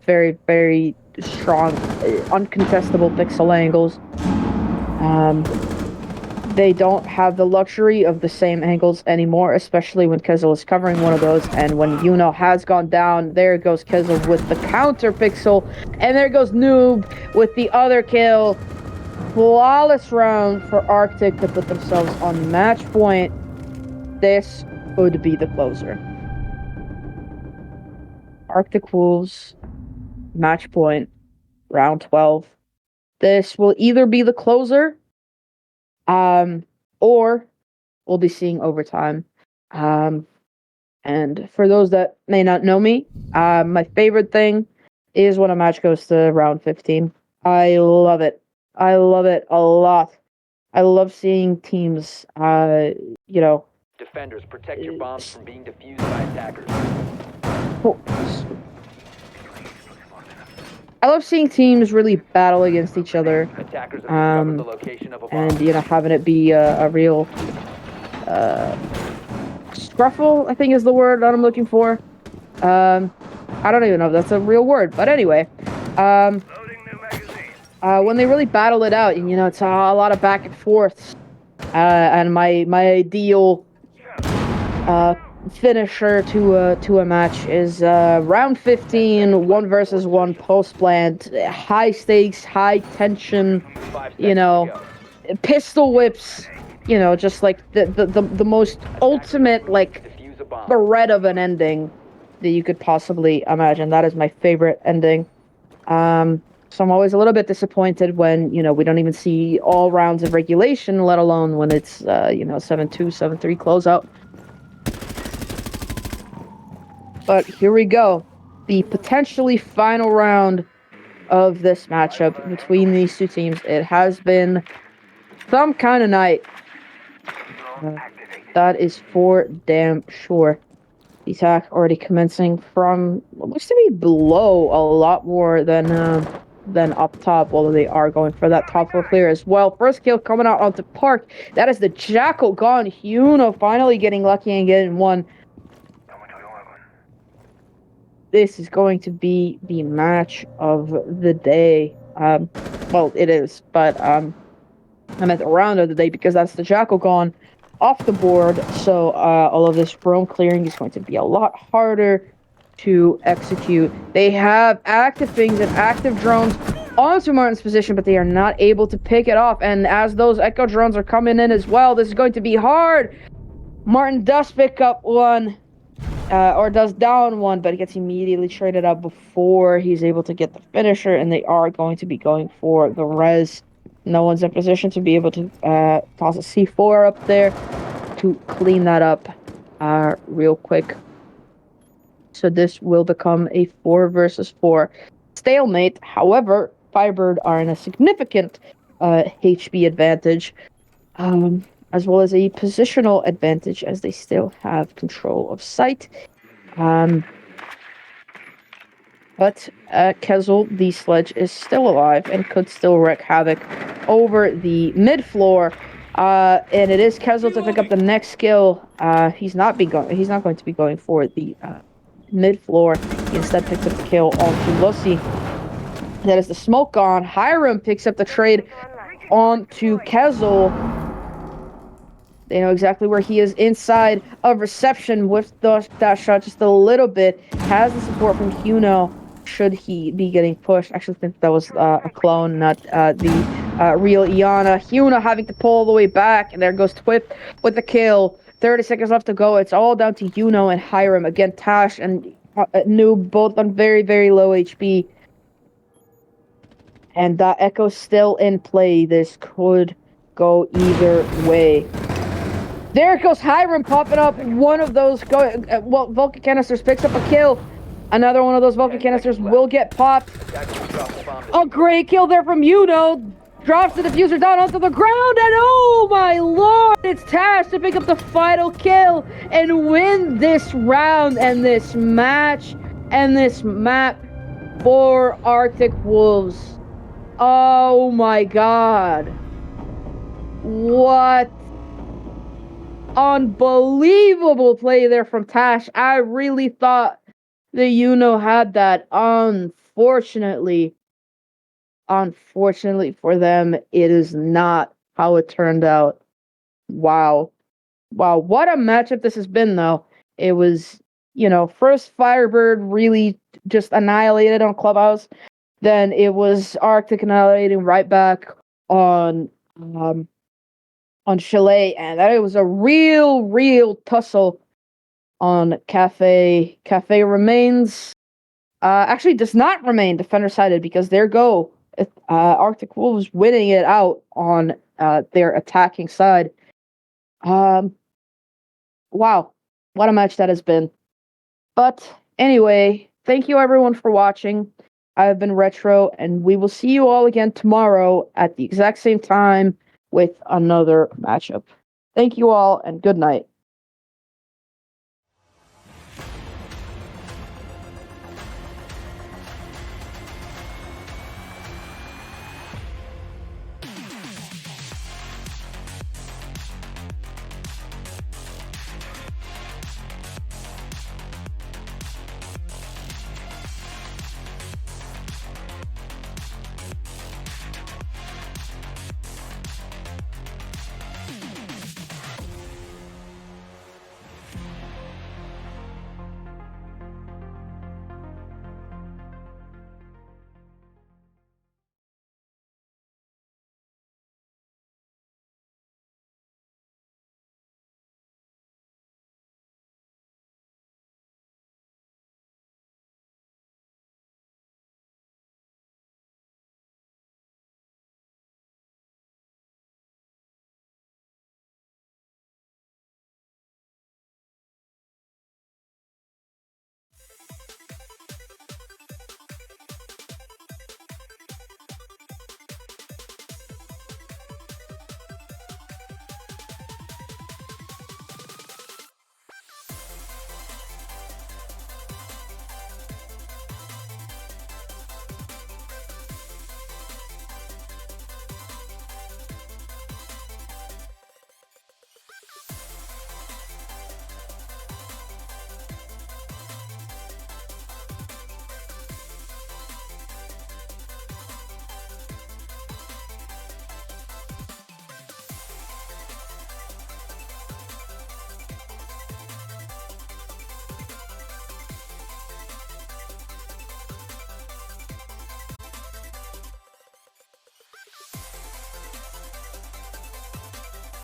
very, very strong, uncontestable pixel angles. They don't have the luxury of the same angles anymore, especially when Kizzle is covering one of those, and when Yuno has gone down, there goes Kizzle with the counter pixel, and there goes Noob with the other kill. Flawless round for Arctic to put themselves on match point. This would be the closer. Arctic Wolves, match point, round 12. This will either be the closer, or we'll be seeing overtime. And for those that may not know me, my favorite thing is when a match goes to round 15. I love it. I love it a lot. I love seeing teams, Defenders, protect your bombs from being defused by attackers. I love seeing teams really battle against each other. Attackers have discovered the location of a bomb. And having it be a real scruffle, I think is the word that I'm looking for. I don't even know if that's a real word, but anyway, when they really battle it out, and it's a lot of back and forths, and my ideal finisher to a match is round 15, 1 versus 1 post-plant, high stakes, high tension, pistol whips, just like the most ultimate, like, threat of an ending that you could possibly imagine. That is my favorite ending. So I'm always a little bit disappointed when, we don't even see all rounds of regulation, let alone when it's, 7-2, 7-3 closeout. But here we go. The potentially final round of this matchup between these two teams. It has been some kind of night. That is for damn sure. The attack already commencing from what looks to be below a lot more than up top, although they are going for that top floor clear as well. First kill coming out onto Park. That is the Jackal gone. Huno finally getting lucky and getting one. This is going to be the match of the day. Well, it is, but I meant the round of the day, because that's the Jackal gone off the board. So all of this roam clearing is going to be a lot harder to execute. They have active things and active drones onto Martin's position, but they are not able to pick it off. And as those Echo drones are coming in as well, this is going to be hard. Martin does pick up one. Or does down one, but gets immediately traded up before he's able to get the finisher, and they are going to be going for the res. No one's in position to be able to toss a C4 up there to clean that up real quick. So this will become a 4 versus 4 stalemate. However, FireBird are in a significant HP advantage, as well as a positional advantage as they still have control of site. But Kezel, the sledge, is still alive and could still wreak havoc over the mid floor. And it is Kezel to pick up the next kill. He's not going to be going for the mid floor. He instead picks up the kill onto Lucy. That is the smoke gone. Hiram picks up the trade onto Kezel. They know exactly where he is inside of reception with that shot just a little bit. Has the support from Huno should he be getting pushed. I actually think that was a clone, not the real Iana. Huno having to pull all the way back, and there goes Twip with the kill. 30 seconds left to go. It's all down to Huno and Hiram. Again, Tash and Noob both on very, very low HP. And Echo's still in play. This could go either way. There goes Hiram popping up one of those Vulcan canisters, picks up a kill. Another one of those Vulcan canisters will get popped. A great kill there from Yuno. Drops the diffuser down onto the ground, and oh my lord, it's Tash to pick up the final kill and win this round and this match and this map for Arctic Wolves. Oh my god. What unbelievable play there from Tash. I really thought the Yuno had that. Unfortunately for them, it is not how it turned out. Wow, what a matchup this has been, though. It was, first FireBird really just annihilated on Clubhouse. Then it was Arctic annihilating right back on Chalet, and that it was a real tussle on Cafe. Cafe remains, actually does not remain defender-sided because there go Arctic Wolves winning it out on their attacking side. Wow, what a match that has been. But anyway, thank you everyone for watching. I have been Retro, and we will see you all again tomorrow at the exact same time with another matchup. Thank you all, and good night.